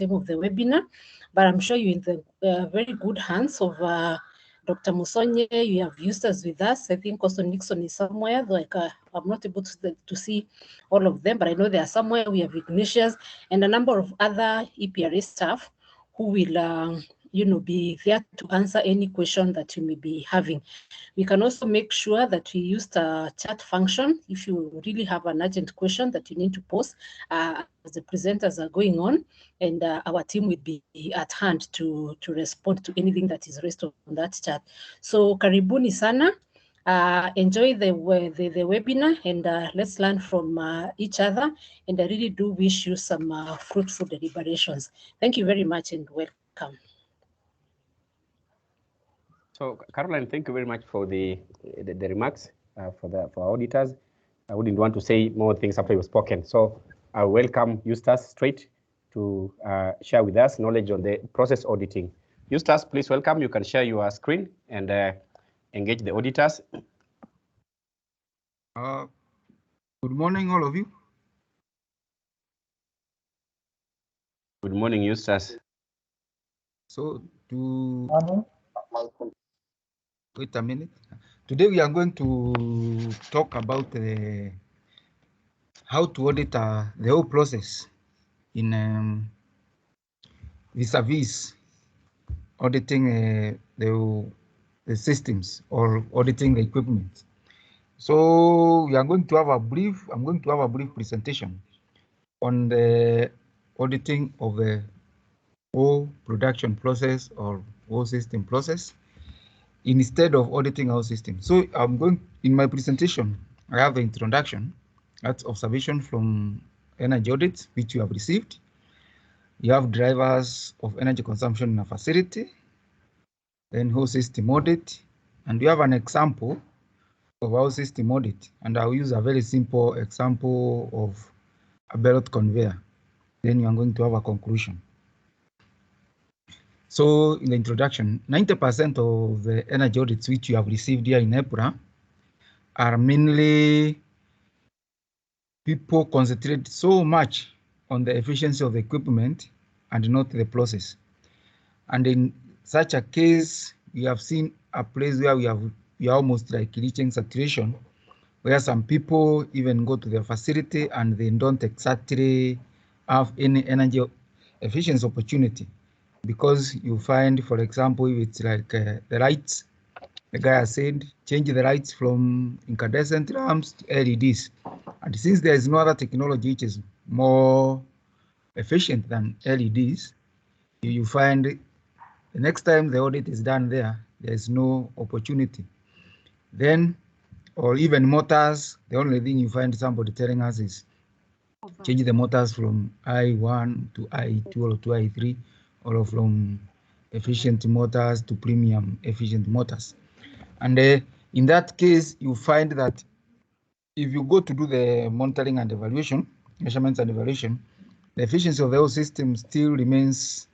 time of the webinar, but I'm sure you're in the very good hands of Dr. Musonye. You have Eustace with us. I think also Nixon is somewhere, though I'm not able to see all of them, but I know they are somewhere. We have Ignatius and a number of other EPRA staff who will be there to answer any question that you may be having. We can also make sure that we use the chat function if you really have an urgent question that you need to post as the presenters are going on, and our team will be at hand to respond to anything that is raised on that chat. So karibuni sana. Enjoy the webinar, and let's learn from each other, and I really do wish you some fruitful deliberations. Thank you very much and welcome. So Caroline, thank you very much for the remarks for our auditors. I wouldn't want to say more things after you've spoken. So I welcome Eustace straight to share with us knowledge on the process auditing. Eustace, please welcome. You can share your screen and engage the auditors. Good morning, all of you. Good morning, Eustace. So wait a minute. Today we are going to talk about how to audit the whole process in vis-a-vis auditing the systems or auditing the equipment. So we are going to have a brief. I'm going to have a brief presentation on the auditing of the whole production process or whole system process instead of auditing our system. So I'm going, in my presentation, I have the introduction, that's observation from energy audits, which you have received. You have drivers of energy consumption in a facility, then whole system audit, and you have an example of our system audit, and I'll use a very simple example of a belt conveyor. Then you are going to have a conclusion. So in the introduction, 90% of the energy audits which you have received here in EPRA are mainly people concentrate so much on the efficiency of the equipment and not the process. And in such a case, we have seen a place where we are almost like reaching saturation, where some people even go to their facility and they don't exactly have any energy efficiency opportunity. Because you find, for example, if it's like the lights, the guy has said, change the lights from incandescent lamps to LEDs. And since there is no other technology which is more efficient than LEDs, you find the next time the audit is done there is no opportunity. Then, or even motors, the only thing you find somebody telling us is change the motors from I1 to I2 or to I3, or from efficient motors to premium efficient motors. And in that case, you find that if you go to do the monitoring and evaluation, measurements and evaluation, the efficiency of the whole system still remains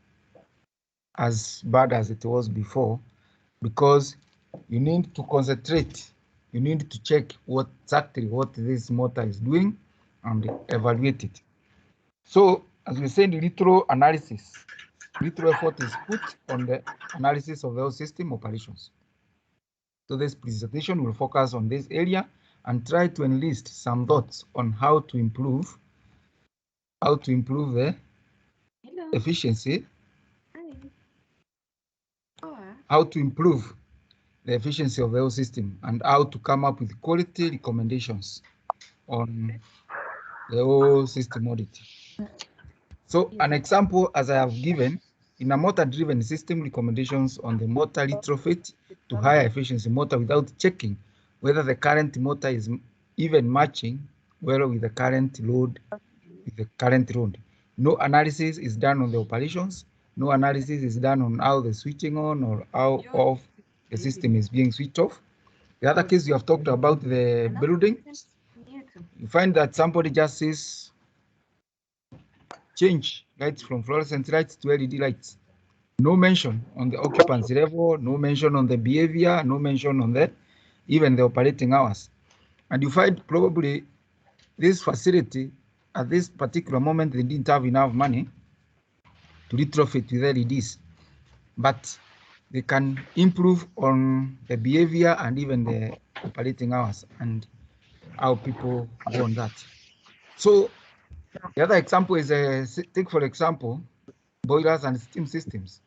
as bad as it was before, because you need to concentrate, you need to check exactly what this motor is doing and evaluate it. So as we said, little effort is put on the analysis of the whole system operations. So this presentation will focus on this area and try to enlist some thoughts on how to improve the efficiency, how to improve the efficiency of the whole system, and how to come up with quality recommendations on the whole system audit. So an example, as I have given, in a motor-driven system, recommendations on the motor retrofit to higher efficiency motor without checking whether the current motor is even matching well with the current load. No analysis is done on the operations. No analysis is done on how the switching on or how off the system is being switched off. The other case you have talked about the building, you find that somebody just says, change lights from fluorescent lights to LED lights. No mention on the occupancy level, no mention on the behavior, no mention on that, even the operating hours. And you find probably this facility at this particular moment, they didn't have enough money to retrofit with LEDs, but they can improve on the behavior and even the operating hours and how people go on that. So the other example is, take for example, boilers and steam systems.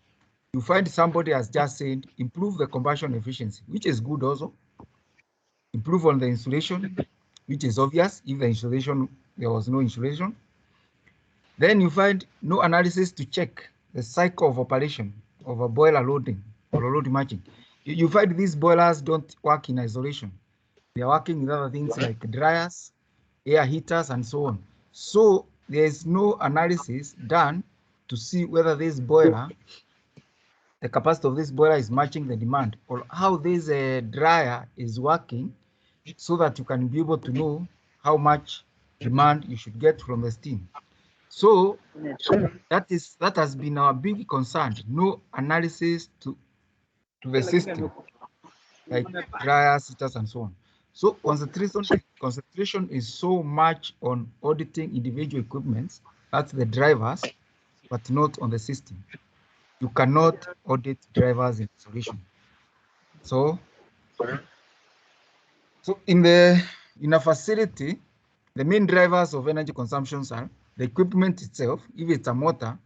You find somebody has just said, improve the combustion efficiency, which is good also. Improve on the insulation, which is obvious. If the insulation, there was no insulation. Then you find no analysis to check the cycle of operation of a boiler loading or load matching. You find these boilers don't work in isolation. They are working with other things like dryers, air heaters, and so on. So there is no analysis done to see whether this boiler, the capacity of this boiler is matching the demand, or how this dryer is working, so that you can be able to know how much demand you should get from the steam. So that has been our big concern. No analysis to the system, like dryers, heaters, and so on. So concentration is so much on auditing individual equipments, that's the drivers, but not on the system. You cannot audit drivers in isolation. So in a facility, the main drivers of energy consumptions are the equipment itself. If it's a motor,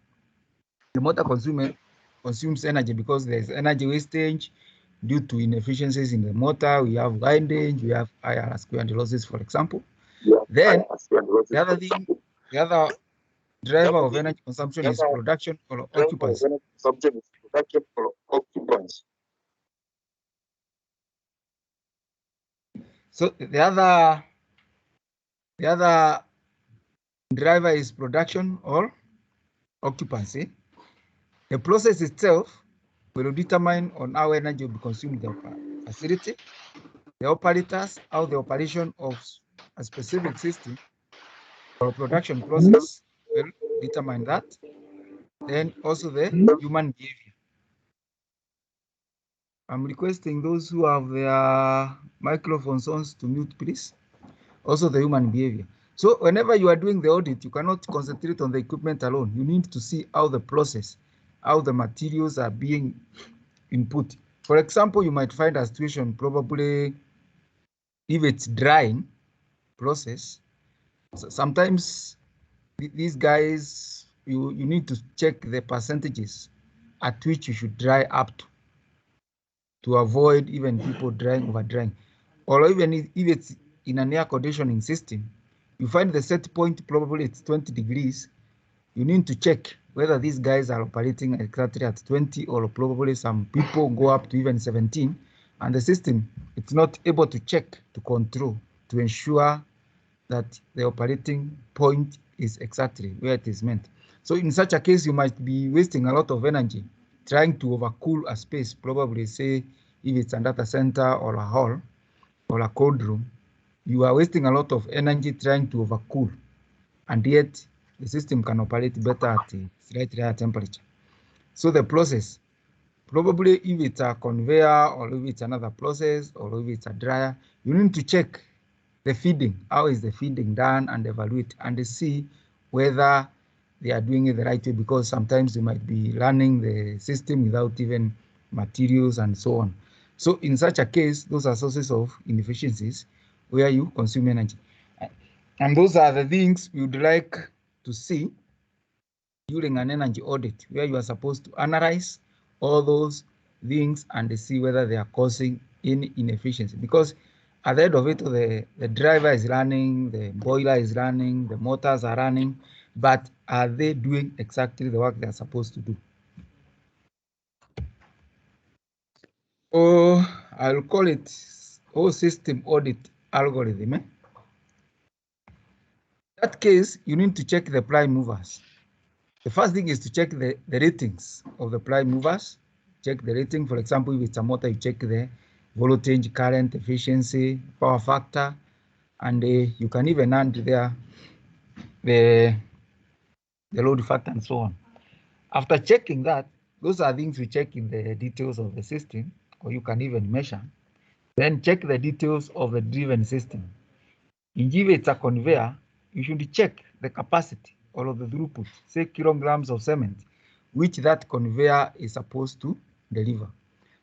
the motor consumes energy because there's energy wastage due to inefficiencies in the motor. We have windage, we have IR squared losses, for example. Then the other driver of energy consumption is production or occupancy. So the other driver is production or occupancy. The process itself will determine on how energy will be consumed in the facility. The operators, how the operation of a specific system or production process will determine that. Then also the human behavior. I'm requesting those who have their microphones on to mute, please. Also the human behavior. So whenever you are doing the audit, you cannot concentrate on the equipment alone. You need to see how the process, how the materials are being input. For example, you might find a situation probably if it's drying process. So sometimes these guys, you need to check the percentages at which you should dry up to avoid even people drying, over drying. Or even if it's in an air conditioning system, you find the set point probably it's 20 degrees. You need to check whether these guys are operating exactly at 20, or probably some people go up to even 17, and the system, it's not able to check, to control, to ensure that the operating point is exactly where it is meant. So in such a case, you might be wasting a lot of energy trying to overcool a space, probably say if it's a data center or a hall or a cold room, you are wasting a lot of energy trying to overcool, and yet the system can operate better at a slightly higher temperature. So the process, probably if it's a conveyor or if it's another process or if it's a dryer, you need to check the feeding. How is the feeding done, and evaluate and see whether they are doing it the right way, because sometimes you might be running the system without even materials and so on. So in such a case, those are sources of inefficiencies where you consume energy. And those are the things we would like to see during an energy audit, where you are supposed to analyze all those things and see whether they are causing any inefficiency. Because at the end of it, the driver is running, the boiler is running, the motors are running, but are they doing exactly the work they are supposed to do? Oh, I'll call it whole system audit algorithm. In that case, you need to check the prime movers. The first thing is to check the ratings of the prime movers. Check the rating. For example, if it's a motor, you check the voltage, current, efficiency, power factor, and you can even add there the load factor and so on. After checking that, those are things we check in the details of the system, or you can even measure. Then check the details of the driven system. If it's a conveyor, you should check the capacity or of the throughput, say kilograms of cement, which that conveyor is supposed to deliver.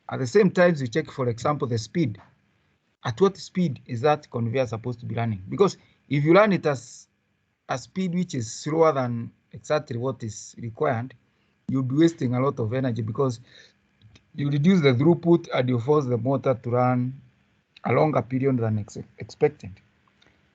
At the same time, you check, for example, the speed. At what speed is that conveyor supposed to be running? Because if you run it as a speed which is slower than exactly what is required, you'll be wasting a lot of energy because you reduce the throughput and you force the motor to run a longer period than expected.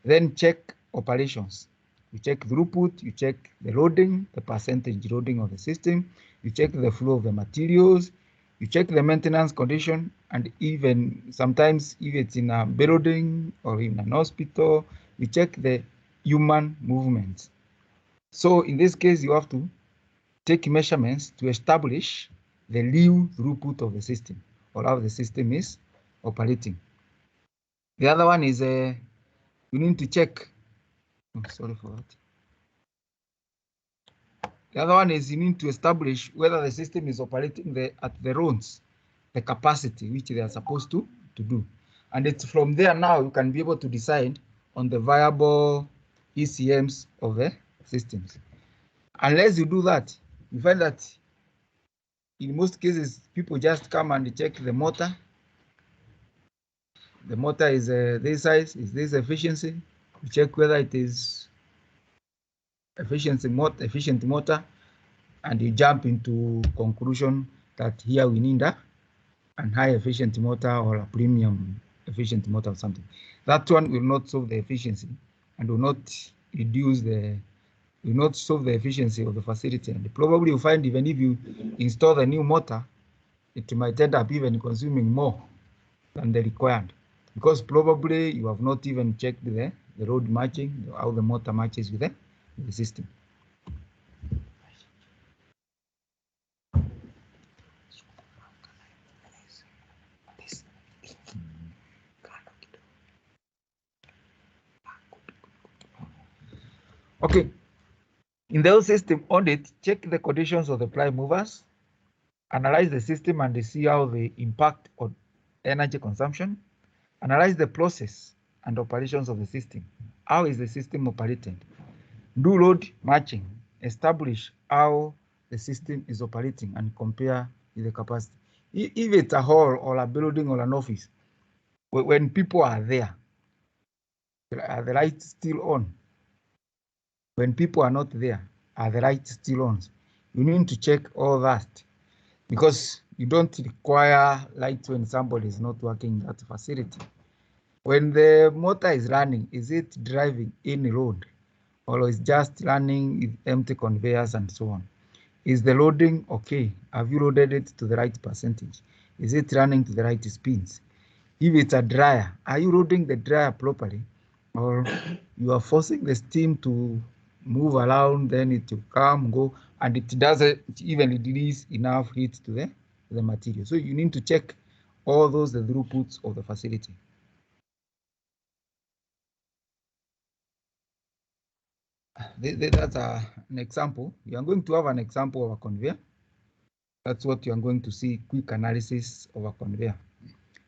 Then check operations. You check throughput, you check the loading, the percentage loading of the system, you check the flow of the materials, you check the maintenance condition, and even sometimes if it's in a building or in an hospital, you check the human movements. So in this case, you have to take measurements to establish the real throughput of the system or how the system is operating. The other one is you need to check. Oh, sorry for that. The other one is you need to establish whether the system is operating at the runs, the capacity which they are supposed to do. And it's from there now you can be able to decide on the viable ECMs of the systems. Unless you do that, you find that in most cases, people just come and check the motor. The motor is this size, is this efficiency. You check whether it is efficient motor, and you jump into conclusion that here we need a high efficient motor or a premium efficient motor or something. That one will not solve the efficiency and will not reduce will not solve the efficiency of the facility. And probably you find even if you install the new motor, it might end up even consuming more than the required, because probably you have not even checked the load matching, how the motor matches with the system. Okay, in the system audit, check the conditions of the prime movers, analyze the system and see how they impact on energy consumption, analyze the process and operations of the system. How is the system operating? Do load matching, establish how the system is operating and compare with the capacity. If it's a hall or a building or an office, when people are there, are the lights still on? When people are not there, are the lights still on? You need to check all that, because you don't require lights when somebody is not working in that facility. When the motor is running, is it driving any load, or is just running with empty conveyors and so on? Is the loading okay? Have you loaded it to the right percentage? Is it running to the right speeds? If it's a dryer, are you loading the dryer properly, or you are forcing the steam to move around, then it will come, go, and it doesn't even release enough heat to the material? So you need to check all those the throughputs of the facility. That's an example. You are going to have an example of a conveyor. That's what you are going to see, quick analysis of a conveyor.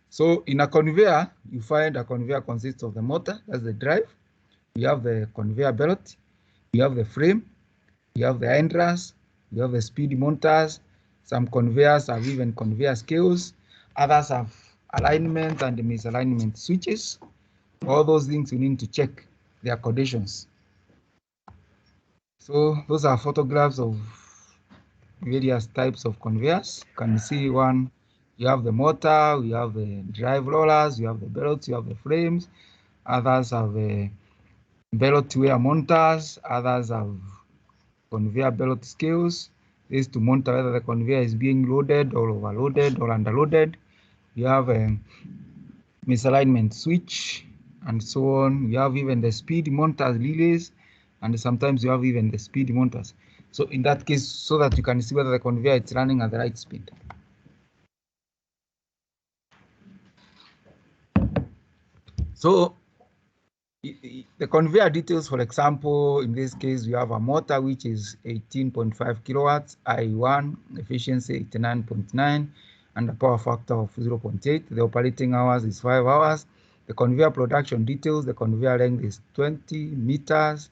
So in a conveyor, you find a conveyor consists of the motor, that's the drive. You have the conveyor belt, you have the frame, you have the hindrance, you have the speed monitors. Some conveyors have even conveyor scales. Others have alignment and misalignment switches. All those things you need to check their conditions. So those are photographs of various types of conveyors. You can see one, you have the motor, you have the drive rollers, you have the belts, you have the frames. Others have belt wear monitors, others have conveyor belt scales. This is to monitor whether the conveyor is being loaded or overloaded or underloaded. You have a misalignment switch and so on. You have even the speed monitors relays, and sometimes you have even the speed monitors. So in that case, so that you can see whether the conveyor is running at the right speed. So the conveyor details, for example, in this case, we have a motor which is 18.5 kilowatts, I1, efficiency 89.9, and a power factor of 0.8. The operating hours is 5 hours. The conveyor production details, the conveyor length is 20 meters.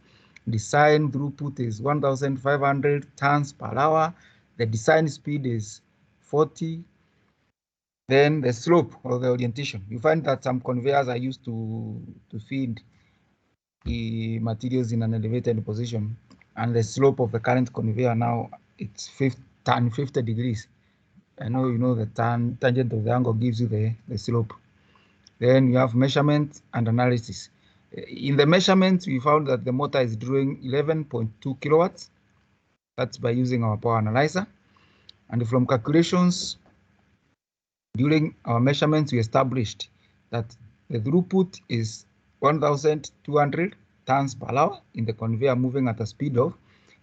Design throughput is 1,500 tons per hour. The design speed is 40. Then the slope or the orientation. You find that some conveyors are used to feed the materials in an elevated position, and the slope of the current conveyor now it's tan 50 degrees. I know you know the tangent of the angle gives you the slope. Then you have measurement and analysis. In the measurements, we found that the motor is drawing 11.2 kilowatts. That's by using our power analyzer. And from calculations, during our measurements, we established that the throughput is 1,200 tons per hour in the conveyor moving at a speed of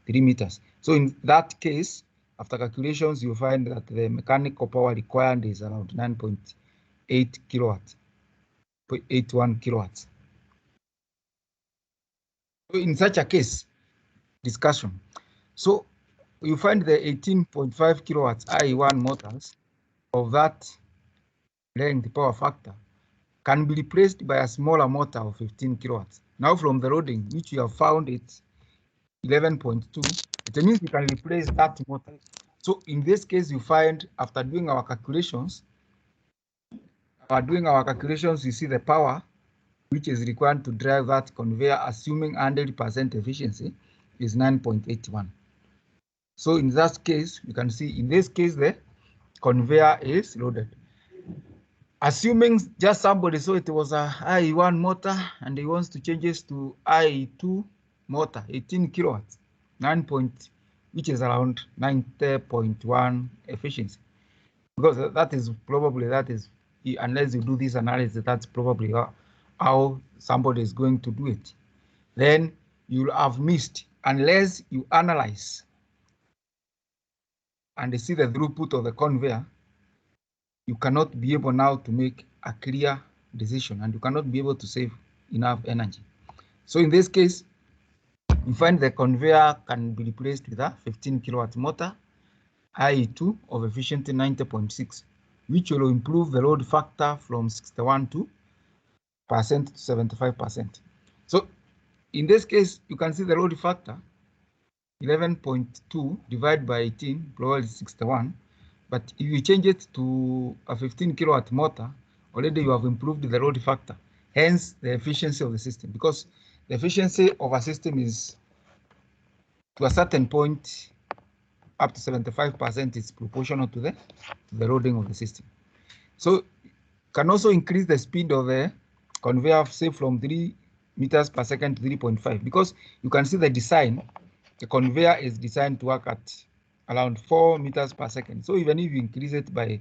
3 meters. So in that case, after calculations, you find that the mechanical power required is around 9.8 kilowatts, 0.81 kilowatts. So in such a case, discussion. So you find the 18.5 kilowatts IE1 motors of that length power factor can be replaced by a smaller motor of 15 kilowatts. Now from the loading, which you have found it's 11.2, it means we can replace that motor. So in this case, you find after doing our calculations, you see the power which is required to drive that conveyor, assuming 100% efficiency, is 9.81. So in that case, you can see in this case, the conveyor is loaded. Assuming just somebody saw it was a IE1 motor and he wants to change it to IE2 motor, 18 kilowatts, which is around 90.1 efficiency. Because that is, unless you do this analysis, that's probably how somebody is going to do it. Then you'll have missed, unless you analyze and see the throughput of the conveyor, you cannot be able now to make a clear decision, and you cannot be able to save enough energy. So in this case, you find the conveyor can be replaced with a 15 kilowatt motor, IE2 of efficiency 90.6, which will improve the load factor from 61% to 75%. So in this case, you can see the load factor 11.2 divided by 18, probably 61. But if you change it to a 15 kilowatt motor, already you have improved the load factor, hence the efficiency of the system, because the efficiency of a system is, to a certain point, up to 75% is proportional to the loading of the system. So you can also increase the speed of the conveyor, say from 3 meters per second to 3.5, because you can see the design. The conveyor is designed to work at around 4 meters per second. So even if you increase it by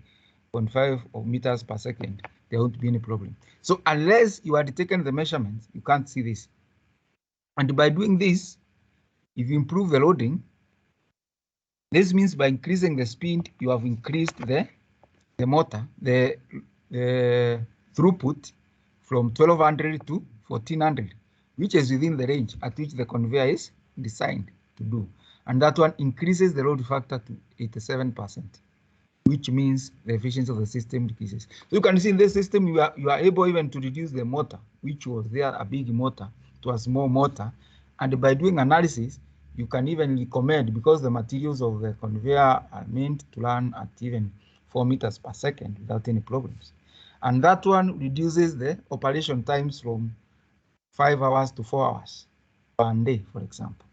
0.5 meters per second, there won't be any problem. So unless you had taken the measurements, you can't see this. And by doing this, if you improve the loading, this means by increasing the speed, you have increased the motor, the throughput from 1200 to 1400, which is within the range at which the conveyor is designed to do. And that one increases the load factor to 87%, which means the efficiency of the system decreases. So you can see in this system, you are able even to reduce the motor, which was there a big motor, to a small motor. And by doing analysis, you can even recommend, because the materials of the conveyor are meant to run at even 4 meters per second without any problems. And that one reduces the operation times from 5 hours to 4 hours per day, for example.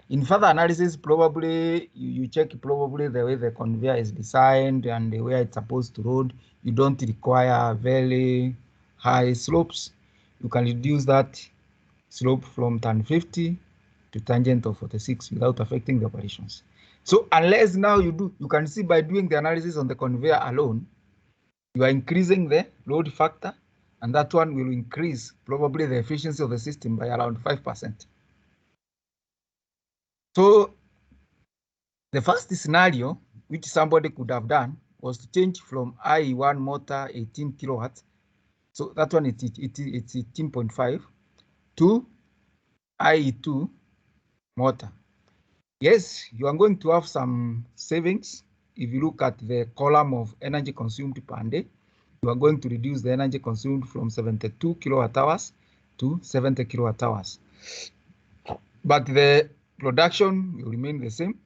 In further analysis, probably you check probably the way the conveyor is designed and the way it's supposed to load. You don't require very high slopes. You can reduce that slope from tan 50 to tangent of 46 without affecting the operations. So unless now you can see by doing the analysis on the conveyor alone, you are increasing the load factor, and that one will increase probably the efficiency of the system by around 5%. So the first scenario, which somebody could have done, was to change from IE1 motor 18 kilowatts, so that one it's 18.5, to IE2 motor. Yes, you are going to have some savings. If you look at the column of energy consumed per day, you are going to reduce the energy consumed from 72 kilowatt hours to 70 kilowatt hours. But the production will remain the same.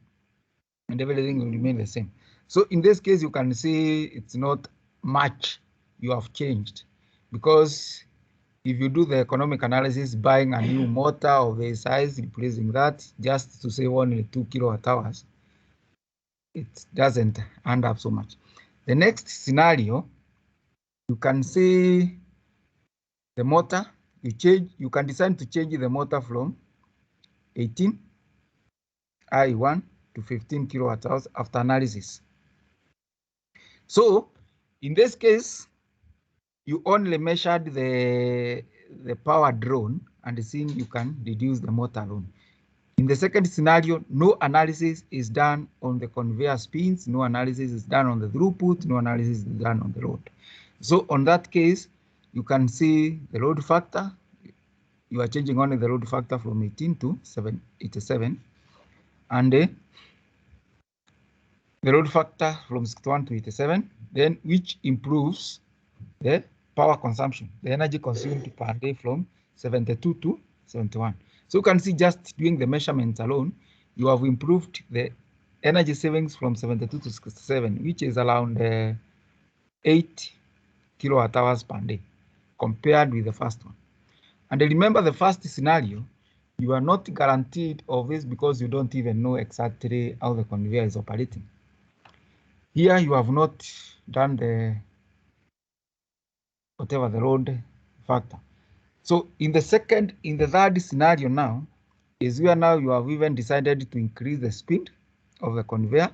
and everything will remain the same. So in this case, you can see it's not much you have changed, because if you do the economic analysis, buying a new motor of a size, replacing that just to save only 2 kilowatt hours, it doesn't end up so much. The next scenario, you can see the motor, you can decide to change the motor from 18 I1 to 15 kilowatt hours after analysis. So in this case, you only measured the power drawn and seeing you can reduce the motor alone. In the second scenario, no analysis is done on the conveyor spins, no analysis is done on the throughput, no analysis is done on the load. So on that case, you can see the load factor. You are changing only the load factor from 18 to 87, and the load factor from 61 to 87, then which improves the power consumption, the energy consumed per day from 72 to 71. So you can see just doing the measurements alone, you have improved the energy savings from 72 to 67, which is around 8 kilowatt hours per day compared with the first one. And remember, the first scenario, you are not guaranteed of this because you don't even know exactly how the conveyor is operating. Here you have not done the whatever the load factor. So in the third scenario now is where now you have even decided to increase the speed of the conveyor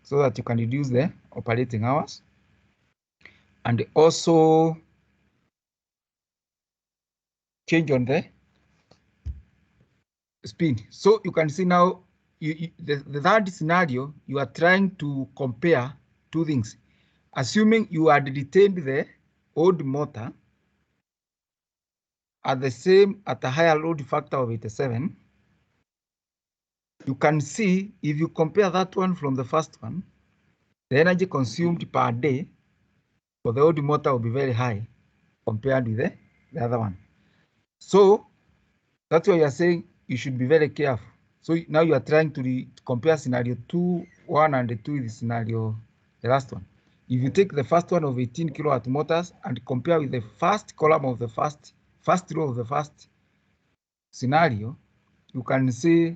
so that you can reduce the operating hours, and also change on the speed. So you can see now the third scenario, you are trying to compare two things. Assuming you had retained the old motor at a higher load factor of 87, you can see if you compare that one from the first one, the energy consumed per day for the old motor will be very high compared with the other one. So that's why you are saying you should be very careful. So now you are trying to compare scenario 2, 1, and 2 with the last one. If you take the first one of 18 kilowatt motors and compare with the first column of the first row of the first scenario, you can see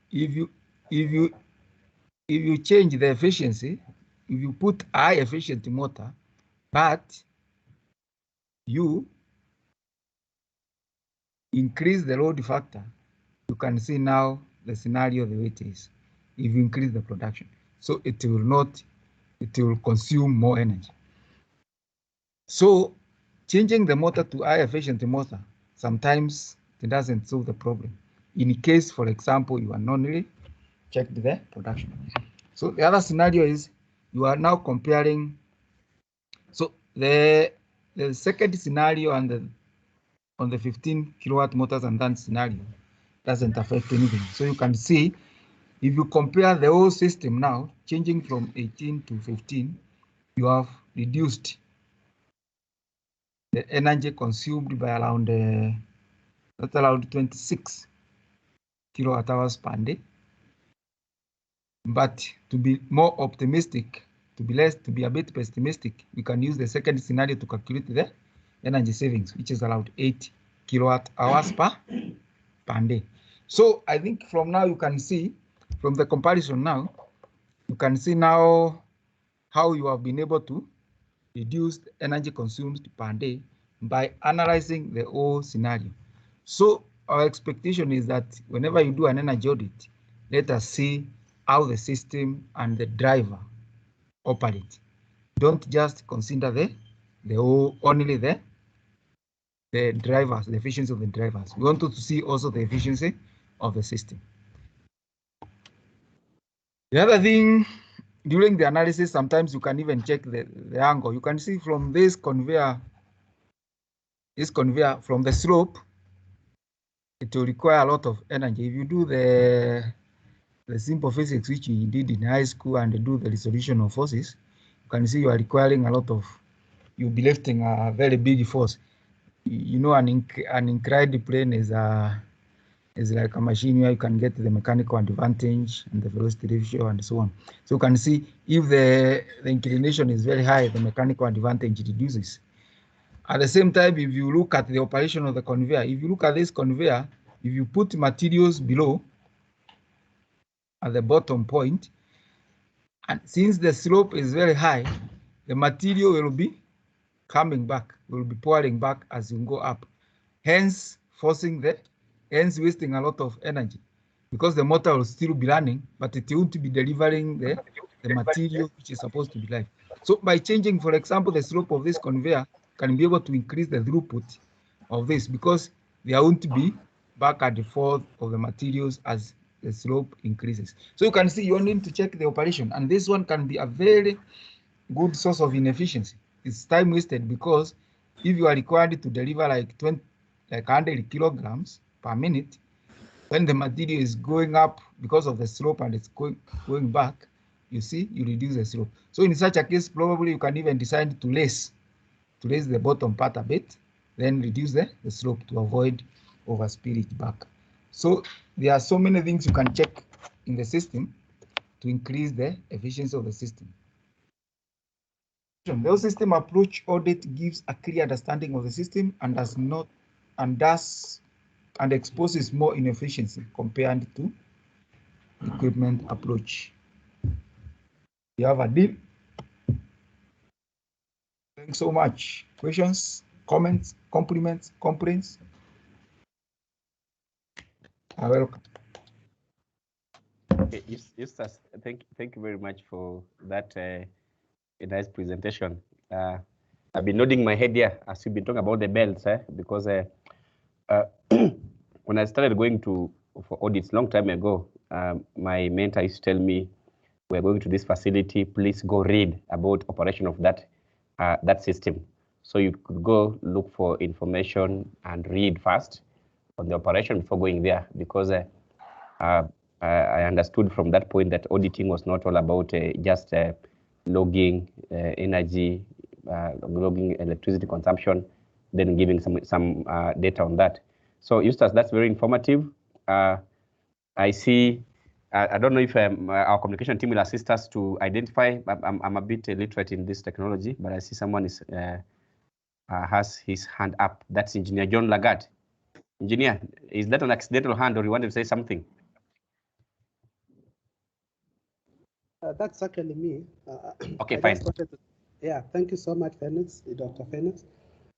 if you change the efficiency, if you put high efficient motor, but you increase the load factor, you can see now the scenario the way it is. If you increase the production, so it will consume more energy. So changing the motor to high efficient motor, sometimes it doesn't solve the problem. In case, for example, you are normally checked the production. So the other scenario is you are now comparing. So the second scenario and on the 15 kilowatt motors and that scenario doesn't affect anything. So you can see if you compare the whole system now, changing from 18 to 15, you have reduced the energy consumed by around 26 kilowatt hours per day. But to be more optimistic, to be a bit pessimistic, we can use the second scenario to calculate the energy savings, which is around 8 kilowatt hours per day. So I think from now you can see, from the comparison now, you can see now how you have been able to reduce the energy consumed per day by analyzing the whole scenario. So our expectation is that whenever you do an energy audit, let us see how the system and the driver operate. Don't just consider only the drivers, the efficiency of the drivers. We want to see also the efficiency of the system. The other thing, during the analysis, sometimes you can even check the angle. You can see from this conveyor, from the slope, it will require a lot of energy. If you do the simple physics, which you did in high school, and do the resolution of forces, you can see you are requiring a lot of, you'll be lifting a very big force. You know, an inclined plane is It's like a machine where you can get the mechanical advantage and the velocity ratio and so on. So you can see if the inclination is very high, the mechanical advantage reduces. At the same time, if you look at the operation of the conveyor, if you look at this conveyor, if you put materials below at the bottom point, and since the slope is very high, the material will be coming back, will be pouring back as you go up, hence wasting a lot of energy, because the motor will still be running, but it won't be delivering the material which is supposed to be live. So by changing, for example, the slope of this conveyor, can be able to increase the throughput of this, because there won't be back and forth of the materials as the slope increases. So you can see you need to check the operation, and this one can be a very good source of inefficiency. It's time wasted, because if you are required to deliver like 100 kilograms per minute, when the material is going up because of the slope and it's going back, you see, you reduce the slope. So in such a case, probably you can even decide to raise the bottom part a bit, then reduce the slope to avoid overspill it back. So there are so many things you can check in the system to increase the efficiency of the system. The system approach audit gives a clear understanding of the system and exposes more inefficiency compared to equipment approach. You have a deal. Thanks so much. Questions, comments, compliments, complaints? Welcome. Okay, Eustace, thank you very much for that a nice presentation. I've been nodding my head here as you've been talking about the belts, because when I started going for audits long time ago, my mentor used to tell me, we're going to this facility, please go read about operation of that system. So you could go look for information and read first on the operation before going there, because I understood from that point that auditing was not all about just logging energy, logging electricity consumption, then giving some data on that. So Eustace, that's very informative. I see, I don't know if our communication team will assist us to identify. I'm a bit illiterate in this technology, but I see someone has his hand up. That's Engineer John Lagat. Engineer, is that an accidental hand, or you wanted to say something? That's actually me. Okay, fine. Yeah, thank you so much, Phoenix, Dr. Phoenix.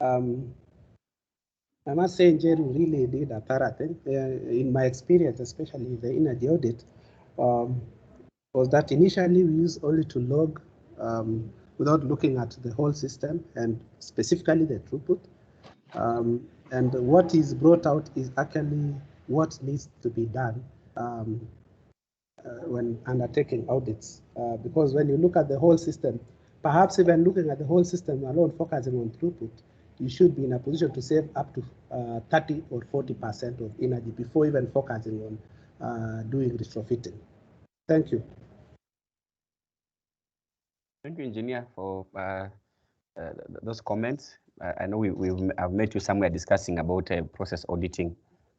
I must say, Jerry really did a thorough thing. In my experience, especially the energy audit, was that initially we used only to log without looking at the whole system and specifically the throughput. And what is brought out is actually what needs to be done when undertaking audits. Because when you look at the whole system, perhaps even looking at the whole system alone, focusing on throughput, you should be in a position to save up to 30 or 40% of energy before even focusing on doing retrofitting. Thank you. Thank you, Engineer, for those comments. I know I've met you somewhere discussing about process auditing,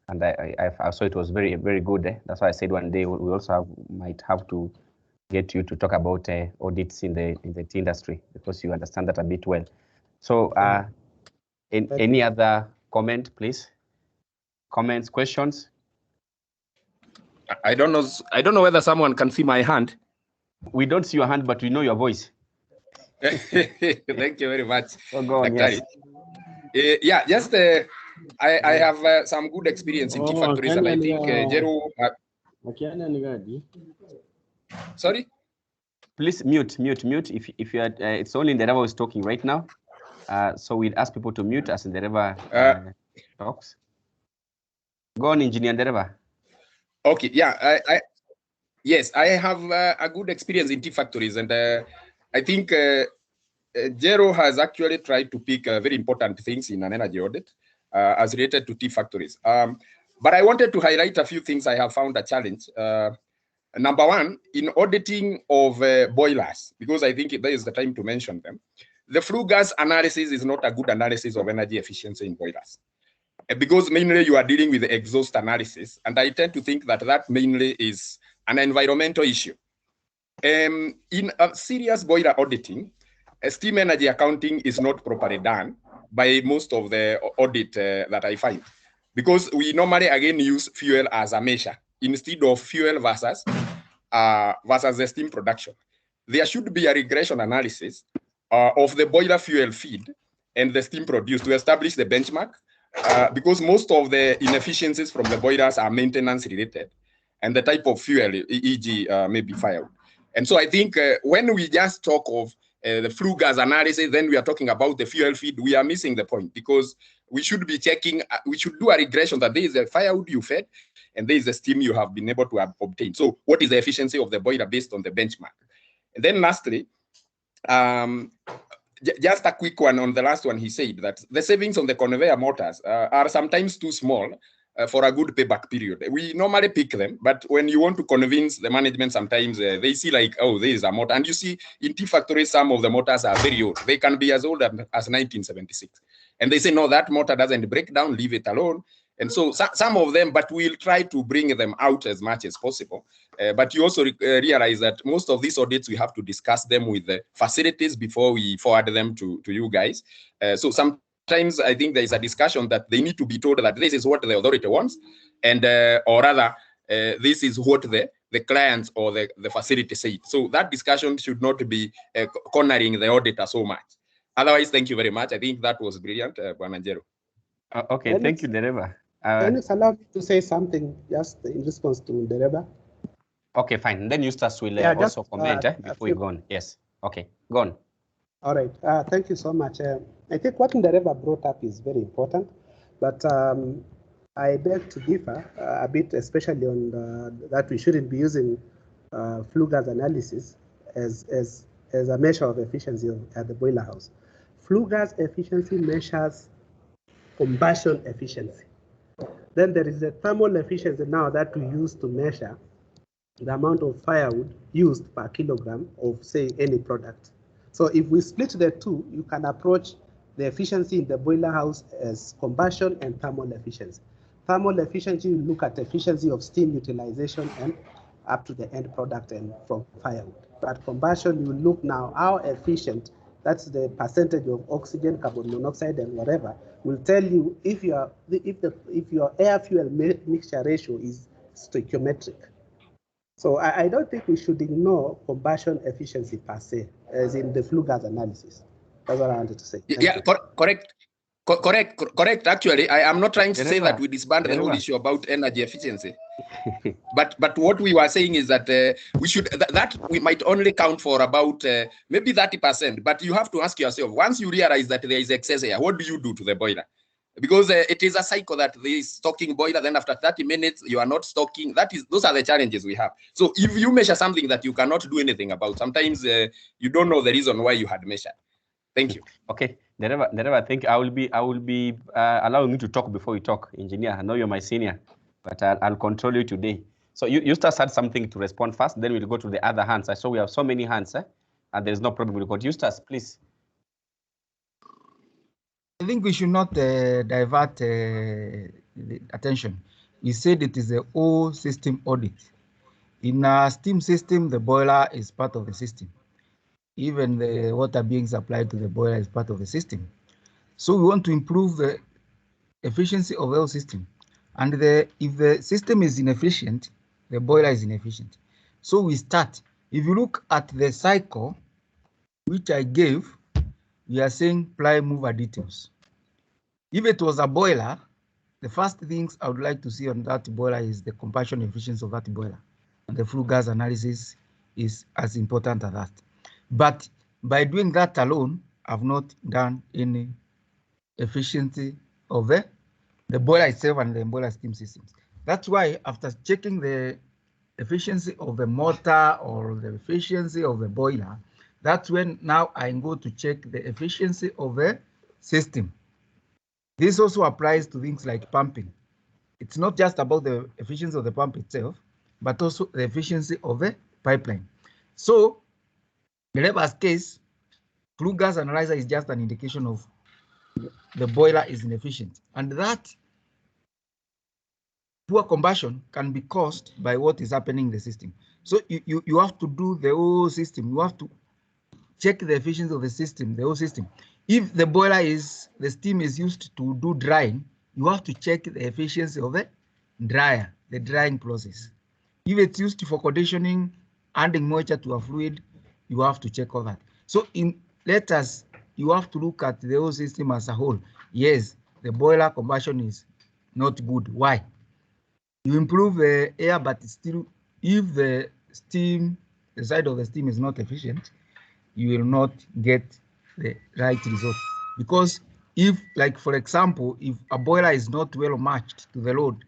and I saw it was very, very good. That's why I said one day we also might have to get you to talk about audits in the industry, because you understand that a bit well. So any other comment, please? Comments, questions? I don't know whether someone can see my hand. We don't see your hand, but we know your voice. Thank you very much. Oh, go on, yes. Yeah, just I have some good experience in tea factories, and I think Jero. Sorry. Please mute. If you are, it's only Ndereva who is talking right now. So we'd ask people to mute as Ndereva talks. Go on, Engineer Ndereva. Okay, yeah, yes, I have a good experience in tea factories, and I think Jero has actually tried to pick very important things in an energy audit as related to tea factories. But I wanted to highlight a few things I have found a challenge. Number one, in auditing of boilers, because I think there is the time to mention them, the flue gas analysis is not a good analysis of energy efficiency in boilers. because mainly you are dealing with the exhaust analysis, and I tend to think that that mainly is an environmental issue. In a serious boiler auditing, steam energy accounting is not properly done by most of the audit that I find, because we normally again use fuel as a measure instead of fuel versus the steam production. There should be a regression analysis of the boiler fuel feed and the steam produced to establish the benchmark, because most of the inefficiencies from the boilers are maintenance related, and the type of fuel, e.g. Maybe firewood. And so I think when we just talk of the flue gas analysis, then we are talking about the fuel feed, we are missing the point, because we should be checking, we should do a regression that there is a firewood you fed and there is a steam you have been able to obtain. So what is the efficiency of the boiler based on the benchmark? And then lastly, just a quick one on the last one, he said that the savings on the conveyor motors are sometimes too small for a good payback period. We normally pick them, but when you want to convince the management, sometimes they see like, oh, there is a motor. And you see in tea factories, some of the motors are very old. They can be as old as 1976. And they say, no, that motor doesn't break down, leave it alone. And so some of them, but we'll try to bring them out as much as possible. But you also realize that most of these audits, we have to discuss them with the facilities before we forward them to you guys. So sometimes I think there is a discussion that they need to be told that this is what the authority wants, and or rather, this is what the clients or the facility said. So that discussion should not be cornering the auditor so much. Otherwise, thank you very much. I think that was brilliant, Bwana. Okay, thank you, Dereba. Can you allow me to say something just in response to Dereba? Okay, fine. Then Eustace will also comment before we go on. Yes. Okay, go on. All right. Thank you so much. I think what Dereba brought up is very important, but I beg to differ a bit, especially on that we shouldn't be using flue gas analysis as a measure of efficiency at the boiler house. Flue gas efficiency measures combustion efficiency. Then there is a thermal efficiency now that we use to measure the amount of firewood used per kilogram of, say, any product. So if we split the two, you can approach the efficiency in the boiler house as combustion and thermal efficiency. Thermal efficiency, you look at efficiency of steam utilization and up to the end product and from firewood. But combustion, you look now how efficient, that's the percentage of oxygen, carbon monoxide, and whatever, will tell you if your air fuel mixture ratio is stoichiometric. So I don't think we should ignore combustion efficiency per se, as in the flue gas analysis. That's what I wanted to say. Correct. Actually, I am not trying to say that we disband the whole issue about energy efficiency. but what we were saying is that we should that we might only count for about maybe 30%. But you have to ask yourself, once you realize that there is excess air, what do you do to the boiler? Because it is a cycle that there is stocking boiler, then after 30 minutes you are not stocking. Those are the challenges we have. So if you measure something that you cannot do anything about, sometimes you don't know the reason why you had measured. Thank you. Okay, Dereva, I think I will be allowing you to talk before you talk, engineer. I know you're my senior, but I'll control you today. So Eustace had something to respond first, then we'll go to the other hands. I saw we have so many hands, and there's no problem. We'll go to Eustace, please. I think we should not divert the attention. We said it is a whole system audit. In a steam system, the boiler is part of the system. Even the water being supplied to the boiler is part of the system. So we want to improve the efficiency of the whole system. And if the system is inefficient, the boiler is inefficient. So we start. If you look at the cycle, which I gave, we are saying ply move additives. If it was a boiler, the first things I would like to see on that boiler is the combustion efficiency of that boiler. And the flue gas analysis is as important as that. But by doing that alone, I've not done any efficiency of the boiler itself and the boiler steam systems. That's why after checking the efficiency of the motor or the efficiency of the boiler, that's when now I go to check the efficiency of the system. This also applies to things like pumping. It's not just about the efficiency of the pump itself, but also the efficiency of the pipeline. So in Dereba's case, flue gas analyzer is just an indication of the boiler is inefficient. And that poor combustion can be caused by what is happening in the system. So you have to do the whole system. You have to check the efficiency of the system, the whole system. If the boiler is, the steam is used to do drying, you have to check the efficiency of the dryer, the drying process. If it's used for conditioning, adding moisture to a fluid, you have to check all that. So in letters, you have to look at the whole system as a whole. Yes, the boiler combustion is not good. Why? You improve the air, but still, if the steam, the side of the steam is not efficient, you will not get the right result. Because if, like for example, if a boiler is not well matched to the load,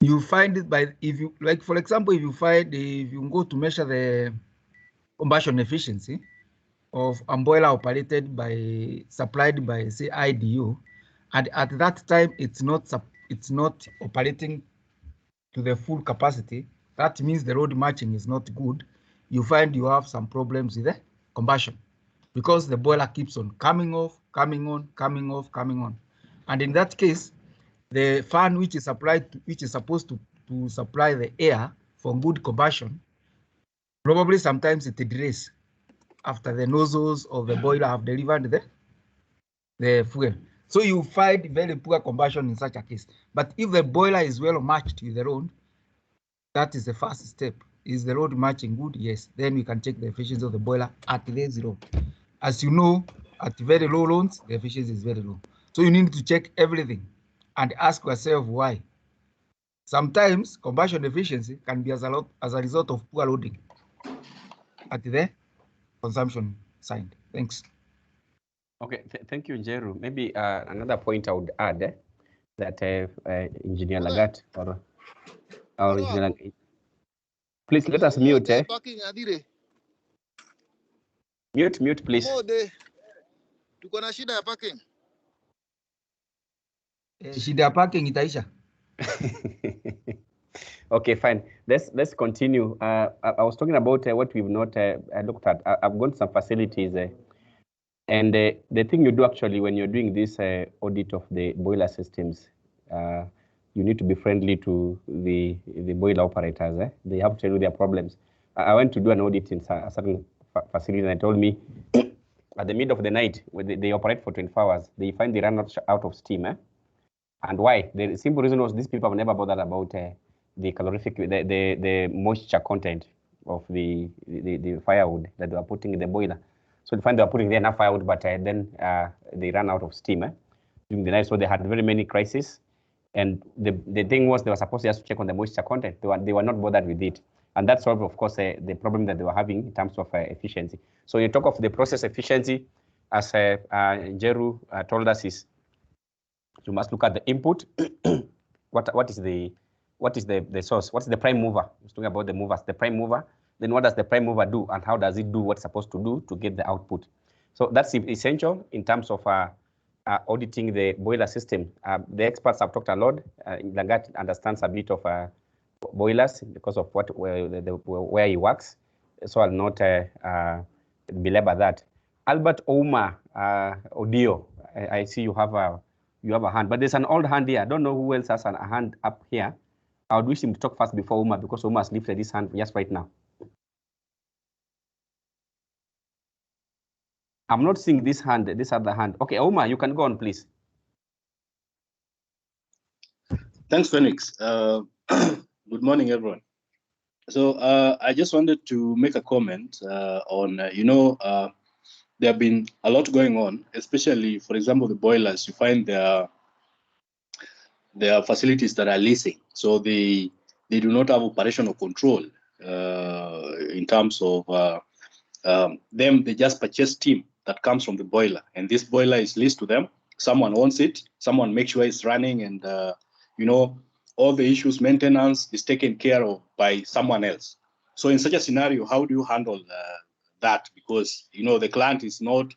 you find it by, if you, like for example, if you go to measure the combustion efficiency of a boiler operated by, supplied by, say, IDO, and at that time it's not operating to the full capacity, that means the load matching is not good. You find you have some problems with the combustion because the boiler keeps on coming off, coming on, coming off, coming on. And in that case, the fan which is supplied, which is supposed to supply the air for good combustion, probably sometimes it delays after the nozzles of the boiler have delivered the fuel. So you find very poor combustion in such a case. But if the boiler is well matched with the load, that is the first step. Is the load matching good? Yes. Then we can check the efficiency of the boiler at the zero. As you know, at very low loads, the efficiency is very low. So you need to check everything and ask yourself why. Sometimes combustion efficiency can be as a result of poor loading at the consumption side. Thanks. Okay, thank you, Jeru. Maybe another point I would add that Engineer Lagat or Engineer Lagat, please let us mute. Mute, please. Tuko na shida ya parking. Shida ya parking itaisha. Okay, fine. Let's continue. I was talking about what we've not looked at. I've gone to some facilities, and the thing you do actually when you're doing this audit of the boiler systems, you need to be friendly to the boiler operators. They have to tell you their problems. I went to do an audit in a certain facility, and they told me at the middle of the night, when they operate for 24 hours, they find they run out of steam. And why? The simple reason was these people have never bothered about the calorific, the moisture content of the firewood that they were putting in the boiler. So they find they were putting there enough firewood, but then they ran out of steam during the night. So they had very many crises. And the thing was they were supposed to just check on the moisture content. They were not bothered with it. And that solved, of course, the problem that they were having in terms of efficiency. So you talk of the process efficiency, as Jeru told us, is you must look at the input. what is the source? What's the prime mover? I was talking about the movers, the prime mover. Then what does the prime mover do, and how does it do what's supposed to do to get the output? So that's essential in terms of auditing the boiler system. The experts have talked a lot. Lagat understands a bit of boilers because of where he works. So I'll not belabor that. Albert Ouma Odio, I see you have a hand, but there's an old hand here. I don't know who else has a hand up here. I would wish him to talk first before Uma, because Uma has lifted his hand just right now. I'm not seeing this hand, this other hand. Okay, Uma, you can go on, please. Thanks, Phoenix. Good morning, everyone. So I just wanted to make a comment on, there have been a lot going on, especially, for example, the boilers. You find there are facilities that are leasing, so they do not have operational control in terms of them. They just purchase steam that comes from the boiler, and this boiler is leased to them. Someone owns it. Someone makes sure it's running, and all the issues, maintenance is taken care of by someone else. So in such a scenario, how do you handle that? Because the client is not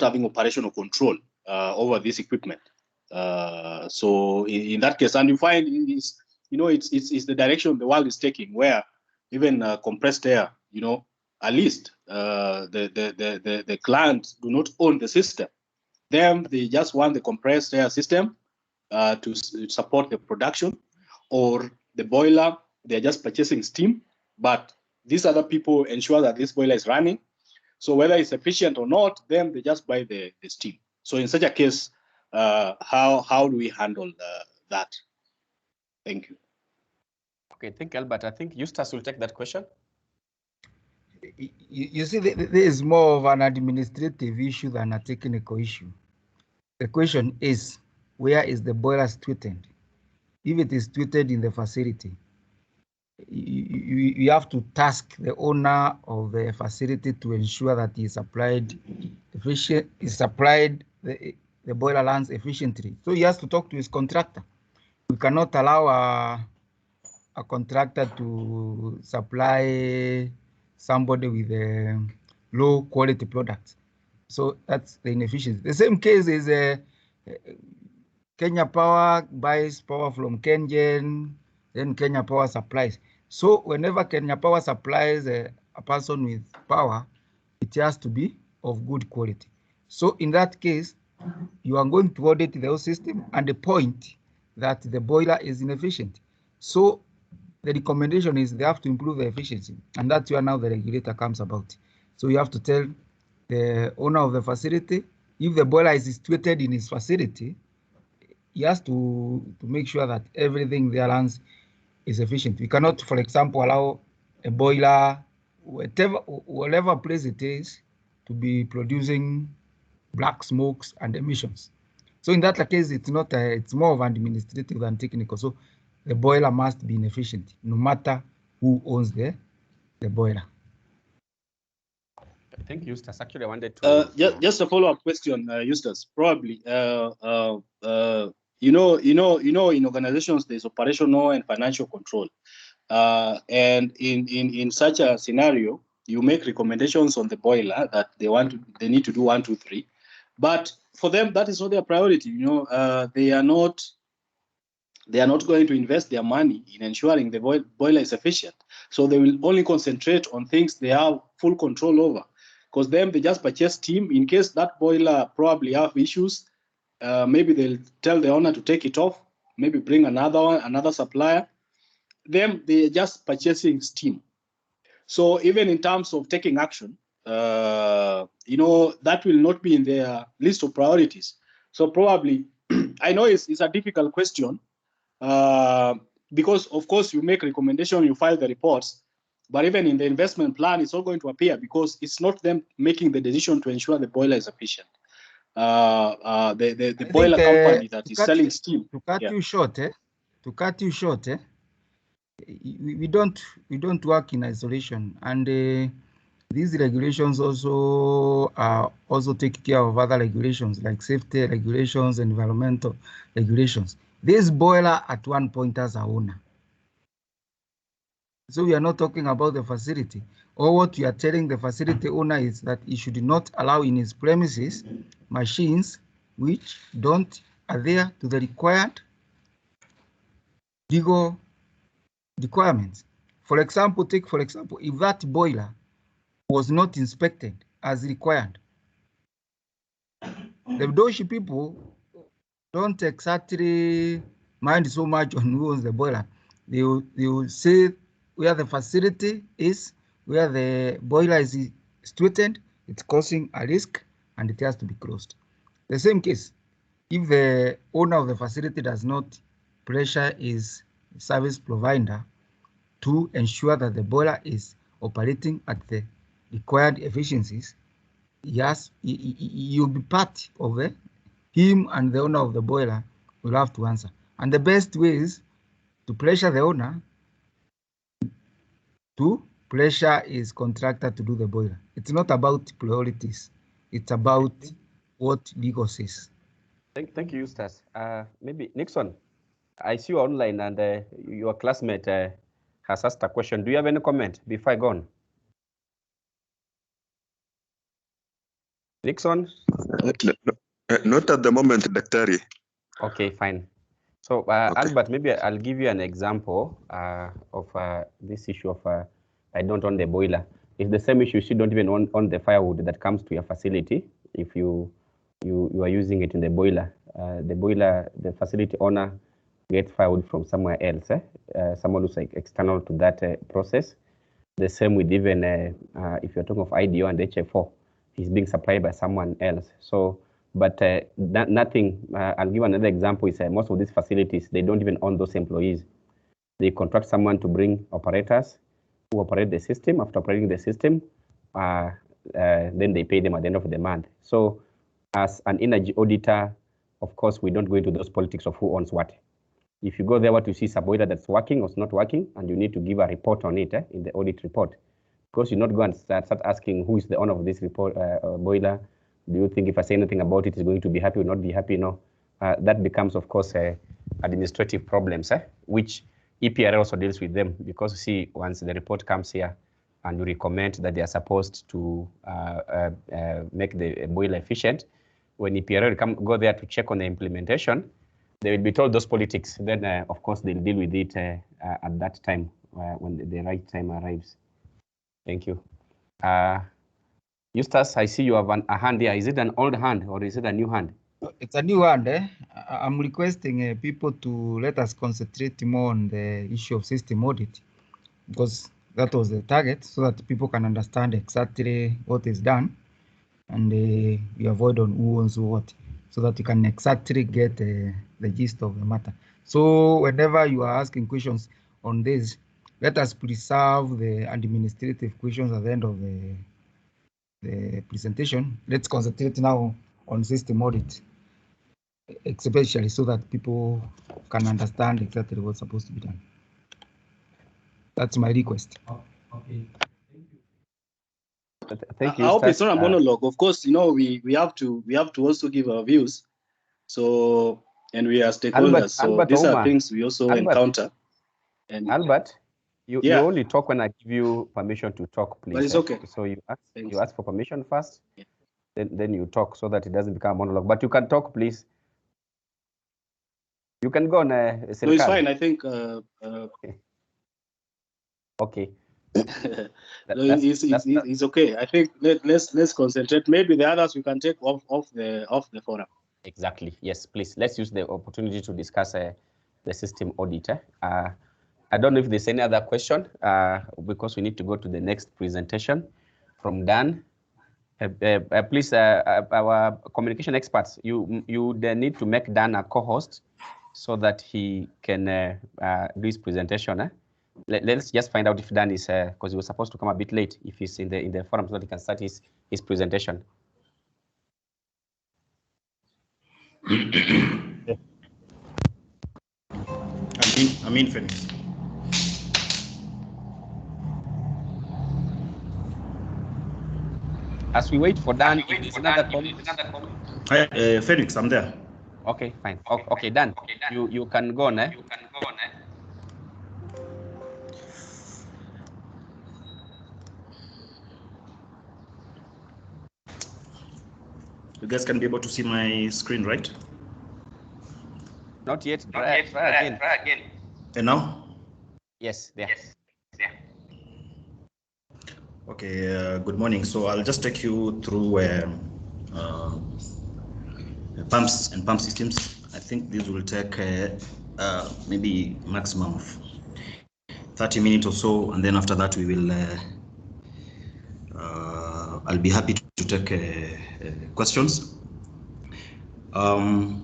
having operational control over this equipment. So in that case, and you find it's the direction the world is taking, where even compressed air, at least the clients do not own the system. They just want the compressed air system to support the production, or the boiler, they're just purchasing steam, but these other people ensure that this boiler is running. So whether it's efficient or not, then they just buy the steam. So in such a case, how do we handle that? Thank you. Okay, thank you, Albert. I think Eustace will take that question. You see, there is more of an administrative issue than a technical issue. The question is, where is the boiler situated? If it is situated in the facility, you have to task the owner of the facility to ensure that he supplied the boiler runs efficiently. So he has to talk to his contractor. We cannot allow a contractor to supply somebody with a low quality product. So that's the inefficiency. The same case is Kenya Power buys power from KenGen, then Kenya Power supplies. So whenever Kenya Power supplies a person with power, it has to be of good quality. So in that case, you are going to audit the whole system and the point that the boiler is inefficient. So the recommendation is they have to improve the efficiency, and that's where now the regulator comes about. So you have to tell the owner of the facility, if the boiler is situated in his facility, he has to make sure that everything there runs is efficient. We cannot, for example, allow a boiler, whatever place it is, to be producing black smokes and emissions. So in that case, it's not it's more of an administrative than technical. So the boiler must be inefficient, no matter who owns the boiler. Thank you, Eustace. Actually, I wanted to just a follow-up question, Eustace. Probably, in organizations there's operational and financial control, and in such a scenario, you make recommendations on the boiler that they need to do 1, 2, 3, but for them that is not their priority. They are not going to invest their money in ensuring the boiler is efficient. So they will only concentrate on things they have full control over, because then they just purchase steam. In case that boiler probably have issues, maybe they'll tell the owner to take it off, maybe bring another supplier. Then they're just purchasing steam. So even in terms of taking action, that will not be in their list of priorities. So probably, I know it's a difficult question, because of course you make recommendation, you file the reports, but even in the investment plan, it's not going to appear because it's not them making the decision to ensure the boiler is efficient. The boiler company that is selling steam. To cut you short, we don't work in isolation, and these regulations also take care of other regulations like safety regulations, environmental regulations. This boiler at one point has a owner. So we are not talking about the facility. Or what we are telling the facility owner is that he should not allow in his premises machines which don't adhere to the required legal requirements. For example, if that boiler was not inspected as required, the Doshi people don't exactly mind so much on who owns the boiler. They will say where the facility is, where the boiler is situated, it's causing a risk and it has to be closed. The same case, if the owner of the facility does not pressure his service provider to ensure that the boiler is operating at the required efficiencies, yes, you'll be part of it. Him and the owner of the boiler will have to answer. And the best way is to pressure the owner to pressure his contractor to do the boiler. It's not about priorities. It's about what legal says. Thank you, Eustace. Maybe Nixon, I see you online, and your classmate has asked a question. Do you have any comment before I go on? Nixon? Not at the moment, Daktari. Okay, fine. So, okay. Albert, maybe I'll give you an example of this issue of I don't own the boiler. It's the same issue. You don't even own the firewood that comes to your facility if you are using it in the boiler. the boiler, the facility owner gets firewood from somewhere else, someone who's like external to that process. The same with even if you're talking of IDO and HFO, he's being supplied by someone else. So, but nothing, I'll give another example, is most of these facilities, they don't even own those employees. They contract someone to bring operators who operate the system. After operating the system, then they pay them at the end of the month. So as an energy auditor, of course, we don't go into those politics of who owns what. If you go there, what you see is a boiler that's working or it's not working, and you need to give a report on it in the audit report. Because you not go and start asking who is the owner of this report, boiler. Do you think if I say anything about it, is going to be happy or not be happy? No. That becomes, of course, administrative problems, which EPR also deals with them, because you see, once the report comes here and you recommend that they are supposed to make the boiler efficient, when EPR go there to check on the implementation, they will be told those politics. Then, of course, they'll deal with it at that time when the right time arrives. Thank you. Eustace, I see you have a hand here. Is it an old hand or is it a new hand? It's a new hand. I'm requesting people to let us concentrate more on the issue of system audit, because that was the target, so that people can understand exactly what is done, and we avoid on who owns what, so that you can exactly get the gist of the matter. So whenever you are asking questions on this, let us preserve the administrative questions at the end of the presentation. Let's concentrate now on system audit, especially so that people can understand exactly what's supposed to be done. That's my request. Okay. Thank you. I hope it's not a monologue. Of course, you know, we have to also give our views. So, and we are stakeholders. So these are things we also encounter. And Albert, you only talk when I give you permission to talk, please. But it's okay. So you ask for permission first, then you talk, so that it doesn't become a monologue. But you can talk, please. You can go on. No, it's fine. I think. Okay. It's okay. I think let's concentrate. Maybe the others we can take off the forum. Exactly. Yes, please. Let's use the opportunity to discuss the system audit. I don't know if there's any other question, because we need to go to the next presentation from Dan. Please, our communication experts, you need to make Dan a co-host so that he can do his presentation. Let's just find out if Dan is, because he was supposed to come a bit late, if he's in the forum, so that he can start his presentation. I'm in Phoenix. As we wait for Dan, if there's another comment. Hi, Phoenix, I'm there. Okay, fine. Okay, Dan, you can go on. You guys can be able to see my screen, right? Not yet. Try again. And now? Yes, there. Okay, good morning. So I'll just take you through pumps and pump systems. I think this will take maybe maximum of 30 minutes or so, and then after that we will I'll be happy to take questions. So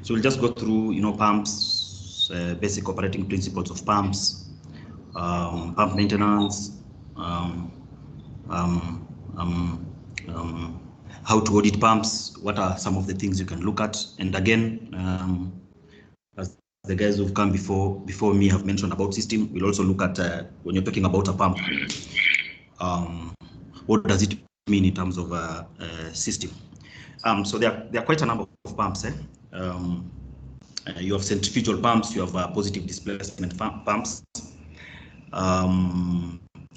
we'll just go through, pumps, basic operating principles of pumps, pump maintenance, how to audit pumps, what are some of the things you can look at, and again, as the guys who've come before me have mentioned about system, we'll also look at when you're talking about a pump, what does it mean in terms of a system? So there are quite a number of pumps. You have centrifugal pumps, you have positive displacement pumps.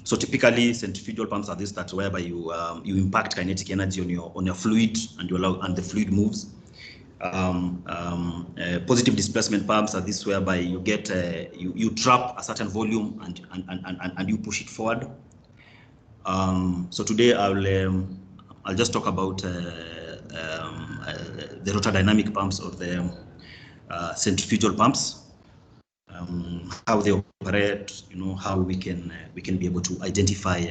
So typically, centrifugal pumps are this that whereby you impact kinetic energy on your fluid and the fluid moves. Positive displacement pumps are this whereby you get you trap a certain volume and you push it forward. So today I'll just talk about rotordynamic pumps or the centrifugal pumps, how they operate, how we can be able to identify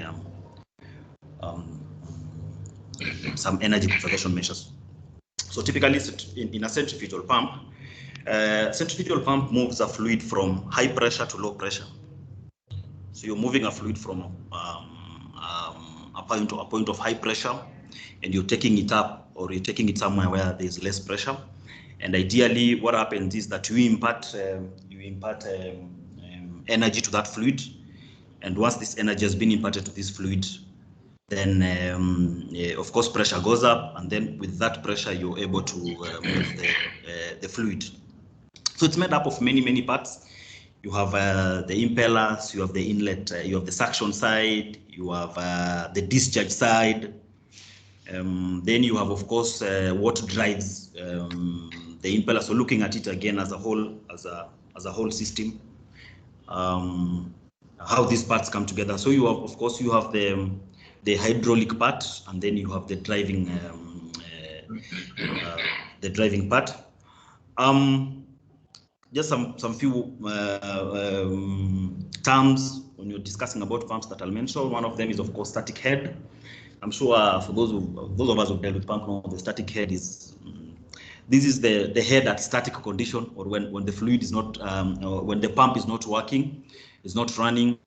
some energy conservation measures. So typically in a centrifugal pump moves a fluid from high pressure to low pressure. So you're moving a fluid from a point of high pressure, and you're taking it up, or you're taking it somewhere where there's less pressure. And ideally, what happens is that you impart energy to that fluid, and once this energy has been imparted to this fluid, then of course pressure goes up, and then with that pressure you're able to move the fluid. So it's made up of many parts. You have the impellers, you have the inlet, you have the suction side, you have the discharge side. Then you have, of course, what drives the impeller. So looking at it again as a whole, as a whole system, how these parts come together. So you have, of course, you have the hydraulic part, and then you have the driving part. Just some few terms when you're discussing about pumps that I'll mention. One of them is, of course, static head. I'm sure for those of us who dealt with pump know, the static head is this is the head at static condition, or when the fluid is not when the pump is not working, is not running.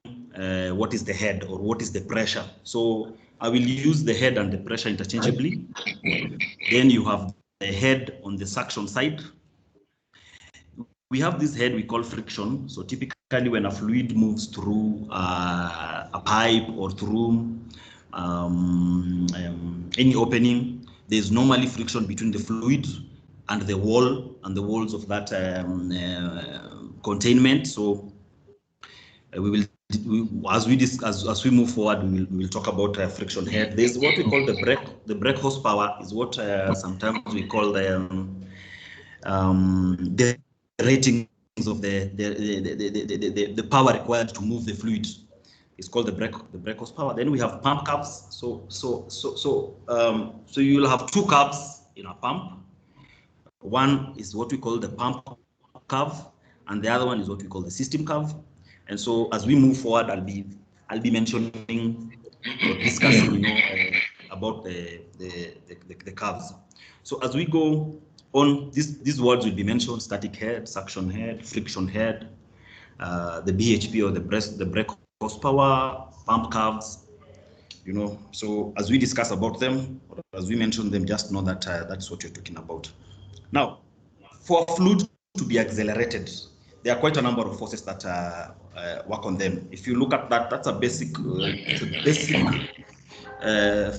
What is the head, or what is the pressure? So I will use the head and the pressure interchangeably. Then you have the head on the suction side. We have this head we call friction. So typically when a fluid moves through a pipe or through any opening, there's normally friction between the fluid and the wall and the walls of that containment. So as we move forward, we will talk about friction head. There's what we call the brake horsepower, is what sometimes we call the ratings of the power required to move the fluid. It's called the brake horsepower. Then we have pump curves. So you'll have two curves in a pump. One is what we call the pump curve, and the other one is what we call the system curve. And so as we move forward, I'll be mentioning or discussing, about the curves. So as we go on, these words will be mentioned: static head, suction head, friction head, the BHP or the brake horsepower, pump curves. So as we discuss about them, or as we mention them, just know that that's what you're talking about. Now, for a fluid to be accelerated, there are quite a number of forces that work on them. If you look at that, that's a basic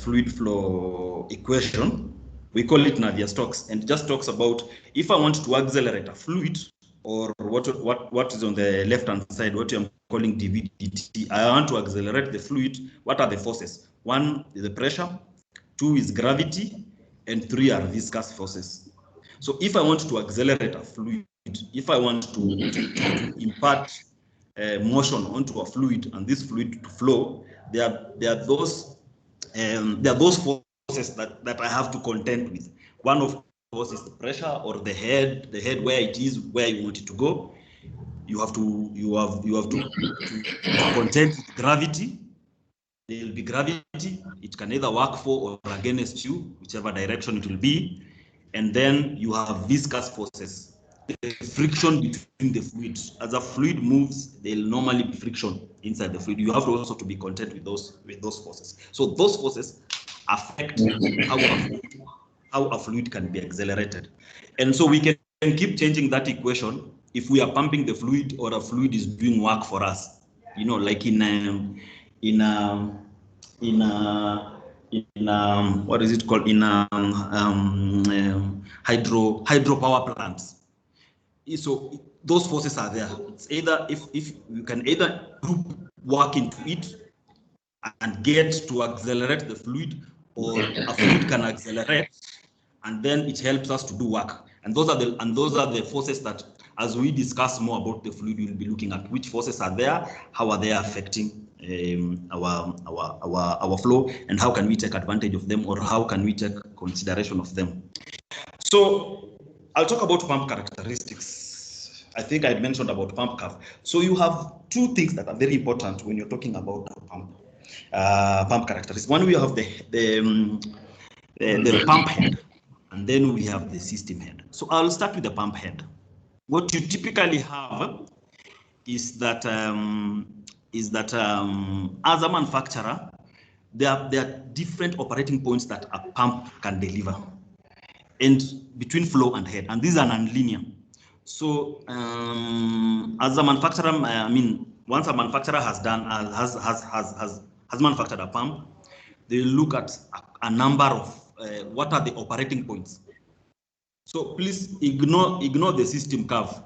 fluid flow equation. We call it Navier-Stokes, and it just talks about if I want to accelerate a fluid, or what is on the left-hand side, what I'm calling dV/dt. I want to accelerate the fluid. What are the forces? 1 is the pressure, 2 is gravity, and 3 are viscous forces. So if I want to accelerate a fluid, if I want to impart motion onto a fluid and this fluid to flow, there are those forces that I have to contend with. One of course is the pressure, or the head where it is, where you want it to go. You have to contend with gravity. There will be gravity. It can either work for or against you, whichever direction it will be. And then you have viscous forces, the friction between the fluids. As a fluid moves, there will normally be friction inside the fluid. You have to also to be content with those forces. So those forces affect how a fluid can be accelerated. And so we can keep changing that equation if we are pumping the fluid or a fluid is doing work for us. Like what is it called, in hydro power plants. So those forces are there. It's either if you can either group work into it and get to accelerate the fluid, or a fluid can accelerate and then it helps us to do work. And those are the forces that as we discuss more about the fluid, we'll be looking at which forces are there, how are they affecting our flow, and how can we take advantage of them, or how can we take consideration of them. So I'll talk about pump characteristics. I think I mentioned about pump curve. So you have two things that are very important when you're talking about pump characteristics. One, we have the pump head, and then we have the system head. So I'll start with the pump head. What you typically have is that as a manufacturer, there are different operating points that a pump can deliver, and between flow and head, and these are non-linear. So as a manufacturer, I mean, once a manufacturer has manufactured a pump, they look at a number of what are the operating points. So please ignore the system curve.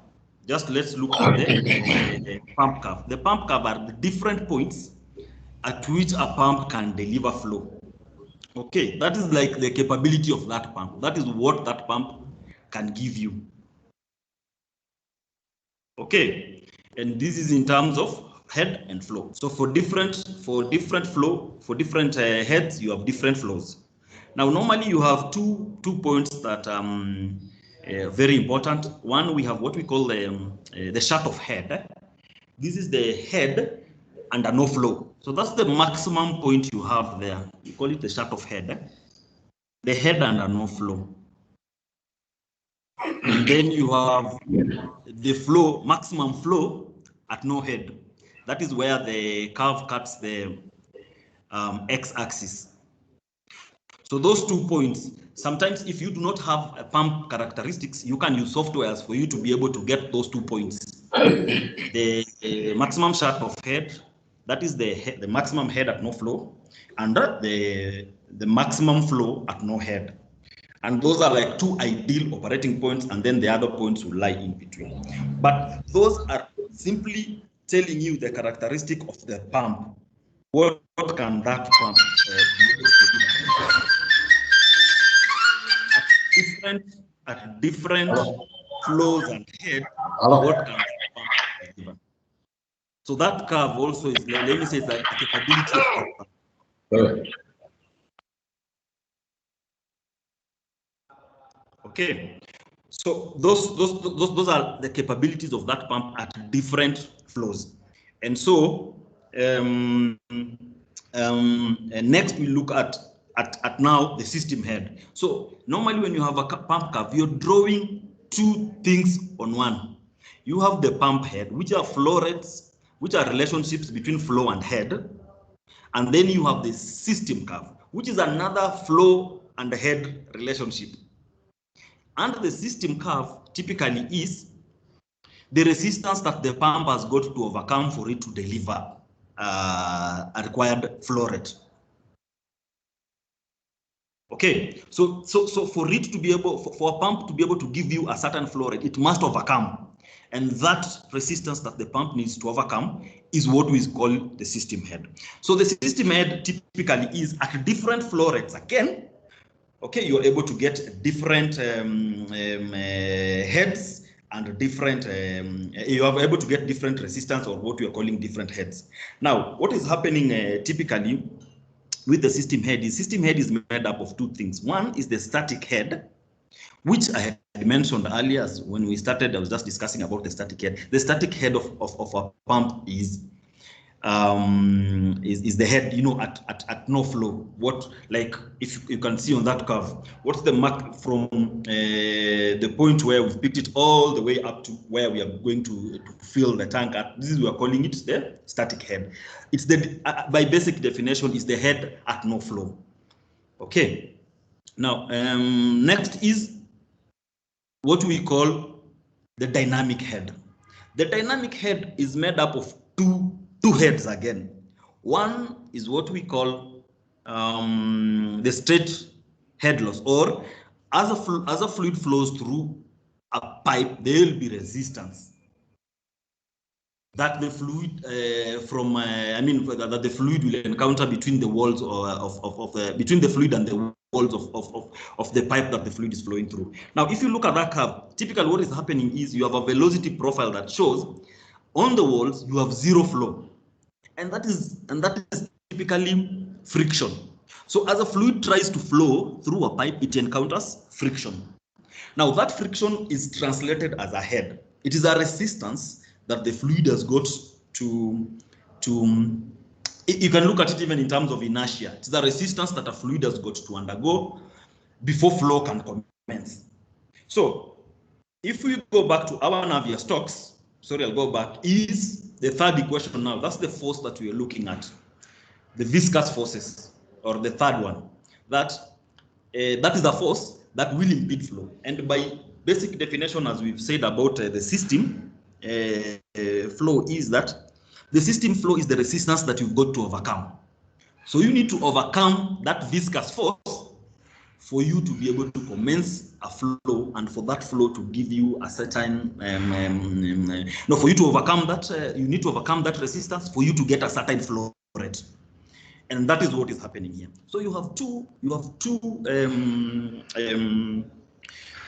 Just let's look at the pump curve. The pump curve are the different points at which a pump can deliver flow. Okay, that is like the capability of that pump. That is what that pump can give you. Okay, and this is in terms of head and flow. So for different heads, you have different flows. Now, normally you have two points that very important. One, we have what we call the shut of head. This is the head under no flow. So that's the maximum point you have there. You call it the shut of head. The head under no flow. And then you have the flow, maximum flow at no head. That is where the curve cuts the x-axis. So those 2 points, sometimes if you do not have a pump characteristics, you can use softwares for you to be able to get those 2 points. The maximum shut of head, that is the maximum head at no flow, and the maximum flow at no head. And those are like 2 ideal operating points, and then the other points will lie in between. But those are simply telling you the characteristic of the pump. What can that pump at different flows and head, what can that pump deliver? So that curve also is, let me say, it's like a capability of that pump. Okay, so those are the capabilities of that pump at different flows. And so next we look at now the system head. So normally when you have a pump curve, you're drawing 2 things on one. You have the pump head, which are flow rates, which are relationships between flow and head. And then you have the system curve, which is another flow and head relationship. And the system curve typically is the resistance that the pump has got to overcome for it to deliver a required flow rate. Okay, so for it to be able, for a pump to be able to give you a certain flow rate, it must overcome. And that resistance that the pump needs to overcome is what we call the system head. So the system head typically is at different flow rates. Again, okay, you're able to get different heads and different, you are able to get different resistance, or what we are calling different heads. Now, what is happening typically with the system head is made up of 2 things. One is the static head, which I had mentioned earlier when we started. I was just discussing about the static head. The static head of a pump is the head, you know, at no flow. What, like, if you can see on that curve, what's the mark from the point where we've picked it all the way up to where we are going to fill the tank at. This is, we are calling it the static head. It's the by basic definition is the head at no flow. Okay, now next is what we call the dynamic head. The dynamic head is made up of two heads again. One is what we call the straight head loss, or as a fluid flows through a pipe, there will be resistance that the fluid that the fluid will encounter between the walls, or between the fluid and the walls of the pipe that the fluid is flowing through. Now, if you look at that curve, typically what is happening is you have a velocity profile that shows on the walls you have zero flow, and that is typically friction. So as a fluid tries to flow through a pipe, it encounters friction. Now that friction is translated as a head. It is a resistance that the fluid has got to you can look at it even in terms of inertia. It's the resistance that a fluid has got to undergo before flow can commence. So if we go back to our Navier-Stokes, sorry, I'll go back, is the third equation now. That's the force that we are looking at, the viscous forces, or the third one. That is the force that will impede flow. And by basic definition, as we've said about the system flow, is that the system flow is the resistance that you've got to overcome. So you need to overcome that viscous force for you to be able to commence a flow, and for that flow to give you a certain, for you to overcome that, you need to overcome that resistance for you to get a certain flow rate. And that is what is happening here. So you have two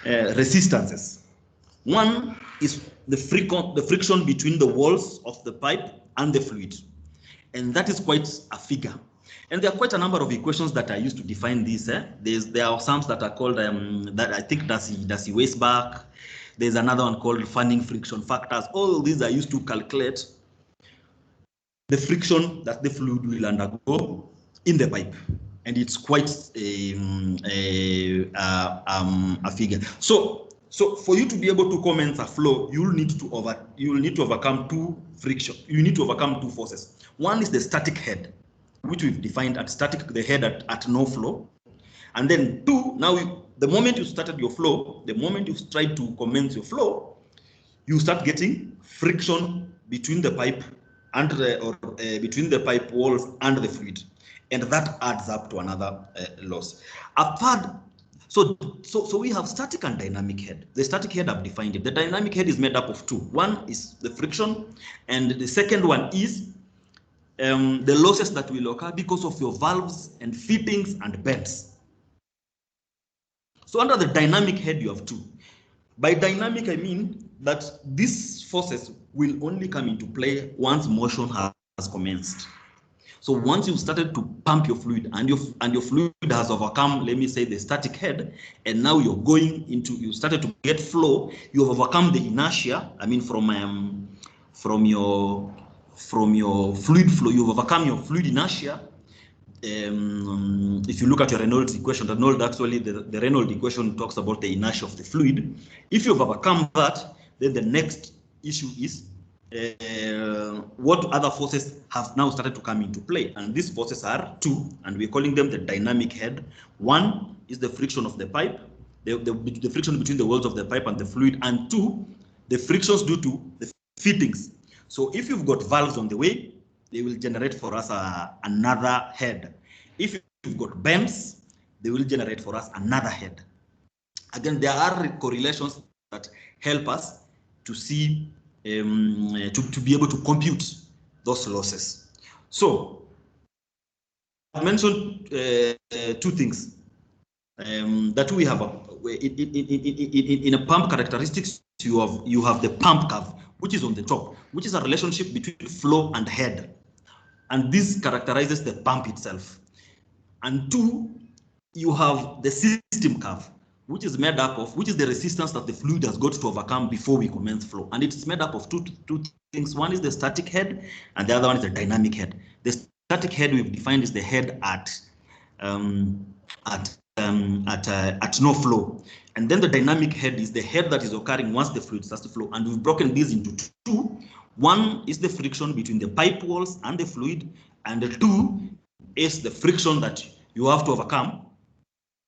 resistances. One is the friction between the walls of the pipe and the fluid, and that is quite a figure. And there are quite a number of equations that are used to define this. There are some that are called that I think Darcy Weisbach. There's another one called Fanning friction factors. All of these are used to calculate the friction that the fluid will undergo in the pipe, and it's quite a figure. So for you to be able to commence a flow, you will need to overcome two friction. You need to overcome two forces. One is the static head, which we've defined at static, the head at no flow, and then two. Now, the moment you started your flow, the moment you tried to commence your flow, you start getting friction between the pipe and between the pipe walls and the fluid, and that adds up to another loss. A third. So we have static and dynamic head. The static head, I've defined it. The dynamic head is made up of two. One is the friction, and the second one is the losses that will occur because of your valves and fittings and bends. So under the dynamic head, you have two. By dynamic, I mean that these forces will only come into play once motion has commenced. So once you've started to pump your fluid and your fluid has overcome, let me say, the static head, and now you're going into, you started to get flow, you've overcome the inertia, I mean from your fluid flow, you've overcome your fluid inertia. If you look at your Reynolds equation, the Reynolds equation talks about the inertia of the fluid. If you've overcome that, then the next issue is what other forces have now started to come into play, and these forces are two, and we're calling them the dynamic head. One is the friction of the pipe, the friction between the walls of the pipe and the fluid, and two, the frictions due to the fittings. So if you've got valves on the way, they will generate for us another head. If you've got bends, they will generate for us another head. Again, there are correlations that help us to see to be able to compute those losses. So I mentioned two things that we have in a pump characteristics. You have the pump curve, which is on the top, which is a relationship between flow and head, and this characterizes the pump itself. And two, you have the system curve, which is made up of, which is the resistance that the fluid has got to overcome before we commence flow. And it's made up of two things. One is the static head, and the other one is the dynamic head. The static head we've defined is the head at no flow. And then the dynamic head is the head that is occurring once the fluid starts to flow. And we've broken these into two. One is the friction between the pipe walls and the fluid, and the two is the friction that you have to overcome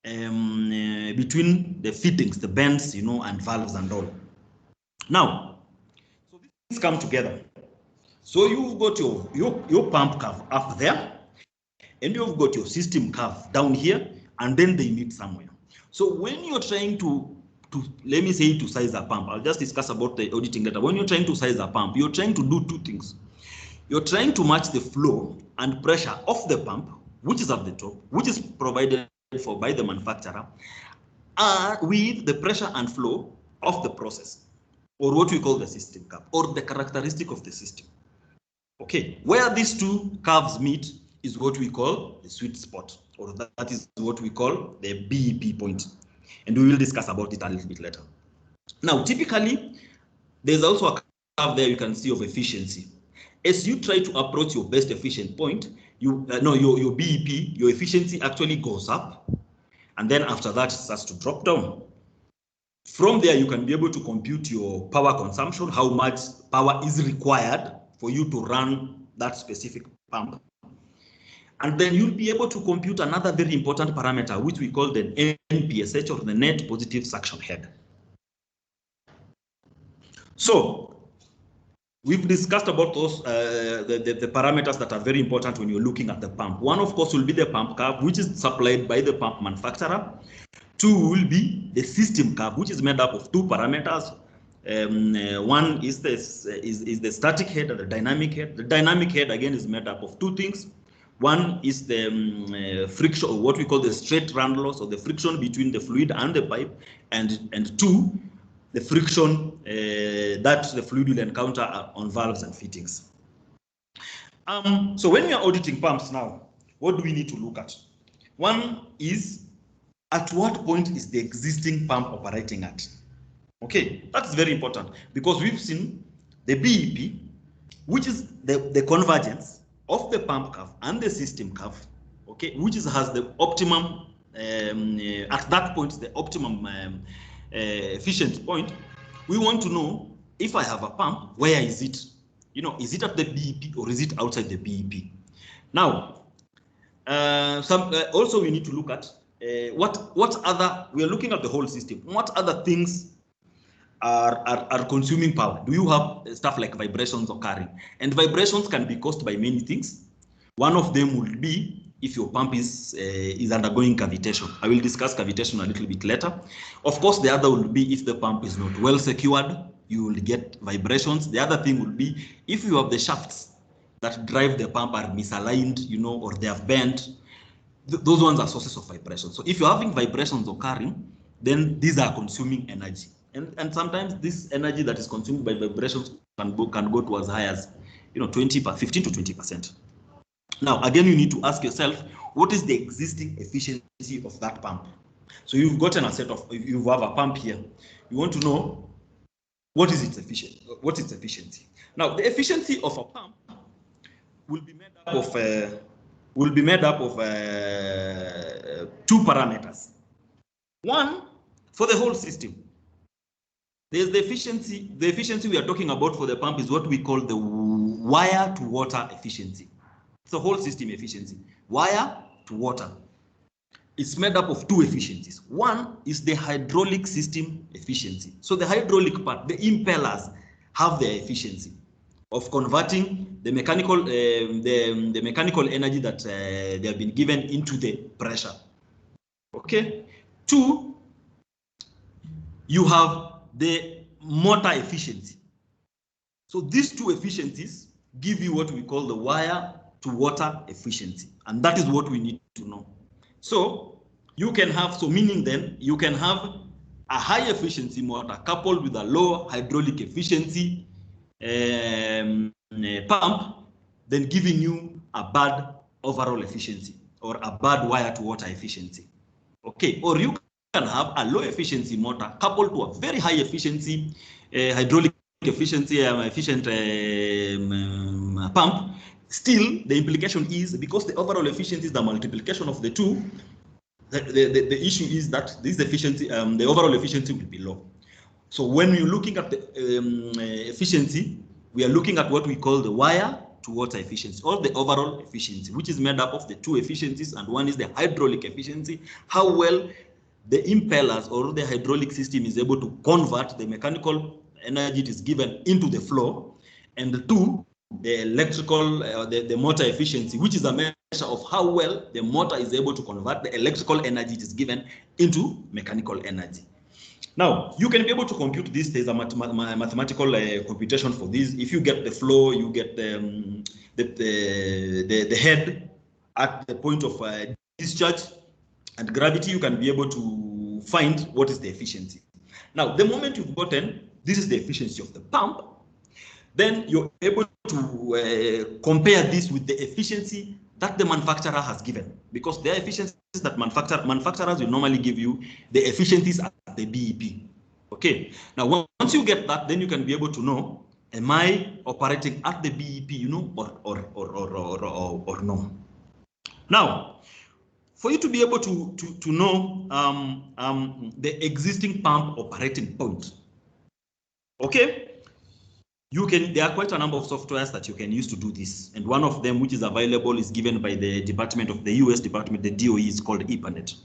between the fittings, the bends, and valves and all. Now, so these come together. So you've got your pump curve up there, and you've got your system curve down here, and then they meet somewhere. So when you're trying to let me say, to size a pump, I'll just discuss about the auditing data. When you're trying to size a pump, you're trying to do two things. You're trying to match the flow and pressure of the pump, which is at the top, which is provided for by the manufacturer with the pressure and flow of the process, or what we call the system curve, or the characteristic of the system. Okay, where these two curves meet is what we call the sweet spot, or that is what we call the BEP point. And we will discuss about it a little bit later. Now, typically, there's also a curve there you can see of efficiency. As you try to approach your best efficient point, your BEP, your efficiency actually goes up, and then after that it starts to drop down. From there, you can be able to compute your power consumption, how much power is required for you to run that specific pump. And then you'll be able to compute another very important parameter, which we call the NPSH, or the net positive suction head. So we've discussed about those the parameters that are very important when you're looking at the pump. One, of course, will be the pump curve, which is supplied by the pump manufacturer. Two will be the system curve, which is made up of two parameters. One is the static head and the dynamic head. The dynamic head, again, is made up of two things. One is the friction, or what we call the straight run loss, or the friction between the fluid and the pipe, and two, the friction that the fluid will encounter on valves and fittings. So when we are auditing pumps now, what do we need to look at? One is, at what point is the existing pump operating at? Okay, that's very important, because we've seen the BEP, which is the convergence of the pump curve and the system curve, okay, which has the optimum, at that point, the optimum efficient point. We want to know, if I have a pump, where is it? You know, is it at the BEP or is it outside the BEP? Now, also we need to look at what other, we are looking at the whole system. What other things are consuming power? Do you have stuff like vibrations occurring? And vibrations can be caused by many things. One of them will be if your pump is undergoing cavitation. I will discuss cavitation a little bit later. Of course, the other will be if the pump is not well secured, you will get vibrations. The other thing will be if you have the shafts that drive the pump are misaligned, you know, or they have bent. Those ones are sources of vibration. So if you're having vibrations occurring, then these are consuming energy. And sometimes this energy that is consumed by vibrations can go to as high as, you know, 15 to 20%. Now, again, you need to ask yourself, what is the existing efficiency of that pump? So you've gotten a set of, you have a pump here. You want to know what is its efficiency. What is its efficiency? Now, the efficiency of a pump will be made up of two parameters. One, for the whole system. There's the efficiency. The efficiency we are talking about for the pump is what we call the wire to water efficiency. It's the whole system efficiency. Wire to water. It's made up of two efficiencies. One is the hydraulic system efficiency. So the hydraulic part, the impellers, have their efficiency of converting the mechanical the mechanical energy that they have been given into the pressure. Okay. Two, you have the motor efficiency. So these two efficiencies give you what we call the wire to water efficiency, and that is what we need to know. So you can have, so meaning then you can have a high efficiency motor coupled with a low hydraulic efficiency pump, then giving you a bad overall efficiency or a bad wire to water efficiency. Okay, or you can have a low efficiency motor coupled to a very high efficiency hydraulic efficiency efficient pump. Still, the implication is, because the overall efficiency is the multiplication of the two, the issue is that this efficiency, the overall efficiency will be low. So when you're looking at the efficiency, we are looking at what we call the wire to water efficiency, or the overall efficiency, which is made up of the two efficiencies, and one is the hydraulic efficiency, how well the impellers or the hydraulic system is able to convert the mechanical energy it is given into the flow, and the two, the electrical, the motor efficiency, which is a measure of how well the motor is able to convert the electrical energy it is given into mechanical energy. Now, you can be able to compute this. There's a mathematical computation for this. If you get the flow, you get the head at the point of discharge, and gravity, you can be able to find what is the efficiency. Now, the moment you've gotten, this is the efficiency of the pump, then you're able to compare this with the efficiency that the manufacturer has given, because there are efficiencies that manufacturers will normally give you the efficiencies at the BEP. Okay, now once you get that, then you can be able to know, am I operating at the BEP, you know, or no. Now, for you to be able to know the existing pump operating point, okay, there are quite a number of softwares that you can use to do this, and one of them which is available is given by the Department of the US Department, the DOE, is called Etiquette.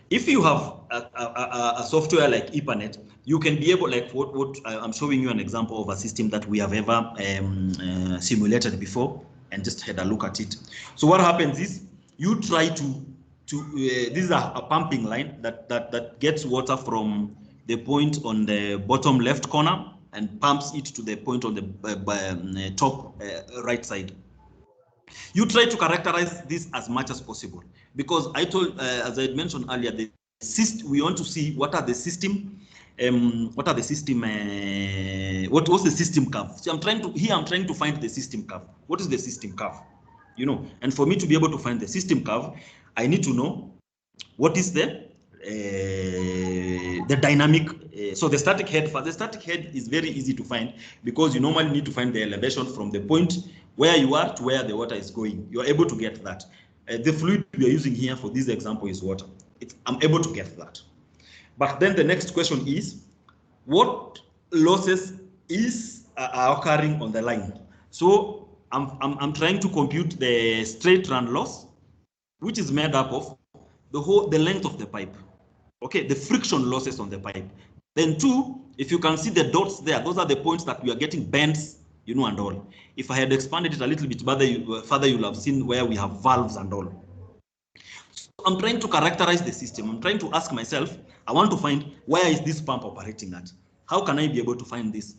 If you have a software like Etiquette, you can be able, like what I'm showing you an example of a system that we have ever simulated before, and just had a look at it. So what happens is you try to this is a pumping line that gets water from the point on the bottom left corner and pumps it to the point on the top right side. You try to characterize this as much as possible, because I told, as I had mentioned earlier, we want to see what are the system, what's the system curve. So I'm trying to find the system curve. What is the system curve? You know, and for me to be able to find the system curve, I need to know what is the dynamic. So the static head, for the static head is very easy to find, because you normally need to find the elevation from the point where you are to where the water is going. You're able to get that. The fluid we are using here for this example is water. I'm able to get that. But then the next question is, what losses are occurring on the line? So I'm trying to compute the straight run loss, which is made up of the length of the pipe. Okay, the friction losses on the pipe. Then 2, if you can see the dots there, those are the points that we are getting bends, you know, and all. If I had expanded it a little bit further, you'll have seen where we have valves and all. So I'm trying to characterize the system. I'm trying to ask myself, I want to find, where is this pump operating at? How can I be able to find this?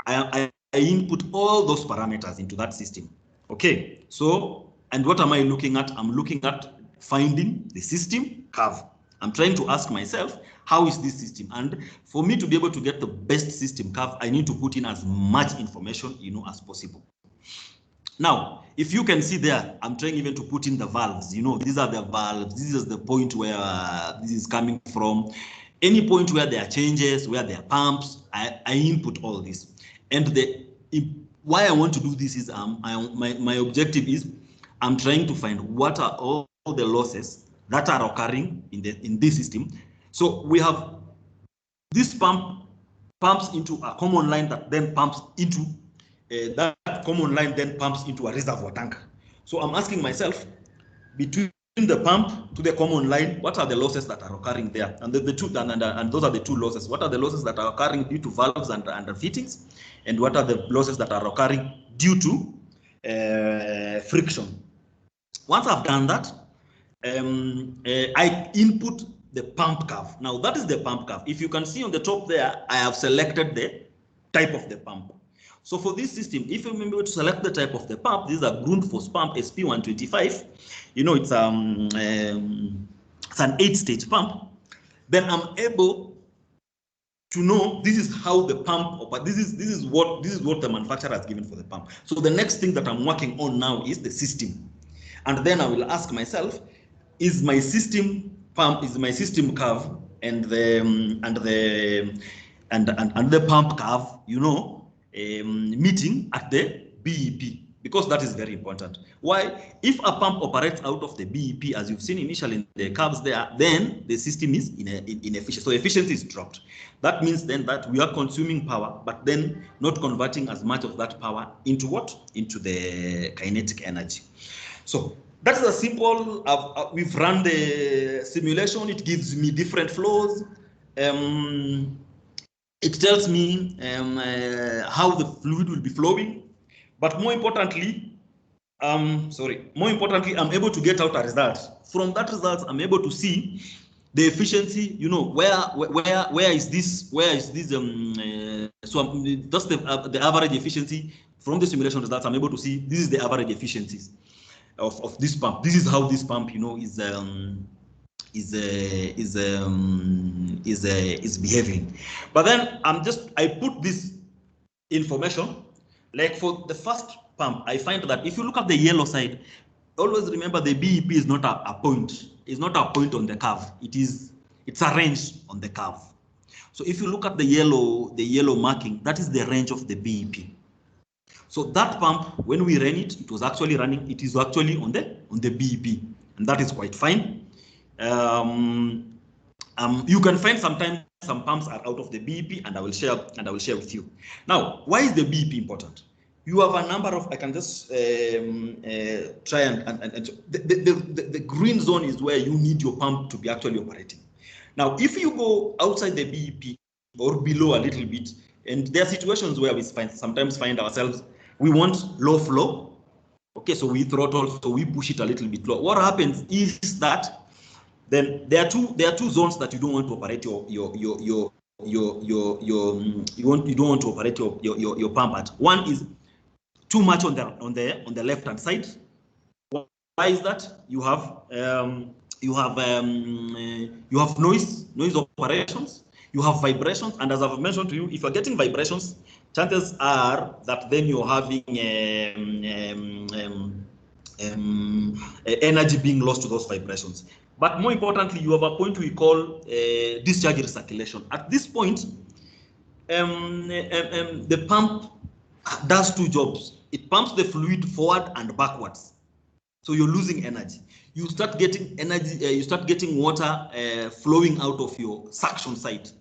I input all those parameters into that system. Okay, so, and what am I looking at? I'm looking at finding the system curve. I'm trying to ask myself, how is this system? And for me to be able to get the best system curve, I need to put in as much information, you know, as possible. Now, if you can see there, I'm trying even to put in the valves. You know, these are the valves. This is the point where this is coming from. Any point where there are changes, where there are pumps, I input all this. And why I want to do this is my objective is I'm trying to find what are all the losses that are occurring in this system. So we have this pump pumps into a common line that then pumps into that common line then pumps into a reservoir tank. So I'm asking myself, between the pump to the common line, what are the losses that are occurring there? And and those are the 2 losses. What are the losses that are occurring due to valves and fittings? And what are the losses that are occurring due to friction? Once I've done that, I input the pump curve. Now that is the pump curve. If you can see on the top there, I have selected the type of the pump. So for this system, if you remember to select the type of the pump, this is a Grundfos pump SP125. You know, it's an 8-stage pump. Then I'm able to know this is how the pump, but this is what the manufacturer has given for the pump. So the next thing that I'm working on now is the system, and then I will ask myself, is my system pump, is my system curve and the pump curve, you know, meeting at the BEP, because that is very important. Why? If a pump operates out of the BEP, as you've seen initially in the curves there, then the system is inefficient. So efficiency is dropped. That means then that we are consuming power, but then not converting as much of that power into what? Into the kinetic energy. So that's a simple, we've run the simulation. It gives me different flows. It tells me how the fluid will be flowing, but more importantly, I'm able to get out a result. From that result, I'm able to see the efficiency. You know, where is this? So that's the average efficiency from the simulation results. I'm able to see this is the average efficiencies of this pump. This is how this pump, you know, is is behaving. But then I put this information, like for the first pump, I find that if you look at the yellow side, always remember the BEP is not a point. It's not a point on the curve. It's a range on the curve. So if you look at the yellow marking, that is the range of the BEP. So that pump, when we ran it, it is actually on the BEP, and that is quite fine. You can find sometimes some pumps are out of the BEP, and I will share with you. Now, why is the BEP important? You have a number of, I can just try and the green zone is where you need your pump to be actually operating. Now, if you go outside the BEP or below a little bit, and there are situations where we sometimes find ourselves, we want low flow. Okay, so we throttle, so we push it a little bit low. What happens is that then there are two zones that you don't want to operate you don't want to operate your pump at. One is too much on the left hand side. Why is that? You have noise operations, you have vibrations, and as I've mentioned to you, if you're getting vibrations, chances are that then you're having energy being lost to those vibrations. But more importantly, you have a point we call discharge recirculation. At this point, the pump does two jobs. It pumps the fluid forward and backwards. So you're losing energy. You start getting energy, you start getting water flowing out of your suction side.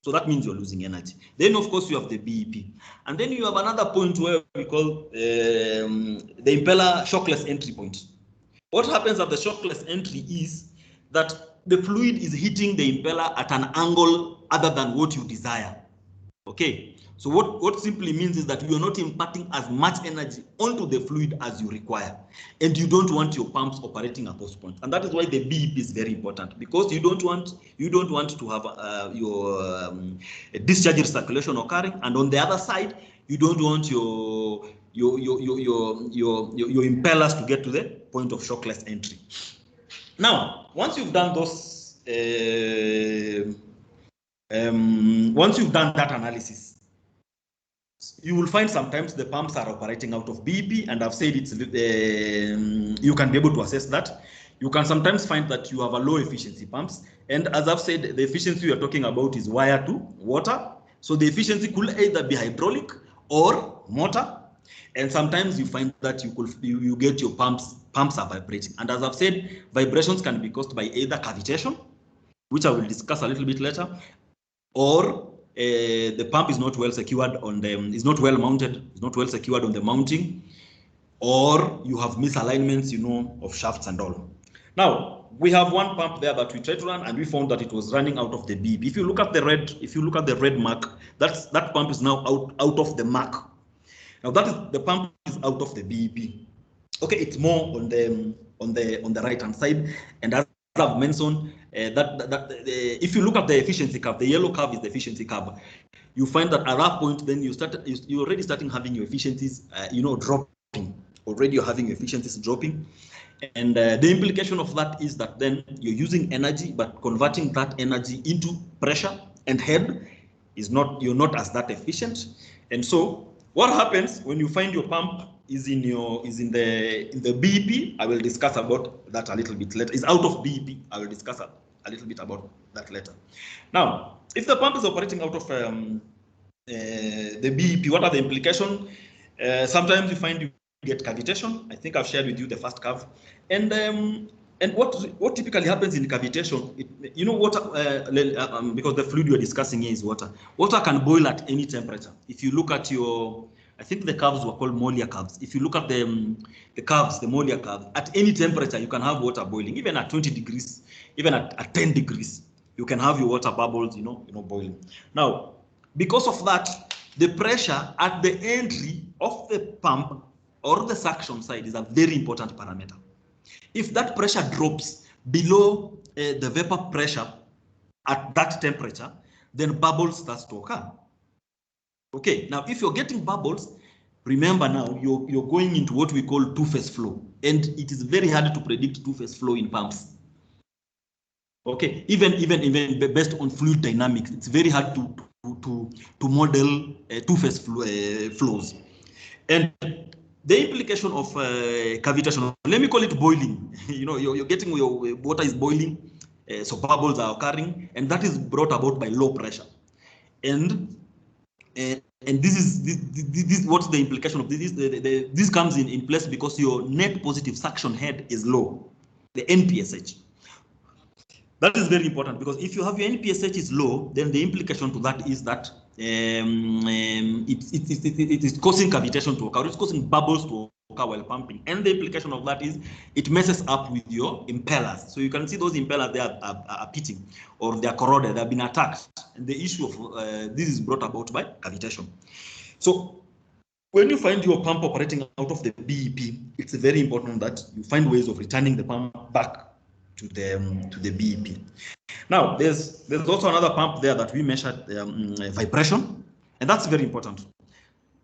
So that means you're losing energy. Then, of course, you have the BEP. And then you have another point where we call the impeller shockless entry point. What happens at the shockless entry is that the fluid is hitting the impeller at an angle other than what you desire. Okay, so what simply means is that you are not imparting as much energy onto the fluid as you require, and you don't want your pumps operating at those points. And that is why the BEP is very important, because you don't want to have your discharge recirculation occurring, and on the other side, you don't want your impellers to get to the point of shockless entry. Now, once you've done those, once you've done that analysis, you will find sometimes the pumps are operating out of BEP, and I've said it's you can be able to assess that. You can sometimes find that you have a low efficiency pumps, and as I've said, the efficiency we are talking about is wire to water. So the efficiency could either be hydraulic or motor, and sometimes you find that you get your pumps are vibrating. And as I've said, vibrations can be caused by either cavitation, which I will discuss a little bit later, or the pump is not well secured on is not well mounted, is not well secured on the mounting, or you have misalignments, of shafts and all. Now, we have one pump there that we tried to run, and we found that it was running out of the BEP. If you look at the red mark, that pump is now out of the mark. Now the pump is out of the BEP. Okay, it's more on the right hand side, and as I've mentioned, if you look at the efficiency curve, the yellow curve is the efficiency curve. You find that at that point, then you're already starting having your efficiencies, dropping. Already you're having your efficiencies dropping, and the implication of that is that then you're using energy, but converting that energy into pressure and head you're not as that efficient. And so what happens when you find your pump is in the BEP? I will discuss about that a little bit later. Is out of BEP. I will discuss a little bit about that later. Now, if the pump is operating out of the BEP, what are the implications? Sometimes you find you get cavitation. I think I've shared with you the first curve, and what typically happens in cavitation, water, because the fluid we're discussing here is water. Water can boil at any temperature. If you look at I think the curves were called Molia curves. If you look at the curves, the Molia curve, at any temperature, you can have water boiling. Even at 20 degrees, even at 10 degrees, you can have your water bubbles, boiling. Now, because of that, the pressure at the entry of the pump or the suction side is a very important parameter. If that pressure drops below the vapor pressure at that temperature, then bubbles start to occur. Okay, now if you're getting bubbles, remember now you're going into what we call two-phase flow, and it is very hard to predict two-phase flow in pumps. Okay, even based on fluid dynamics, it's very hard to model two-phase flows. And the implication of cavitation, let me call it boiling. You know, you're getting your water is boiling, so bubbles are occurring, and that is brought about by low pressure. And this is what's the implication of this? This comes in place because your net positive suction head is low, the NPSH. That is very important, because if you have your NPSH is low, then the implication to that is that it is causing cavitation to occur. It's causing bubbles to occur while pumping, and the implication of that is it messes up with your impellers. So you can see those impellers, they are pitting, or they are corroded, they have been attacked. And the issue of this is brought about by cavitation. So when you find your pump operating out of the BEP, it's very important that you find ways of returning the pump back to the BEP. Now, there's also another pump there that we measured vibration, and that's very important.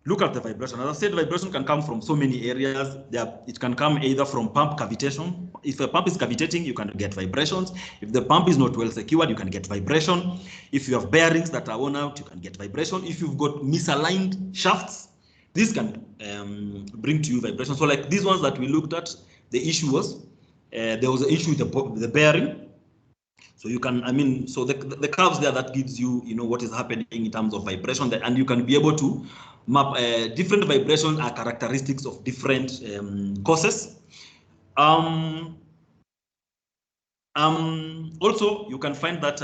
Look at the vibration. As I said, vibration can come from so many areas. It can come either from pump cavitation. If a pump is cavitating, you can get vibrations. If the pump is not well secured, you can get vibration. If you have bearings that are worn out, you can get vibration. If you've got misaligned shafts, this can bring to you vibration. So like these ones that we looked at, the issue was there was an issue with the bearing. So you can, so the curves there, that gives you, what is happening in terms of vibration, and you can be able to map different vibrations are characteristics of different causes. Also, you can find that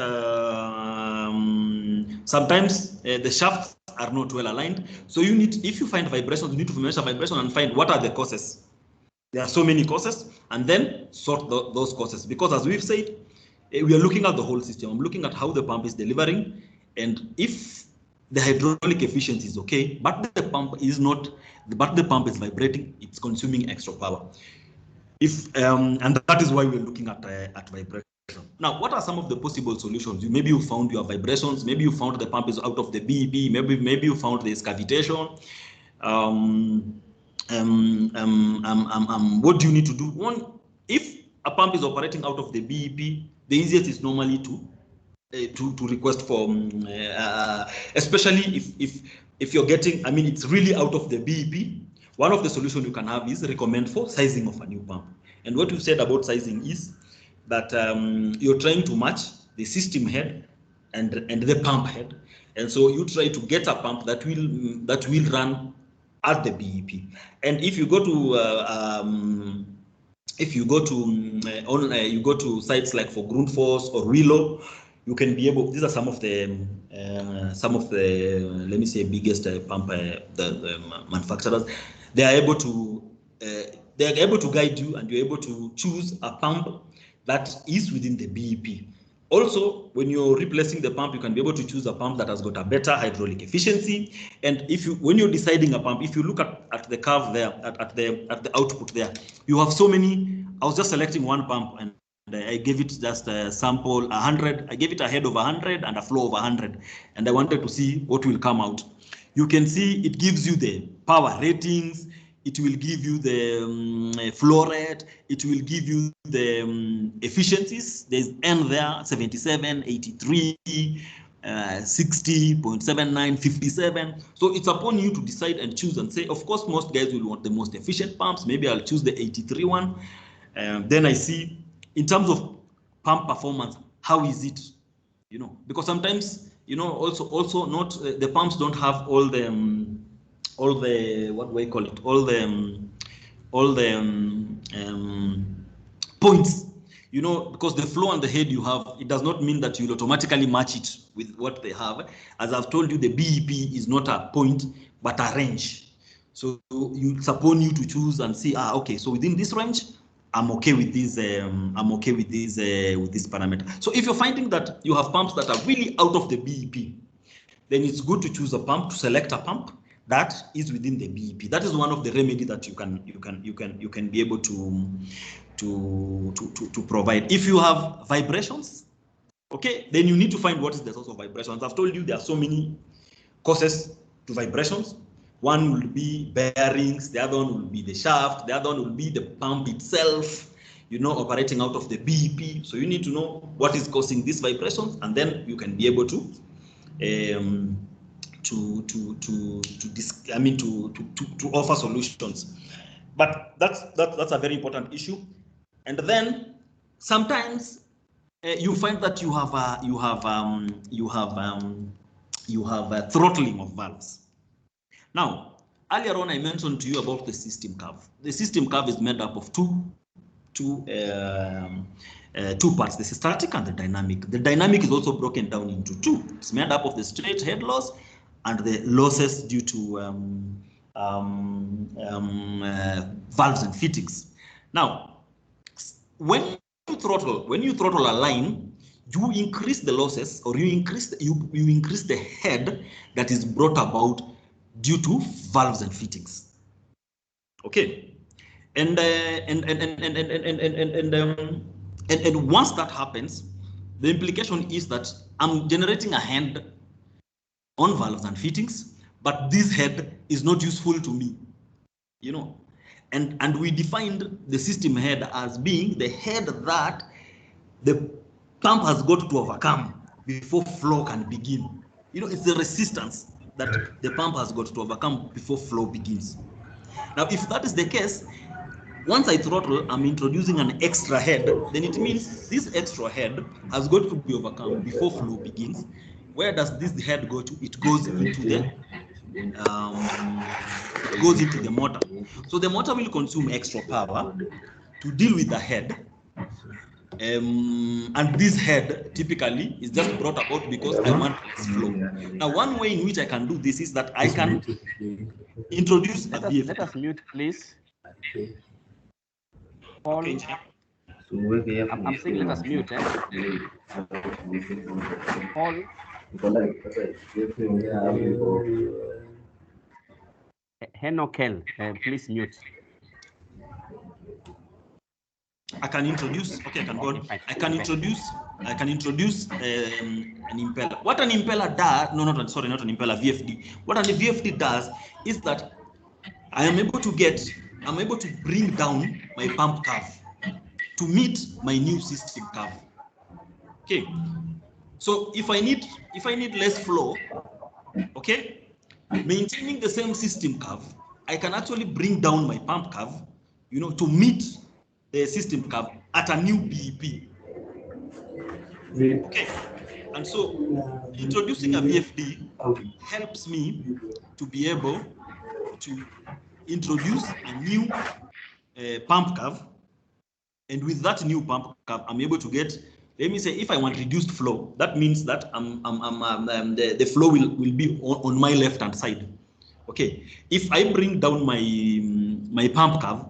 sometimes the shafts are not well aligned. So you need, if you find vibrations, you need to measure vibration and find what are the causes. There are so many causes, and then sort those causes. Because as we've said, we are looking at the whole system. I'm looking at how the pump is delivering, and if the hydraulic efficiency is okay, but the pump is not, but the pump is vibrating, it's consuming extra power. And that is why we're looking at vibration. Now, what are some of the possible solutions? Maybe you found your vibrations, maybe you found the pump is out of the BEP, maybe you found there's cavitation. What do you need to do? One, if a pump is operating out of the BEP, the easiest is normally to request for, especially if you're getting, it's really out of the BEP. One of the solutions you can have is recommend for sizing of a new pump. And what we've said about sizing is that you're trying to match the system head and the pump head, and so you try to get a pump that will run at the BEP. And if you go to sites like for Grundfos or Willow, you can be able. These are some of the let me say biggest pump the manufacturers. They are able to guide you, and you're able to choose a pump that is within the BEP. Also, when you're replacing the pump, you can be able to choose a pump that has got a better hydraulic efficiency. And when you're deciding a pump, if you look at the curve there, at the output there, you have so many. I was just selecting one pump, and I gave it just a sample 100. I gave it a head of 100 and a flow of 100, and I wanted to see what will come out. You can see it gives you the power ratings. It will give you the flow rate. It will give you the efficiencies. There's N there, 77, 83, 60.79, 57. So it's upon you to decide and choose and say, of course, most guys will want the most efficient pumps. Maybe I'll choose the 83 one. Then I see, in terms of pump performance, how is it? Because sometimes, also not the pumps don't have all the what do I call it? All the points, because the flow and the head you have, it does not mean that you'll automatically match it with what they have. As I've told you, the BEP is not a point, but a range. So it's upon you to choose and see, okay, so within this range, I'm okay with this. With this parameter. So if you're finding that you have pumps that are really out of the BEP, then it's good to choose a pump, to select a pump that is within the BEP. That is one of the remedy that you can be able to provide. If you have vibrations, okay, then you need to find what is the source of vibrations. I've told you there are so many causes to vibrations. One will be bearings, the other one will be the shaft, the other one will be the pump itself. operating out of the BEP. So you need to know what is causing these vibrations, and then you can be able to offer solutions. But that's a very important issue. And then sometimes you find that you have a throttling of valves. Now, earlier on, I mentioned to you about the system curve. The system curve is made up of two parts, the static and the dynamic. The dynamic is also broken down into two. It's made up of the straight head loss and the losses due to valves and fittings. Now, when you throttle a line, you increase the losses, or you increase the head that is brought about due to valves and fittings. Okay, and once that happens, the implication is that I'm generating a head on valves and fittings, but this head is not useful to me, and we defined the system head as being the head that the pump has got to overcome before flow can begin. It's the resistance that the pump has got to overcome before flow begins. Now, if that is the case, once I throttle, I'm introducing an extra head, then it means this extra head has got to be overcome before flow begins. Where does this head go to? It goes into the motor. So the motor will consume extra power to deal with the head. And this head typically is just brought about because I want less flow. Now, one way in which I can do this is that I can introduce a VFD. Let us mute, please. Paul, okay. I'm saying let us mute. Paul. Henokel, please mute. I can introduce. Okay, I can go on. I can introduce an impeller. What an impeller does? No, not an impeller. VFD. What an VFD does is that I am able to bring down my pump curve to meet my new system curve. Okay. So if I need less flow, okay, maintaining the same system curve, I can actually bring down my pump curve, to meet the system curve at a new BEP. Okay, and so introducing a VFD helps me to be able to introduce a new pump curve, and with that new pump curve, I'm able to get. Let me say, if I want reduced flow, that means that the flow will be on my left-hand side. Okay, if I bring down my pump curve,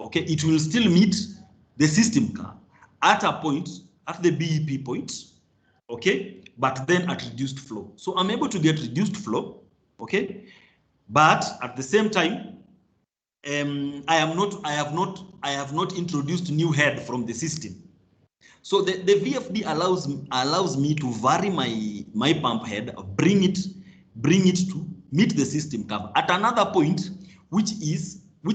okay, it will still meet the system curve at a point, at the BEP point, okay, but then at reduced flow. So I'm able to get reduced flow, okay, but at the same time, I have not introduced new head from the system. So the VFD allows me to vary my pump head, bring it to meet the system curve at another point, which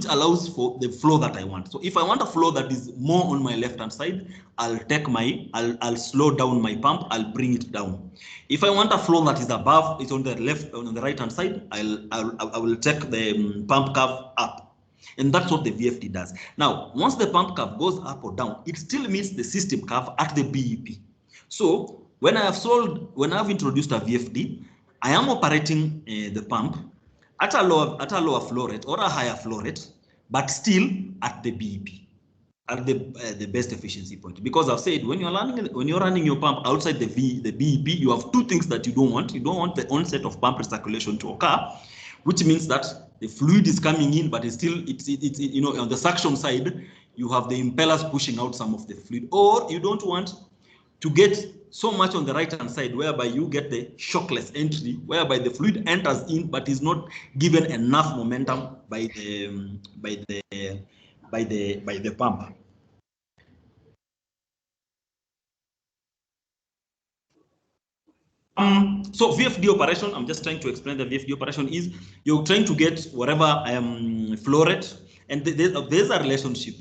allows for the flow that I want. So if I want a flow that is more on my left-hand side, I'll slow down my pump, I'll bring it down. If I want a flow that is above, it's on the right-hand side, I will take the pump curve up. And that's what the VFD does. Now, once the pump curve goes up or down, it still meets the system curve at the BEP. So when I've introduced a VFD, I am operating the pump at a lower flow rate or a higher flow rate, but still at the BEP, at the best efficiency point. Because I've said when you're running your pump outside the BEP, you have two things that you don't want. You don't want the onset of pump recirculation to occur, which means that the fluid is coming in, but it's on the suction side, you have the impellers pushing out some of the fluid, or you don't want to get so much on the right-hand side, whereby you get the shockless entry, whereby the fluid enters in, but is not given enough momentum by the pump. So VFD operation, I'm just trying to explain the VFD operation is you're trying to get whatever flow rate And there's a relationship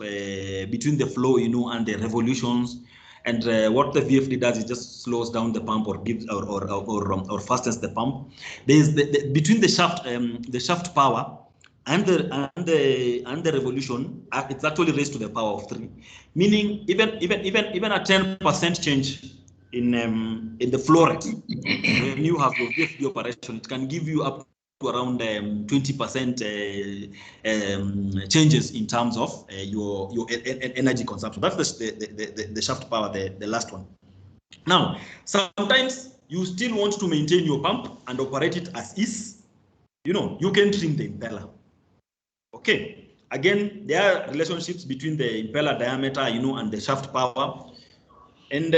between the flow, and the revolutions. And what the VFD does is just slows down the pump or gives or fastens the pump. There's between the shaft power and the revolution, it's actually raised to the power of 3, meaning even a 10% change in the flow rate when you have your VFD operation, it can give you up to around 20% changes in terms of your energy consumption. That's the shaft power, the last one. Now, sometimes you still want to maintain your pump and operate it as is. You can trim the impeller. Okay. Again, there are relationships between the impeller diameter, and the shaft power. And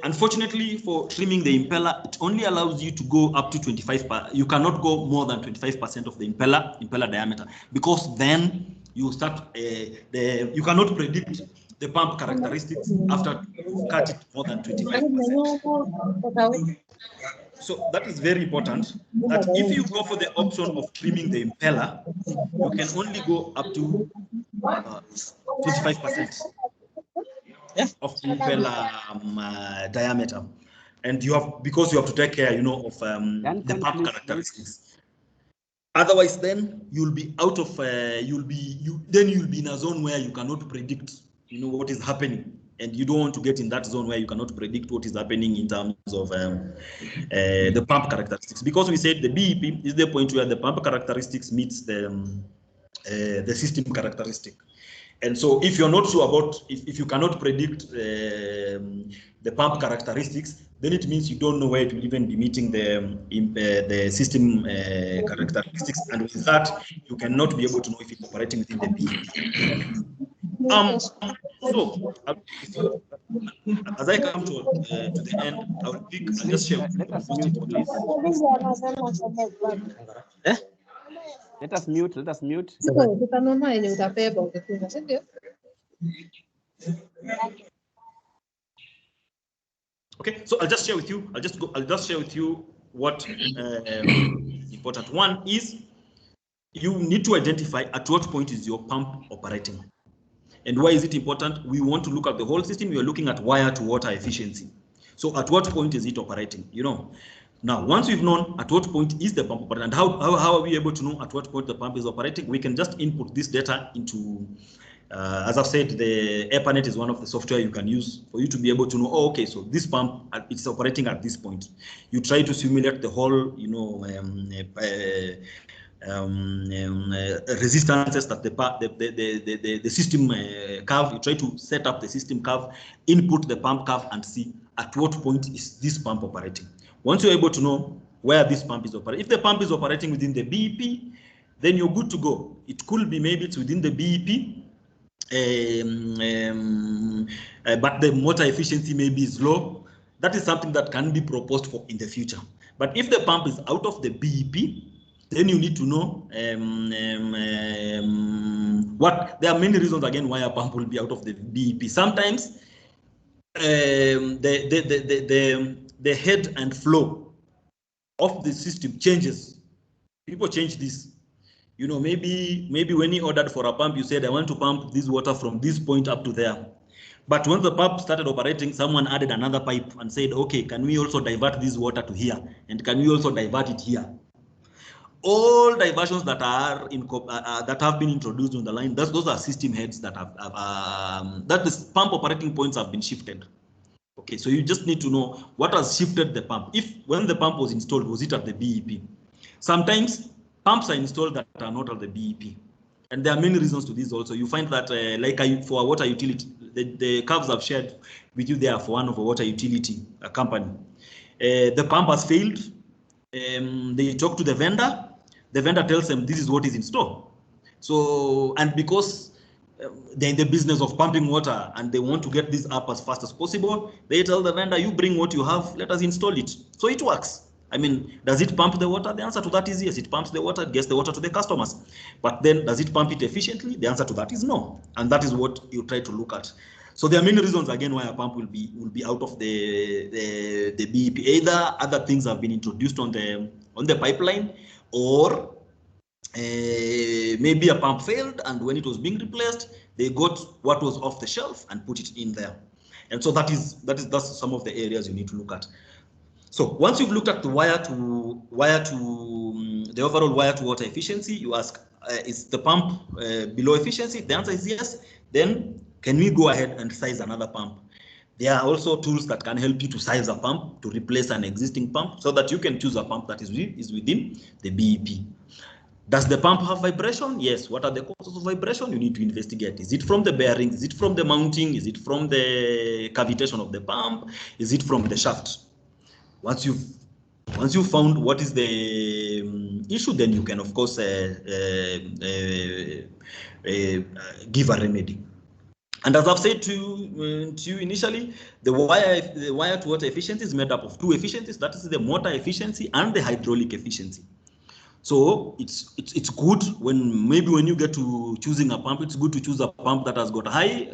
unfortunately, for trimming the impeller, it only allows you to go up to 25%. You cannot go more than 25% of the impeller diameter, because then you start you cannot predict the pump characteristics after you cut it more than 25%. So that is very important, that if you go for the option of trimming the impeller, you can only go up to 25%. Of the impeller diameter, and because you have to take care, of the pump characteristics. Otherwise, then you'll be out of you'll be in a zone where you cannot predict, what is happening, and you don't want to get in that zone where you cannot predict what is happening in terms of the pump characteristics, because we said the BEP is the point where the pump characteristics meets the system characteristic. And so if you're not sure about, if you cannot predict the pump characteristics, then it means you don't know where it will even be meeting the system characteristics. And with that, you cannot be able to know if it's operating within the BEP. So, as I come to the end, I'll just share with you most important. Let us mute. Okay, so I'll just share with you. I'll just share with you what important. One is you need to identify at what point is your pump operating. And why is it important? We want to look at the whole system. We are looking at wire to water efficiency. So at what point is it operating? Now, once we've known at what point is the pump operating, and how are we able to know at what point the pump is operating, we can just input this data into, as I've said, the AirPanet is one of the software you can use for you to be able to know, oh, okay, so this pump, it's operating at this point. You try to simulate the whole, resistances that the system curve. You try to set up the system curve, input the pump curve, and see at what point is this pump operating. Once you're able to know where this pump is operating, if the pump is operating within the BEP, then you're good to go. It could be maybe it's within the BEP, but the motor efficiency maybe is low. That is something that can be proposed for in the future. But if the pump is out of the BEP, then you need to know there are many reasons again why a pump will be out of the BEP. Sometimes the head and flow of the system changes. People change this. Maybe when you ordered for a pump, you said, I want to pump this water from this point up to there. But when the pump started operating, someone added another pipe and said, okay, can we also divert this water to here? And can we also divert it here? All diversions that are that have been introduced on the line, those are system heads that have that the pump operating points have been shifted. Okay, so you just need to know what has shifted the pump. When the pump was installed, was it at the BEP? Sometimes pumps are installed that are not at the BEP, and there are many reasons to this. Also, you find that for a water utility, the curves I've shared with you there for one of a water utility company, the pump has failed. They talk to the vendor. The vendor tells them this is what is installed. So, and because they're in the business of pumping water and they want to get this up as fast as possible, they tell the vendor, you bring what you have, let us install it. So it works. I mean, does it pump the water? The answer to that is yes. It pumps the water, gets the water to the customers. But then does it pump it efficiently? The answer to that is no. And that is what you try to look at. So there are many reasons again why a pump will be out of the BEP. Either other things have been introduced on the pipeline, or maybe a pump failed, and when it was being replaced, they got what was off the shelf and put it in there. And so that's some of the areas you need to look at. So once you've looked at the the overall wire to water efficiency, you ask, is the pump below efficiency? The answer is yes. Then can we go ahead and size another pump? There are also tools that can help you to size a pump to replace an existing pump so that you can choose a pump that is within the BEP. Does the pump have vibration? Yes. What are the causes of vibration? You need to investigate. Is it from the bearings? Is it from the mounting? Is it from the cavitation of the pump? Is it from the shaft? Once you've found what is the issue, then you can, of course, give a remedy. And as I've said to you initially, the wire to water efficiency is made up of two efficiencies. That is the motor efficiency and the hydraulic efficiency. So it's good when you get to choosing a pump, it's good to choose a pump that has got high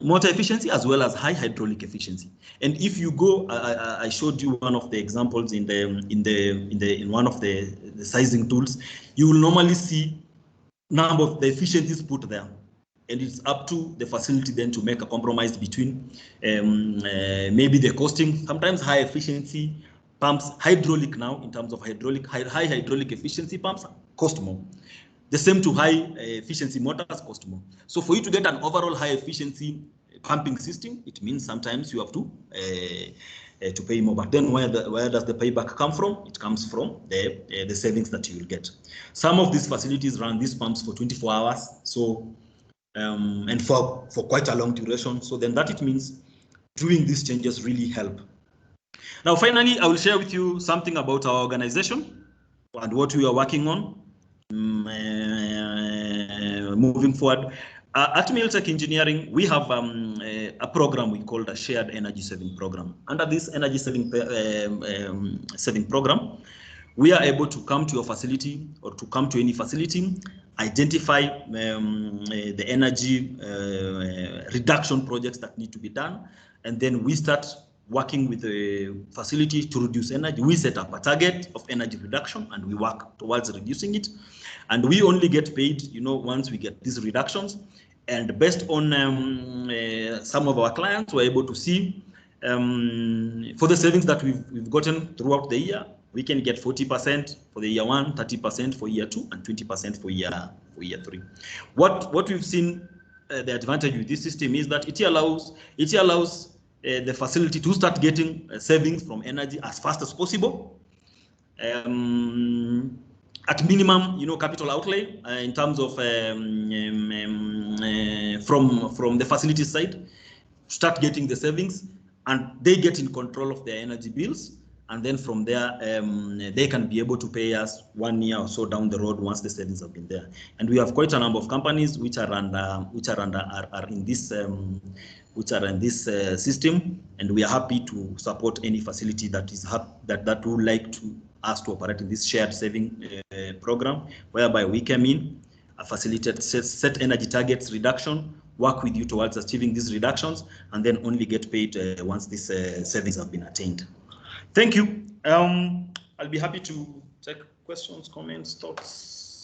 motor efficiency as well as high hydraulic efficiency. And if you go, I showed you one of the examples in one of the sizing tools. You will normally see number of the efficiencies put there, and it's up to the facility then to make a compromise between maybe the costing. Sometimes high efficiency pumps, hydraulic now, in terms of high hydraulic efficiency pumps cost more. The same to high efficiency motors cost more. So for you to get an overall high efficiency pumping system, it means sometimes you have to pay more. But then where does the payback come from? It comes from the savings that you will get. Some of these facilities run these pumps for 24 hours, so and for quite a long duration. So then that it means doing these changes really help. Now, finally, I will share with you something about our organization and what we are working on moving forward. At Miltech Engineering, we have a program we call the Shared Energy Saving Program. Under this energy saving program, we are able to come to your facility or to come to any facility, identify the energy reduction projects that need to be done, and then we start working with the facility to reduce energy. We set up a target of energy reduction and we work towards reducing it. And we only get paid, once we get these reductions. And based on some of our clients, we're able to see for the savings that we've gotten throughout the year, we can get 40% for the year 1, 30% for year 2, and 20% for year 3. What we've seen the advantage with this system is that it allows the facility to start getting savings from energy as fast as possible. At minimum, capital outlay in terms of from the facility side, start getting the savings, and they get in control of their energy bills. And then from there, they can be able to pay us 1 year or so down the road once the savings have been there. And we have quite a number of companies which are in this system, and we are happy to support any facility that would like to us to operate in this shared saving program, whereby we come in, facilitate set energy targets reduction, work with you towards achieving these reductions, and then only get paid once these savings have been attained. Thank you. I'll be happy to take questions, comments, thoughts.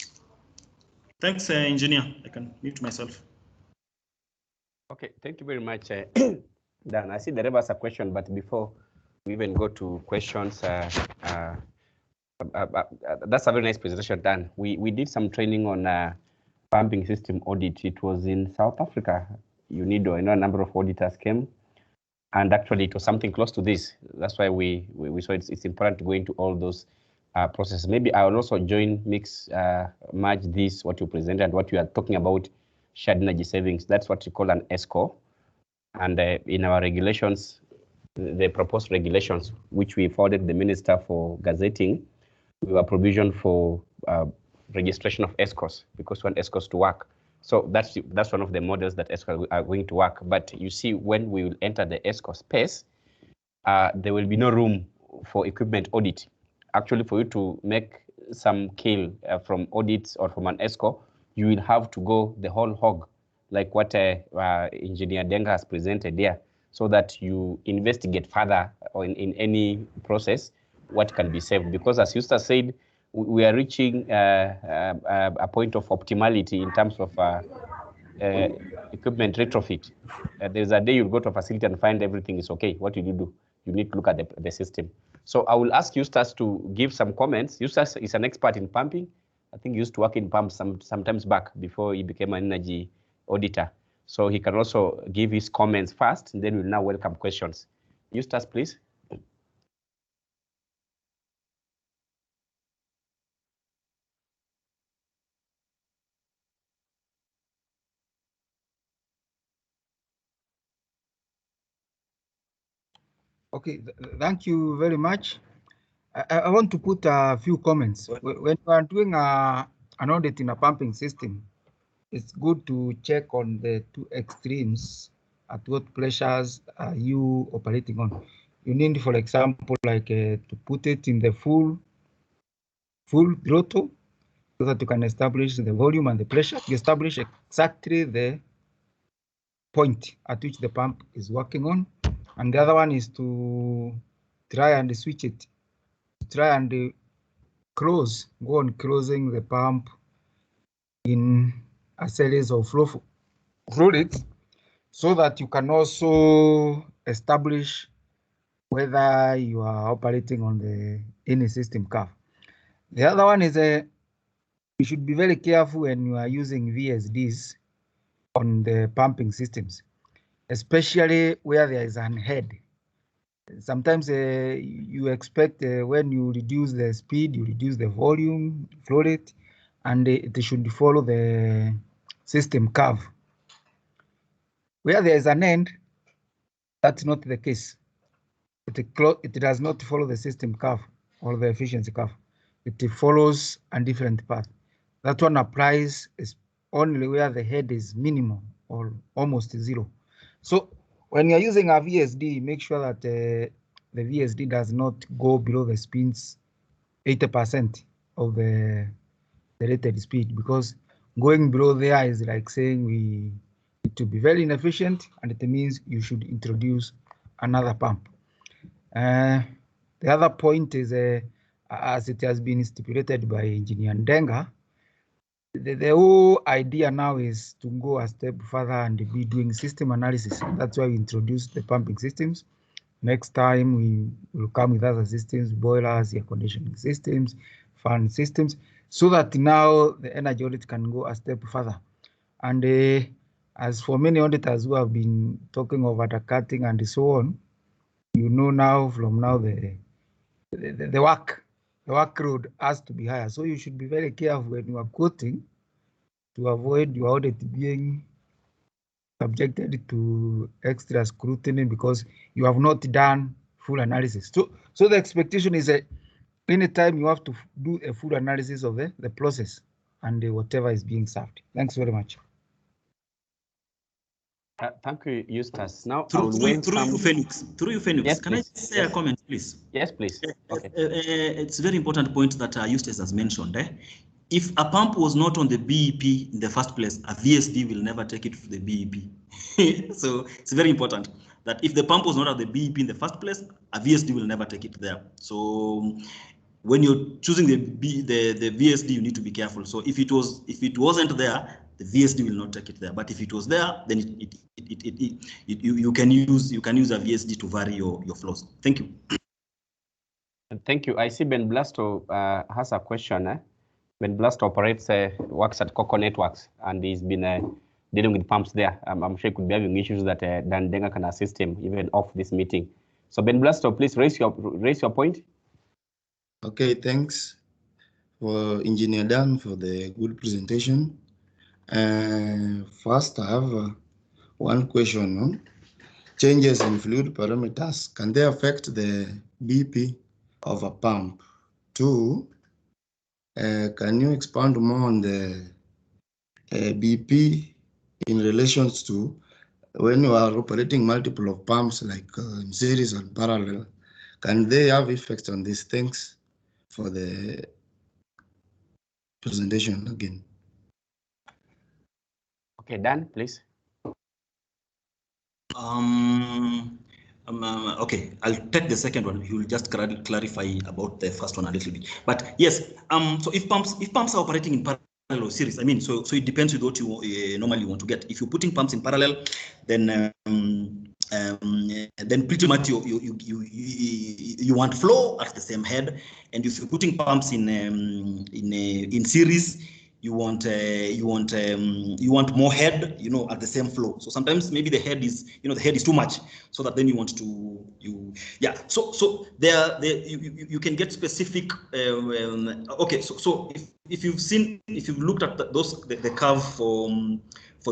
Thanks, engineer. I can mute myself. Okay, thank you very much, Dan. I see there was a question, but before we even go to questions, that's a very nice presentation, Dan. We did some training on pumping system audit. It was in South Africa, UNIDO. I know a number of auditors came. And actually, it was something close to this. That's why we saw it's important to go into all those processes. Maybe I will also merge this, what you presented, and what you are talking about, shared energy savings. That's what you call an ESCO. And in our regulations, the proposed regulations, which we forwarded the Minister for gazetting, we were provision for registration of ESCOs, because we want ESCOs to work. So that's one of the models that ESCO are going to work. But you see, when we will enter the ESCO space, there will be no room for equipment audit. Actually, for you to make some kill from audits or from an ESCO, you will have to go the whole hog, like what Engineer Denga has presented there, so that you investigate further or in any process what can be saved. Because as Eustace said, we are reaching a point of optimality in terms of equipment retrofit. There's a day you'll go to a facility and find everything is okay. What will you do? You need to look at the system. So I will ask Eustace to give some comments. Eustace is an expert in pumping. I think he used to work in pumps sometimes back before he became an energy auditor. So he can also give his comments first, and then we'll now welcome questions. Eustace, please. Okay, thank you very much. I want to put a few comments. When you are doing an audit in a pumping system, it's good to check on the two extremes. At what pressures are you operating on? You need, for example, like to put it in the full throttle so that you can establish the volume and the pressure. You establish exactly the point at which the pump is working on. And the other one is to try and switch it, try and go on closing the pump in a series of flow rates so that you can also establish whether you are operating on the any system curve. The other one is you should be very careful when you are using VSDs on the pumping systems, especially where there is an head. Sometimes you expect when you reduce the speed, you reduce the volume, flow rate, and it should follow the system curve. Where there is an end, that's not the case. It does not follow the system curve or the efficiency curve. It follows a different path. That one applies is only where the head is minimal or almost zero. So when you're using a VSD, make sure that the VSD does not go below the speeds 80% of the rated speed, because going below there is like saying we need to be very inefficient, and it means you should introduce another pump. The other point is, as it has been stipulated by Engineer Ndenga, the whole idea now is to go a step further and be doing system analysis. That's why we introduced the pumping systems. Next time we will come with other systems, boilers, air conditioning systems, fan systems, so that now the energy audit can go a step further. And as for many auditors who have been talking of undercutting and so on, you know now from now the workload has to be higher. So you should be very careful when you are quoting to avoid your audit being subjected to extra scrutiny because you have not done full analysis. So the expectation is that anytime you have to do a full analysis of the process and whatever is being served. Thanks very much. Thank you, Eustace. Now Through you, Phoenix. Yes, can please. I say a comment, please? Yes, please. Okay. It's a very important point that Eustace has mentioned. If a pump was not on the BEP in the first place, a VSD will never take it to the BEP. So it's very important that if the pump was not at the BEP in the first place, a VSD will never take it there. So when you're choosing the VSD, you need to be careful. So if it wasn't there, the VSD will not take it there. But if it was there, then you can use a VSD to vary your flows. Thank you. Thank you. I see Ben Blasto has a question. Ben Blasto operates works at Coco Networks, and he's been dealing with pumps there. I'm sure he could be having issues that Dan Denga can assist him even off this meeting. So Ben Blasto, please raise your point. Okay, thanks for Engineer Dan for the good presentation. First, I have one question. Changes in fluid parameters, can they affect the BP of a pump? Two, can you expand more on the BP in relation to when you are operating multiple of pumps like in series and parallel? Can they have effects on these things? For the presentation again. Okay, Dan, please. Okay, I'll take the second one. He will just clarify about the first one a little bit. But yes, so if pumps are operating in parallel or series, I mean, so it depends with what you normally want to get. If you're putting pumps in parallel, then pretty much you want flow at the same head, and if you're putting pumps in series, you want more head, at the same flow. So sometimes maybe the head is, the head is too much, so that then you want to So you can get specific. Okay, so if you've looked at the curve for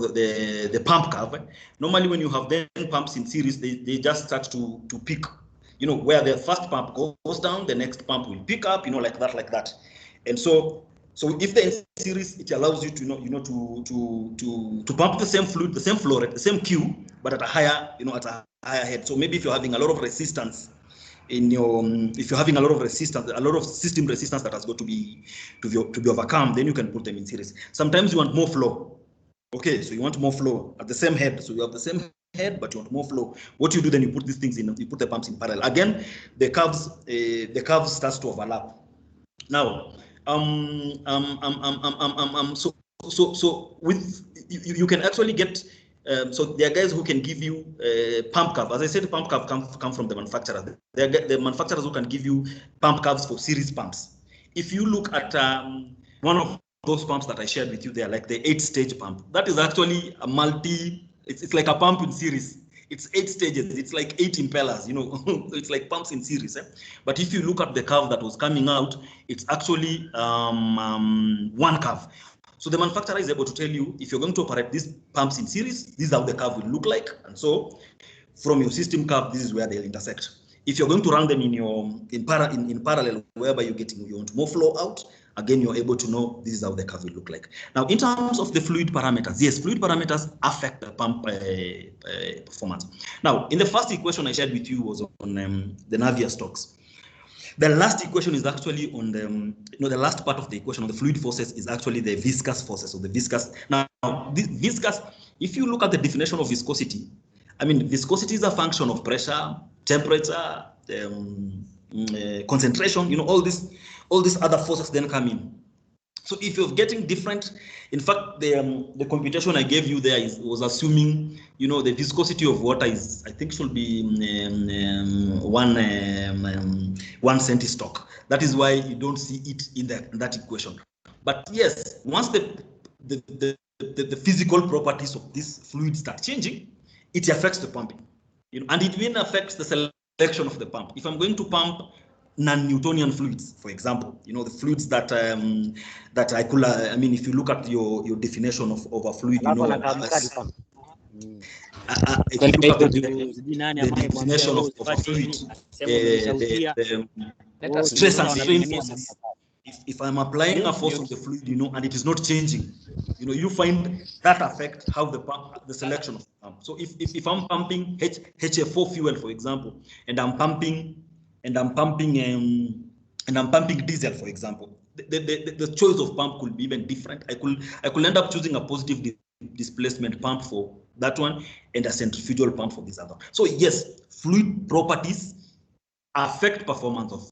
the pump curve, normally when you have then pumps in series, they just start to pick, where the first pump goes down, the next pump will pick up, like that. And so if they're in series, it allows you to pump the same fluid, the same flow rate, the same Q, but at a higher, head. So maybe if you're having a lot of resistance if you're having a lot of system resistance that has got to be overcome, then you can put them in series. Sometimes you want more flow. Okay, so you want more flow at the same head. So you have the same head, but you want more flow. What you do then, you put these things in, you put the pumps in parallel. Again, the curves starts to overlap. Now, so with you can actually get. So there are guys who can give you pump curve. As I said, pump curve come from the manufacturers. There are the manufacturers who can give you pump curves for series pumps. If you look at one of those pumps that I shared with you there, like the 8-stage pump, that is actually a it's like a pump in series. It's 8 stages. It's like 8 impellers, It's like pumps in series. But if you look at the curve that was coming out, it's actually one curve. So the manufacturer is able to tell you, if you're going to operate these pumps in series, this is how the curve will look like. And so from your system curve, this is where they'll intersect. If you're going to run them in parallel, whereby you want more flow out, again, you're able to know this is how the curve will look like. Now, in terms of the fluid parameters, yes, fluid parameters affect the pump performance. Now, in the first equation I shared with you was on the Navier-Stokes. The last equation is actually on the last part of the equation on the fluid forces is actually the viscous forces, or the viscous. Now, this viscous, if you look at the definition of viscosity, I mean, viscosity is a function of pressure, temperature, concentration, all these other forces then come in. So if you're getting different, in fact, the computation I gave you there was assuming, the viscosity of water is, I think, should be 1 centistock. That is why you don't see it in that equation. But yes, once the physical properties of this fluid start changing, it affects the pumping, and it even affects the selection of the pump. If I'm going to pump non-Newtonian fluids, for example, the fluids that I could, I mean, if you look at your definition of a fluid, if you look at the definition of a fluid, stress and strain forces. If I'm applying a force on the fluid, and it is not changing, you find that affect how the selection of the pump. So if I'm pumping HF4 fuel, for example, and I'm pumping diesel, for example, the choice of pump could be even different. I could end up choosing a positive displacement pump for that one and a centrifugal pump for this other. So yes, fluid properties affect performance of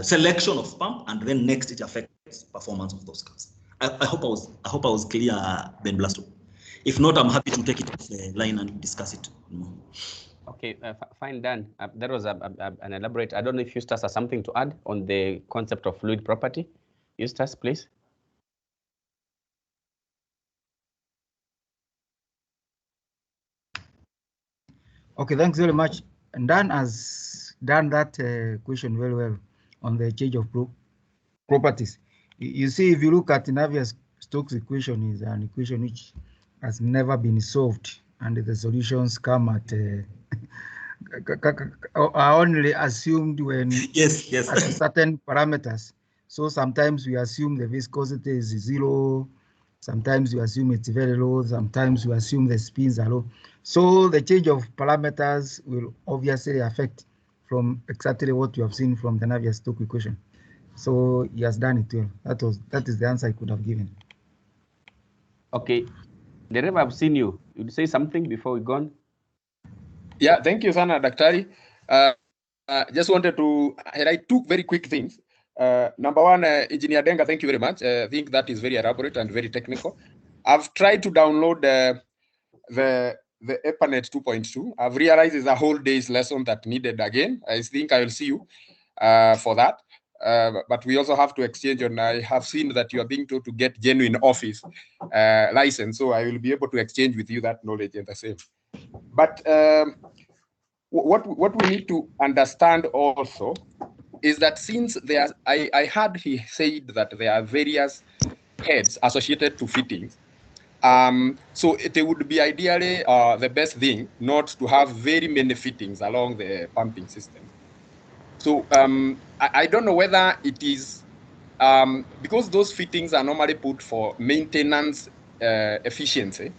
selection of pump, and then next it affects performance of those cars. I hope I was clear, Ben Blasto. If not, I'm happy to take it off the line and discuss it. Okay, fine, Dan. That was an elaborate. I don't know if Eustace has something to add on the concept of fluid property. Eustace, please. Okay, thanks very much. And Dan has done that question very well on the change of properties. You see, if you look at Navier-Stokes equation, is an equation which has never been solved, and the solutions come at are only assumed when yes at certain parameters. So sometimes we assume the viscosity is 0. Sometimes you assume it's very low. Sometimes you assume the spins are low. So the change of parameters will obviously affect from exactly what you have seen from the Navier-Stokes equation. So he has done it well. That is the answer I could have given. Okay, Dereva, I've seen you. You'd say something before we go on? Yeah, thank you, Sana Daktari. Just wanted to highlight two very quick things. Number one, Engineer Denga, thank you very much. I think that is very elaborate and very technical. I've tried to download the EPANET 2.2. I've realized it's a whole day's lesson that needed again. I think I will see you for that. But we also have to exchange, and I have seen that you are being told to get genuine office license, so I will be able to exchange with you that knowledge and the same. But what we need to understand also is that since there, I heard he said that there are various heads associated to fittings. So it would be ideally the best thing not to have very many fittings along the pumping system. So I don't know whether it is because those fittings are normally put for maintenance efficiency,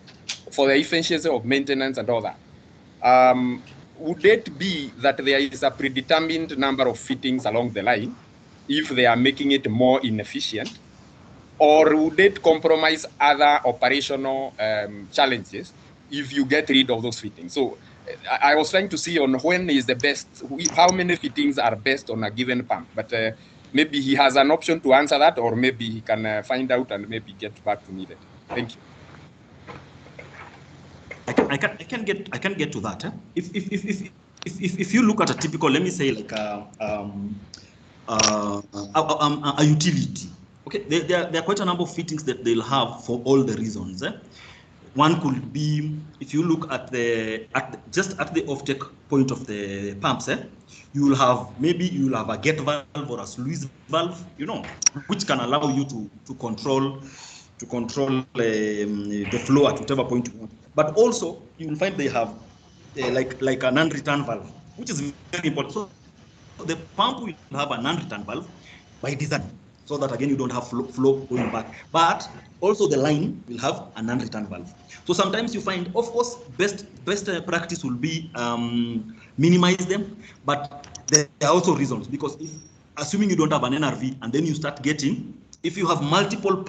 for the efficiency of maintenance and all that. Would it be that there is a predetermined number of fittings along the line if they are making it more inefficient? Or would it compromise other operational challenges if you get rid of those fittings? So I was trying to see on when is the best, how many fittings are best on a given pump, but maybe he has an option to answer that, or maybe he can find out and maybe get back to me later. Thank you. I can get to that. If you look at a typical, let me say like a utility. Okay, there are quite a number of fittings that they'll have for all the reasons. One could be, if you look at just at the off-take point of the pumps, you will have a get valve or a sluice valve, which can allow you to control the flow at whatever point you want. But also you will find they have like a non-return valve, which is very important. So the pump will have a non-return valve by design, so that again you don't have flow going back. But also the line will have a non-return valve. So sometimes you find, of course, best practice will be minimize them, but there are also reasons, because assuming you don't have an NRV and then you start getting, if you have multiple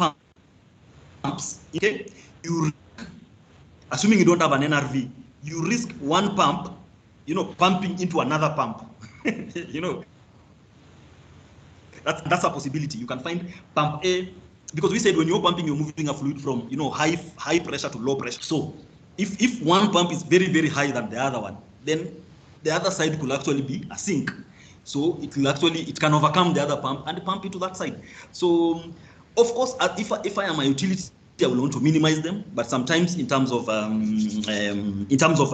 pumps, okay, assuming you don't have an NRV, you risk one pump, pumping into another pump. That's a possibility. You can find pump A, because we said when you're pumping, you're moving a fluid from high pressure to low pressure. So if one pump is very, very high than the other one, then the other side could actually be a sink. So it can overcome the other pump and pump into that side. So of course, if I am a utility, I will want to minimize them, but sometimes in terms of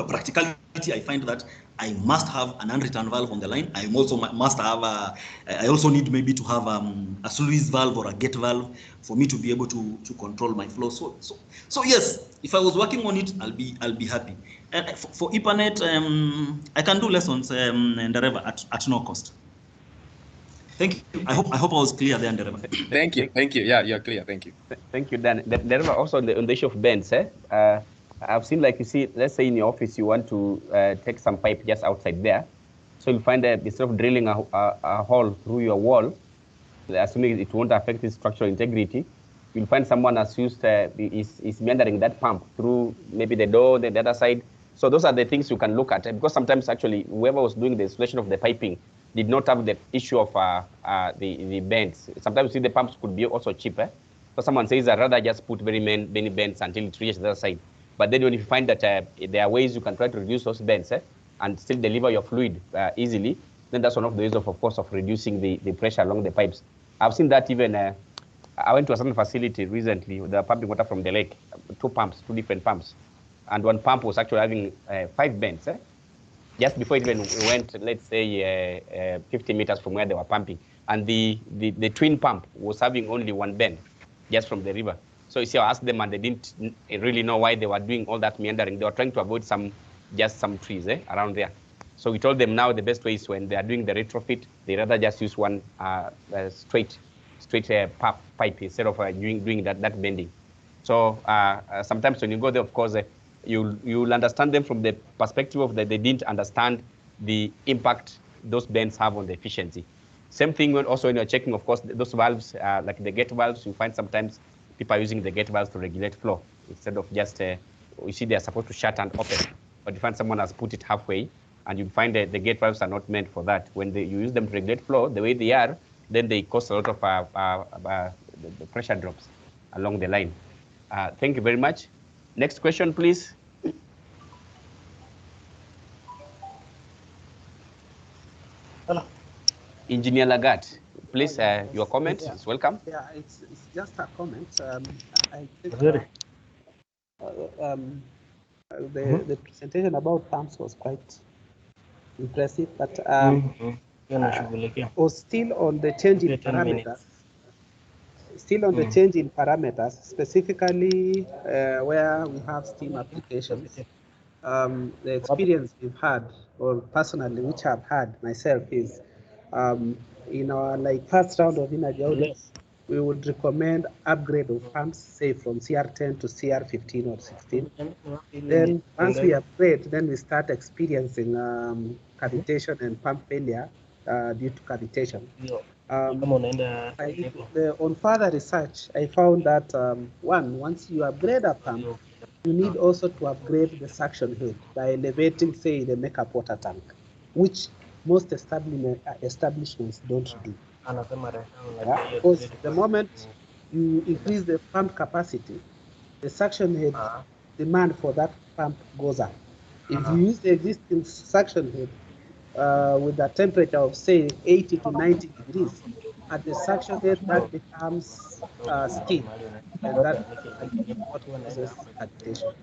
practicality, I find that I must have an unreturn valve on the line. I also must have I also need maybe to have a sluice valve or a gate valve for me to be able to control my flow. So yes, if I was working on it, I'll be happy. For EPANET, I can do lessons and whatever at no cost. Thank you. I hope I was clear there, Ndereva. Thank you. Yeah, you're clear. Thank you. Thank you, Dan. There are also on the issue of bends. I've seen, like, you see, let's say in your office you want to take some pipe just outside there, so you'll find that instead of drilling a hole through your wall, assuming it won't affect its structural integrity, you'll find someone has used is meandering that pump through maybe the door, the other side. So those are the things you can look at, because sometimes actually whoever was doing the installation of the piping did not have the issue of the bends. Sometimes you see the pumps could be also cheaper. So someone says, I'd rather just put very many bends until it reaches the other side. But then when you find that there are ways you can try to reduce those bends and still deliver your fluid easily, then that's one of the ways of course, of reducing the pressure along the pipes. I've seen that even, I went to a certain facility recently, they were pumping water from the lake, two different pumps. And one pump was actually having 5 bends. Just before it even went, let's say 50 meters from where they were pumping. And the twin pump was having only 1 bend just from the river. So you see, I asked them and they didn't really know why they were doing all that meandering. They were trying to avoid some trees around there. So we told them now the best way is when they are doing the retrofit, they rather just use one straight pipe instead of doing that bending. So sometimes when you go there, of course, you'll understand them from the perspective of that they didn't understand the impact those bends have on the efficiency. Same thing when you're checking, of course, those valves, like the gate valves, you find sometimes people are using the gate valves to regulate flow instead of just, you see they're supposed to shut and open. but you find someone has put it halfway, and you find that the gate valves are not meant for that. When you use them to regulate flow the way they are, then they cause a lot of the pressure drops along the line. Thank you very much. Next question, please. Hello. Engineer Lagat, please, your comment is welcome. Yeah, it's just a comment. I think the presentation about pumps was quite impressive, but was still on the change in parameters. Still on the change in parameters, specifically where we have steam applications. The experience we've had, or personally, which I've had myself, is in our first round of energy audits, we would recommend upgrade of pumps, say from CR10 to CR15 or 16. Then once we upgrade, then we start experiencing cavitation and pump failure due to cavitation. On further research, I found that once you upgrade a pump, you need also to upgrade the suction head by elevating, say, the makeup water tank, which most establishments don't do. Because the moment you increase the pump capacity, the suction head demand for that pump goes up. If you use the existing suction head with a temperature of, say, 80 to 90 degrees, at the suction head, that becomes steam, and that what causes cavitation.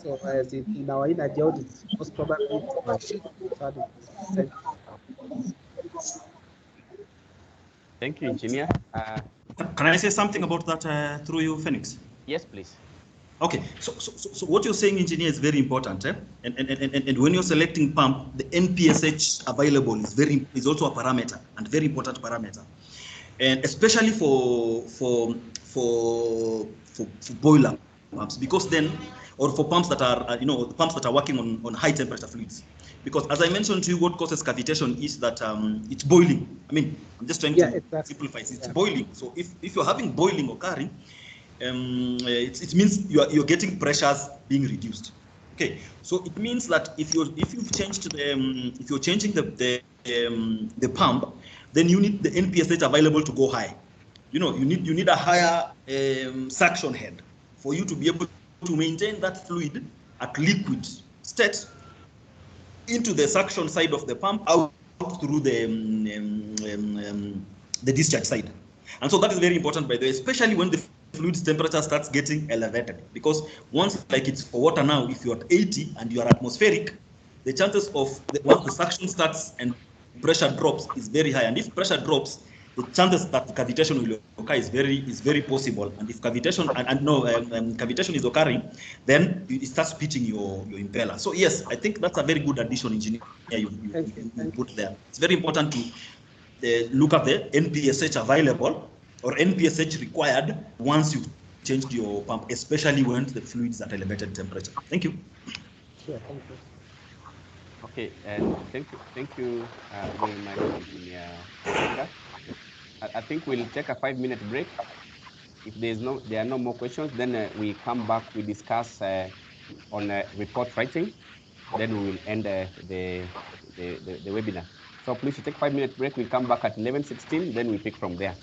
So as in our energy audits, most probably should be. Thank you, Engineer. Can I say something about that through you, Phoenix? Yes, please. Okay, so what you're saying, Engineer, is very important. And when you're selecting pump, the NPSH available is also a parameter, and very important parameter. And especially for boiler pumps, because then, or for pumps that are, pumps that are working on high temperature fluids. Because as I mentioned to you, what causes cavitation is that it's boiling. I mean, I'm just trying to simplify it. It's boiling. So if you're having boiling occurring, it means you're getting pressures being reduced. Okay, so it means that if you've changed if you're changing the pump, then you need the NPSH available to go high. You need a higher suction head for you to be able to maintain that fluid at liquid state into the suction side of the pump out through the discharge side. And so that is very important, by the way, especially when the fluid's temperature starts getting elevated, because once, like it's for water now, if you're at 80 and you are atmospheric, the chances of once the suction starts and pressure drops is very high. And if pressure drops, the chances that cavitation will occur is very possible. And if cavitation cavitation is occurring, then it starts pitching your impeller. So yes, I think that's a very good addition, Engineer, you put there. It's very important to look at the NPSH available or NPSH required once you've changed your pump, especially when the fluid is at elevated temperature. Thank you. Sure, thank you. Okay, thank you very much, Engineer. I think we'll take a 5-minute break. If there are no more questions, then we come back, we discuss on report writing, then we will end the webinar. So please take a 5-minute break. We'll come back at 11:16, then we pick from there.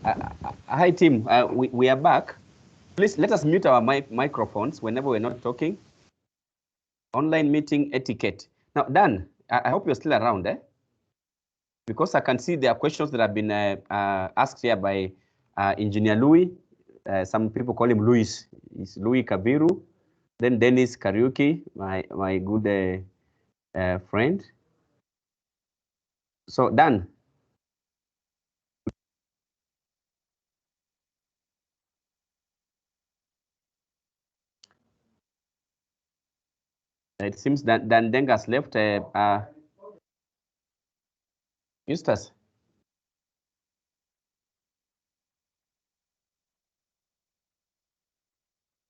Hi, team. We are back. Please let us mute our microphones whenever we're not talking. Online meeting etiquette. Now, Dan, I hope you're still around, eh? Because I can see there are questions that have been asked here by Engineer Louis. Some people call him Louis. It's Louis Kabiru. Then Dennis Kariuki, my good friend. So, Dan. It seems that Dan Dengas left. Eustace.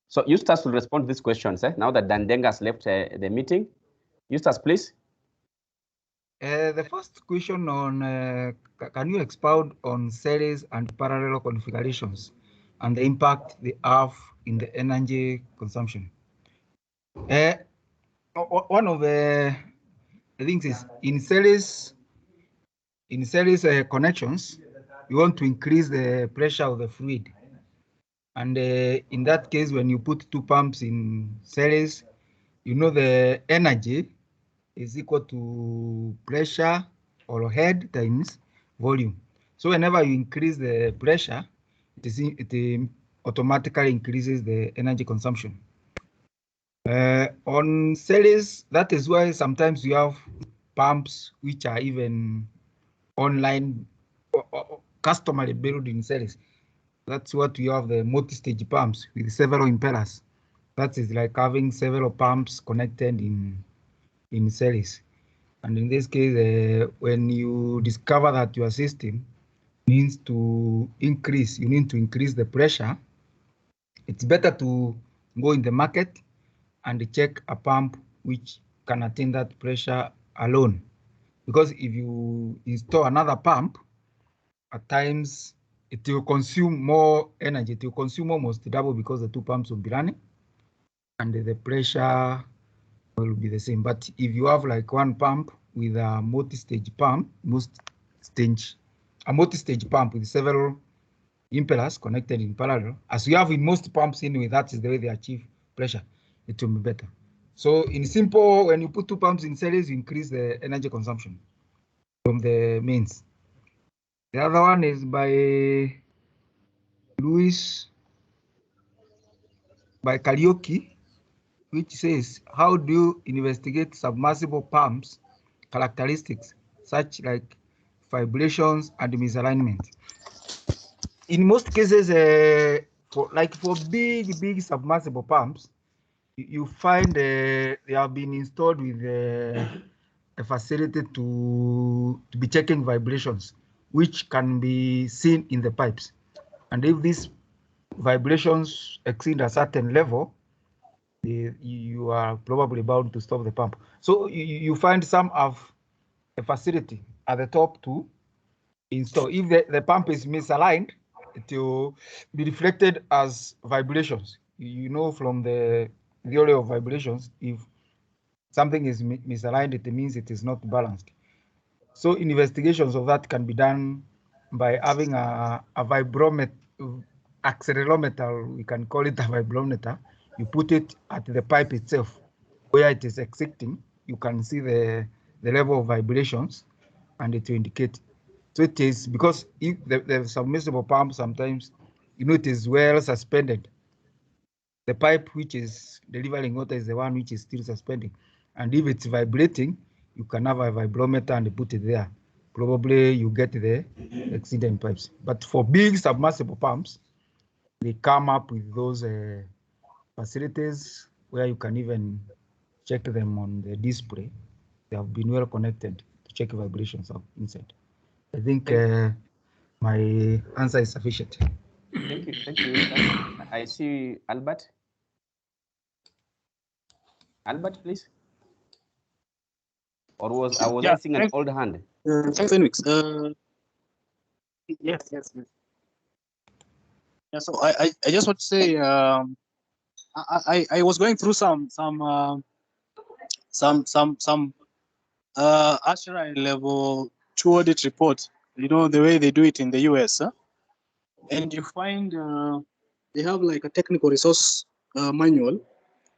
So Eustace will respond to these questions now that Dan Dengas left the meeting. Eustace, please. The first question on, can you expound on series and parallel configurations and the impact they have in the energy consumption? One of the things is in series connections, you want to increase the pressure of the fluid. And in that case, when you put two pumps in series, you know the energy is equal to pressure or head times volume. So whenever you increase the pressure, it automatically increases the energy consumption. On series, that is why sometimes you have pumps which are even online or customary built in series. That's what we have, the multi-stage pumps with several impellers. That is like having several pumps connected in series. And in this case, when you discover that your system needs to increase, you need to increase the pressure, it's better to go in the market and check a pump which can attain that pressure alone. Because if you install another pump, at times it will consume more energy. It will consume almost double because the two pumps will be running and the pressure will be the same. But if you have like one pump with a multi-stage pump, a multi-stage pump with several impellers connected in parallel, as you have in most pumps anyway, that is the way they achieve pressure, it will be better. So in simple, when you put two pumps in series, you increase the energy consumption from the mains. The other one is by Karaoke, which says, how do you investigate submersible pumps characteristics, such like vibrations and misalignment? In most cases, for big submersible pumps, you find they have been installed with a facility to be checking vibrations, which can be seen in the pipes. And if these vibrations exceed a certain level, you are probably bound to stop the pump. So you find some have a facility at the top to install. If the pump is misaligned, it will be reflected as vibrations. You know from the theory of vibrations, if something is misaligned, it means it is not balanced. So investigations of that can be done by having a vibrometer, accelerometer, we can call it a vibrometer. You put it at the pipe itself, where it is exciting. You can see the level of vibrations, and it will indicate. So it is because if the submersible pump sometimes, it is well suspended. The pipe which is delivering water is the one which is still suspending. And if it's vibrating, you can have a vibrometer and put it there. Probably you get the exceeding pipes. But for big submersible pumps, they come up with those facilities where you can even check them on the display. They have been well connected to check vibrations inside. I think my answer is sufficient. Thank you. I see Albert. Albert, please. Or was I seeing an old hand? Thanks, Phoenix. Yes. Yeah, so I just want to say I was going through some ASHRAE level 2 audit report. You know the way they do it in the US. and you find they have like a technical resource manual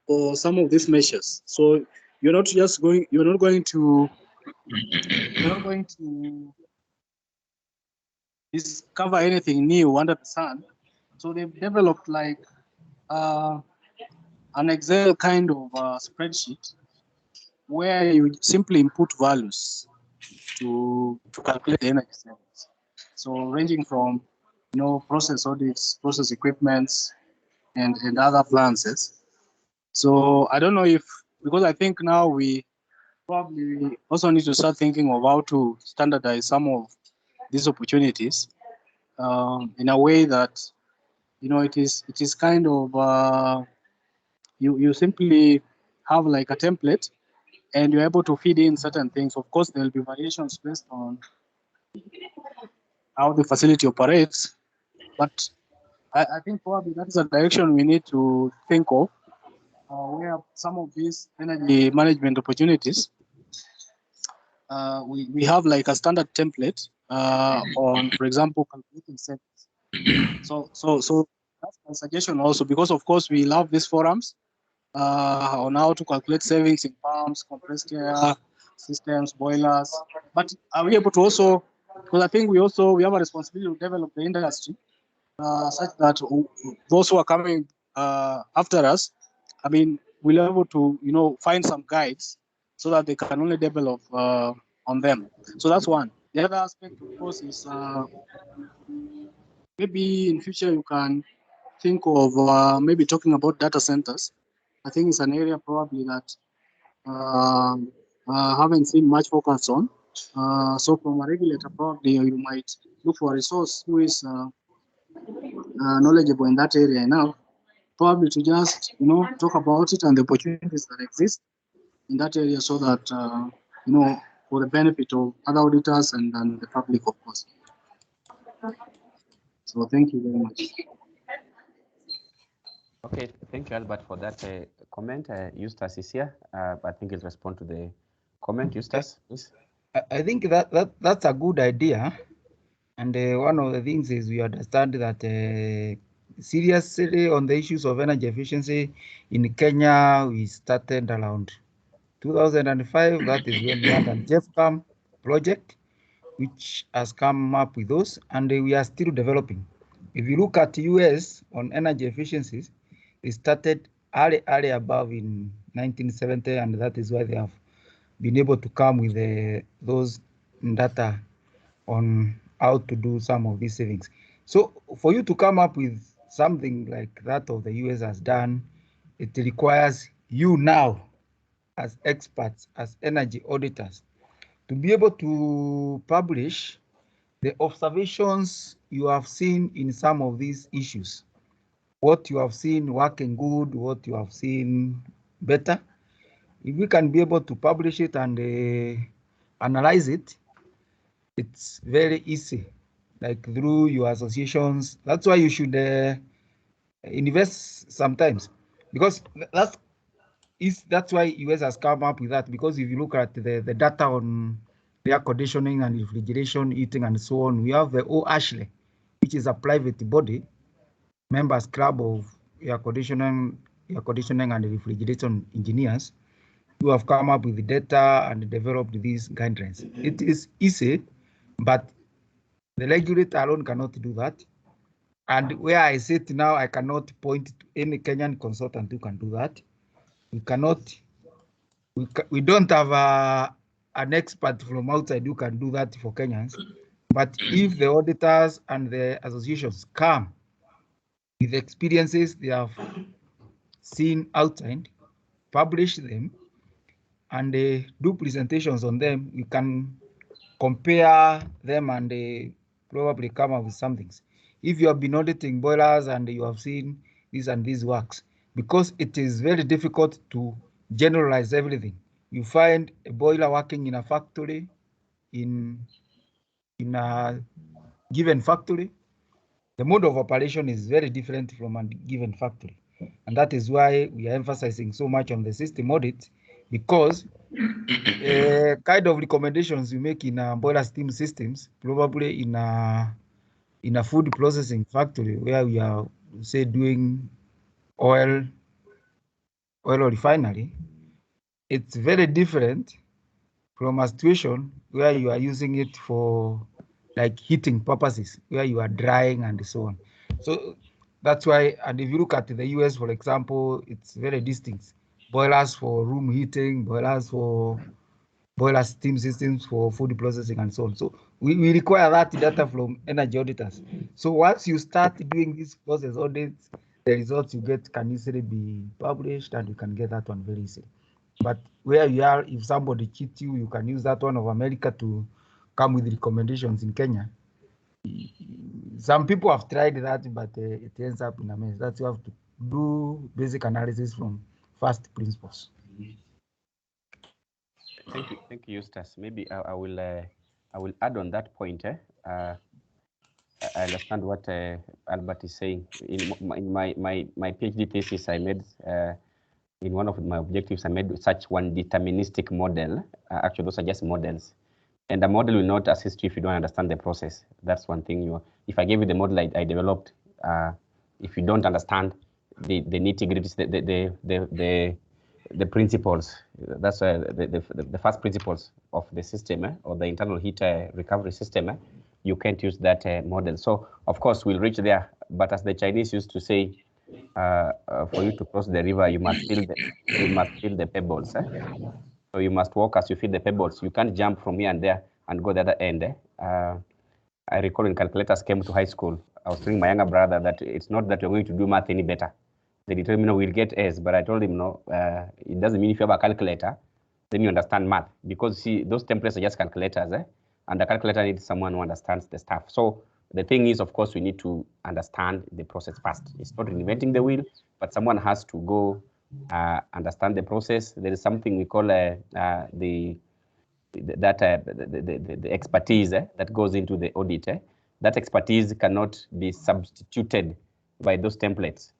for some of these measures. So you're not going to discover anything new under the sun. So they've developed like an Excel kind of spreadsheet where you simply input values to calculate the energy savings. So ranging from process audits, process equipments, and other appliances. So I don't know if, because I think now we probably also need to start thinking of how to standardize some of these opportunities in a way that it is kind of you simply have like a template and you're able to feed in certain things. Of course, there'll be variations based on how the facility operates, but I think probably that is a direction we need to think of, where some of these energy management opportunities, we have like a standard template on, for example, calculating savings. So that's my suggestion also, because of course we love these forums on how to calculate savings in pumps, compressed air systems, boilers. But are we able to also, because I think we have a responsibility to develop the industry such that those who are coming after us, I mean, we'll be able to find some guides so that they can only develop on them. So that's one. The other aspect, of course, is maybe in future you can think of maybe talking about data centers. I think it's an area probably that haven't seen much focus on. So from a regulator, probably you might look for a resource who is knowledgeable in that area now, probably to just talk about it and the opportunities that exist in that area, so that for the benefit of other auditors and the public, of course. So thank you very much. Okay, thank you, Albert, for that comment. Eustace is here. I think he'll respond to the comment. Eustace, please. I think that's a good idea. And one of the things is we understand that seriously on the issues of energy efficiency in Kenya, we started around 2005. That is when we had a JEFCAM project, which has come up with those, and we are still developing. If you look at the US on energy efficiencies, they started early above in 1970, and that is why they have been able to come with those data on how to do some of these savings. So for you to come up with something like that of the US has done, it requires you now as experts, as energy auditors, to be able to publish the observations you have seen in some of these issues, what you have seen working good, what you have seen better. If we can be able to publish it and analyze it, it's very easy, like through your associations. That's why you should invest sometimes, because that's why US has come up with that. Because if you look at the data on air conditioning and refrigeration, heating, and so on, we have the OASHLE, which is a private body, members club of air conditioning and refrigeration engineers, who have come up with the data and developed these guidelines. It is easy, but the regulator alone cannot do that. And where I sit now, I cannot point to any Kenyan consultant who can do that. We cannot, we don't have an expert from outside who can do that for Kenyans. But if the auditors and the associations come with experiences they have seen outside, publish them, and do presentations on them, we can compare them and probably come up with some things. If you have been auditing boilers and you have seen this and these works, because it is very difficult to generalize everything. You find a boiler working in a factory, in a given factory, the mode of operation is very different from a given factory. And that is why we are emphasizing so much on the system audit, because kind of recommendations you make in boiler steam systems, probably in in a food processing factory where we are, say, doing oil refinery, it's very different from a situation where you are using it for like heating purposes, where you are drying and so on. So that's why, and if you look at the US, for example, it's very distinct. Boilers for room heating, boiler steam systems for food processing and so on. So we require that data from energy auditors. So once you start doing this process audits, the results you get can easily be published and you can get that one very easily. But where you are, if somebody cheats you, you can use that one of America to come with recommendations in Kenya. Some people have tried that, but it ends up in a mess. That's why you have to do basic analysis from first principles. Thank you, Eustace. Maybe I will add on that point. I understand what Albert is saying. In my PhD thesis, I made in one of my objectives, I made such one deterministic model. Actually, those are just models. And the model will not assist you if you don't understand the process. That's one thing. If I gave you the model I developed, if you don't understand the nitty-gritty, the principles, that's the first principles of the system or the internal heat recovery system, you can't use that model. So, of course, we'll reach there. But as the Chinese used to say, for you to cross the river, you must feel the pebbles. So you must walk as you feel the pebbles. You can't jump from here and there and go the other end. I recall when calculators came to high school, I was telling my younger brother that it's not that you're going to do math any better. They told me, no, we'll get A's, but I told him, no, it doesn't mean if you have a calculator, then you understand math. Because see, those templates are just calculators, and the calculator needs someone who understands the stuff. So the thing is, of course, we need to understand the process first. It's not reinventing the wheel, but someone has to go understand the process. There is something we call the expertise that goes into the audit. That expertise cannot be substituted by those templates.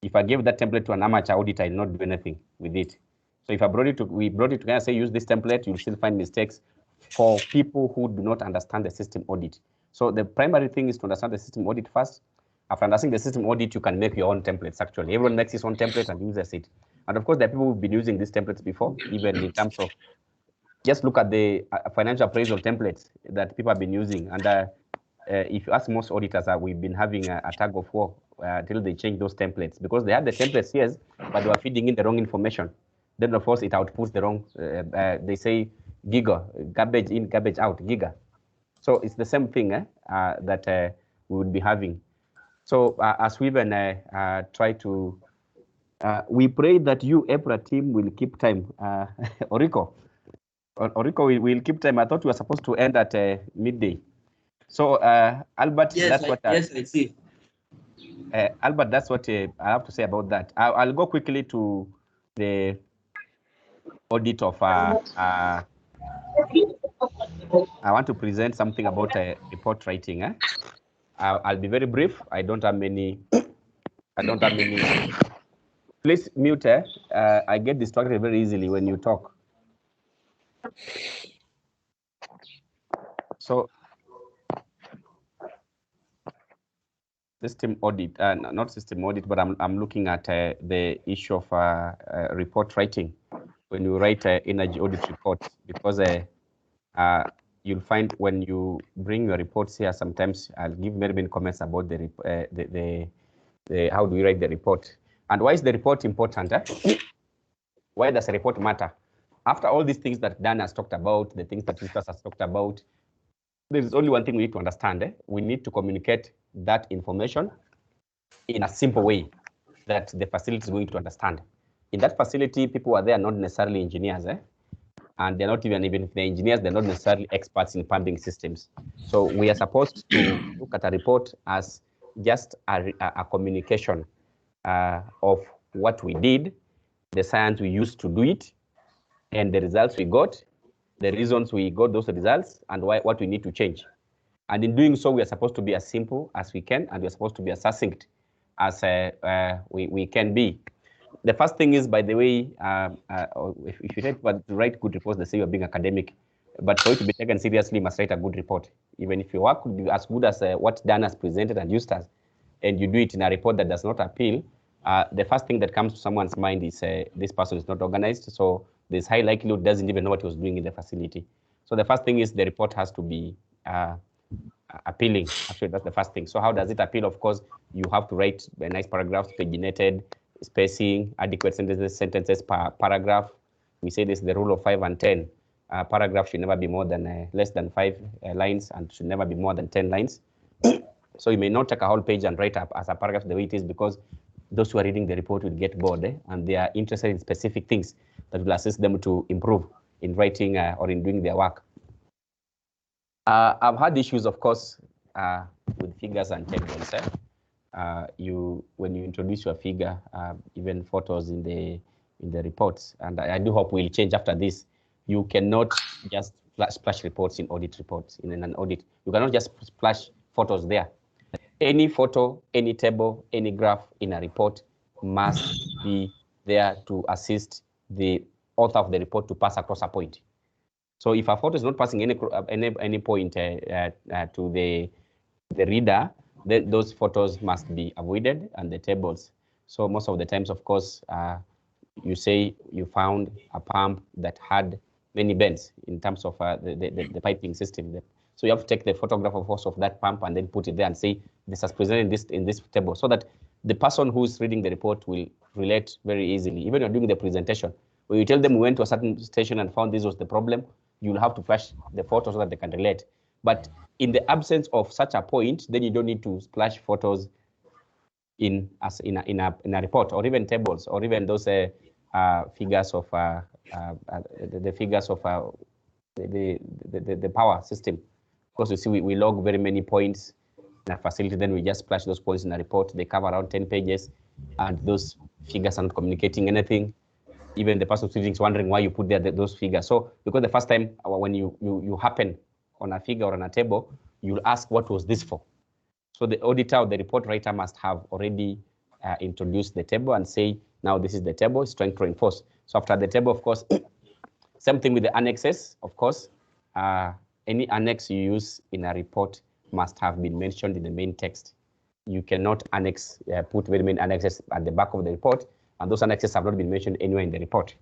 If I gave that template to an amateur auditor, I will not do anything with it. So if we brought it together, say use this template, you'll still find mistakes for people who do not understand the system audit. So the primary thing is to understand the system audit first. After understanding the system audit, you can make your own templates, actually. Everyone makes his own template and uses it. And of course, there are people who've been using these templates before, even in terms of, just look at the financial appraisal templates that people have been using. And if you ask most auditors, we've been having a tug of war until they change those templates, because they had the templates, yes, but they were feeding in the wrong information. Then, of course, it outputs the wrong, they say giga, garbage in, garbage out, giga. So it's the same thing that we would be having. So as we even try to, we pray that you, EPRA team, will keep time. Oriko will keep time. I thought we were supposed to end at midday. So Albert, yes, that's what. Yes, I see. Albert, that's what I have to say about that. I'll go quickly to the audit of. I want to present something about report writing. I'll be very brief. I don't have many. Please mute. I get distracted very easily when you talk. So system audit, not system audit, but I'm looking at the issue of report writing. When you write energy audit reports, because you'll find when you bring your reports here, sometimes I'll give very many comments about the how do we write the report, and why is the report important? Why does a report matter? After all these things that Dan has talked about, the things that Eustace has talked about, there is only one thing we need to understand. We need to communicate that information in a simple way that the facility is going to understand. In that facility, people are there not necessarily engineers, and they're not even if they're engineers, they're not necessarily experts in pumping systems. So we are supposed to look at a report as just a communication of what we did, the science we used to do it, and the results we got, the reasons we got those results, and what we need to change. And in doing so, we are supposed to be as simple as we can, and we are supposed to be as succinct as we can be. The first thing is, by the way, if you write good reports, they say you're being academic. But for it to be taken seriously, you must write a good report. Even if your work could be as good as what Dan has presented and used as, and you do it in a report that does not appeal, the first thing that comes to someone's mind is this person is not organized, so there's high likelihood doesn't even know what he was doing in the facility. So the first thing is the report has to be appealing. Actually, that's the first thing. So how does it appeal? Of course, you have to write a nice paragraphs, paginated, spacing, adequate sentences per paragraph. We say this is the rule of 5 and 10. Paragraph should never be more than less than 5 lines and should never be more than 10 lines. So you may not take a whole page and write up as a paragraph the way it is, because those who are reading the report will get bored and they are interested in specific things that will assist them to improve in writing or in doing their work. I've had issues, of course, with figures and tables. When you introduce your figure, even photos in the reports, and I do hope we'll change after this. You cannot just splash reports in audit reports. In an audit, you cannot just splash photos there. Any photo, any table, any graph in a report must be there to assist the author of the report to pass across a point. So if a photo is not passing any point to the reader, then those photos must be avoided, and the tables. So most of the times, of course, you say you found a pump that had many bends in terms of the piping system. So you have to take the photograph of that pump and then put it there and say, this is presented in this table, so that the person who's reading the report will relate very easily. Even when you're doing the presentation, when you tell them we went to a certain station and found this was the problem, you'll have to flash the photos so that they can relate. But in the absence of such a point, then you don't need to splash photos in a report, or even tables, or even those figures of the figures of the power system. Because you see, we log very many points in a facility, then we just splash those points in a report. They cover around 10 pages, and those figures are not communicating anything. Even the person reading is wondering why you put there those figures. So because the first time when you happen on a figure or on a table, you'll ask, what was this for? So the auditor or the report writer must have already introduced the table and say, now this is the table, it's trying to reinforce. So after the table, of course, same thing with the annexes, of course. Any annex you use in a report must have been mentioned in the main text. You cannot put very many annexes at the back of the report, and those annexes have not been mentioned anywhere in the report.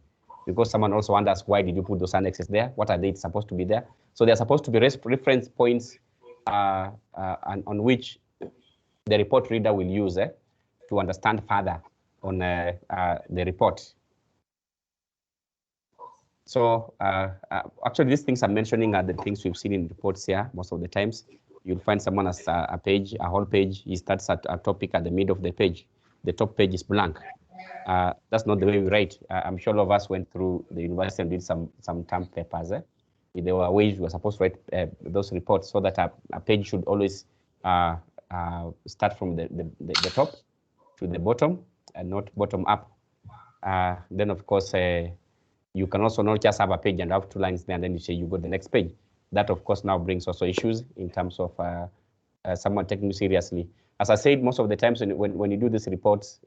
Because someone also wonders, why did you put those annexes there? What are they supposed to be there? So they're supposed to be reference points on which the report reader will use to understand further on the report. So actually, these things I'm mentioning are the things we've seen in reports here. Most of the times, you'll find someone has a page, a whole page. He starts at a topic at the middle of the page. The top page is blank. That's not the way we write. I'm sure all of us went through the university and did some term papers. There were ways we were supposed to write those reports, so that a page should always start from the top to the bottom and not bottom up. Then, of course, you can also not just have a page and have 2 lines there, and then you say you go to the next page. That, of course, now brings also issues in terms of someone taking you seriously. As I said, most of the times when you do these reports,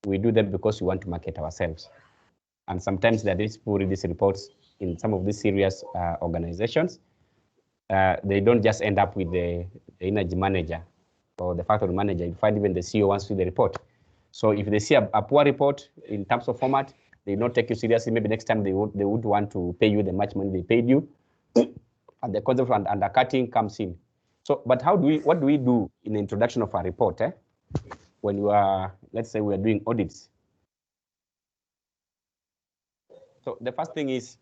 we do them because we want to market ourselves. And sometimes there are these people who read these reports in some of these serious organizations. They don't just end up with the energy manager or the factory manager. You find even the CEO wants to read the report. So if they see a poor report in terms of format, they don't take you seriously. Maybe next time they would want to pay you the much money they paid you, and the concept of undercutting comes in. So, but what do we do in the introduction of a report? When you are, let's say we are doing audits. So the first thing is,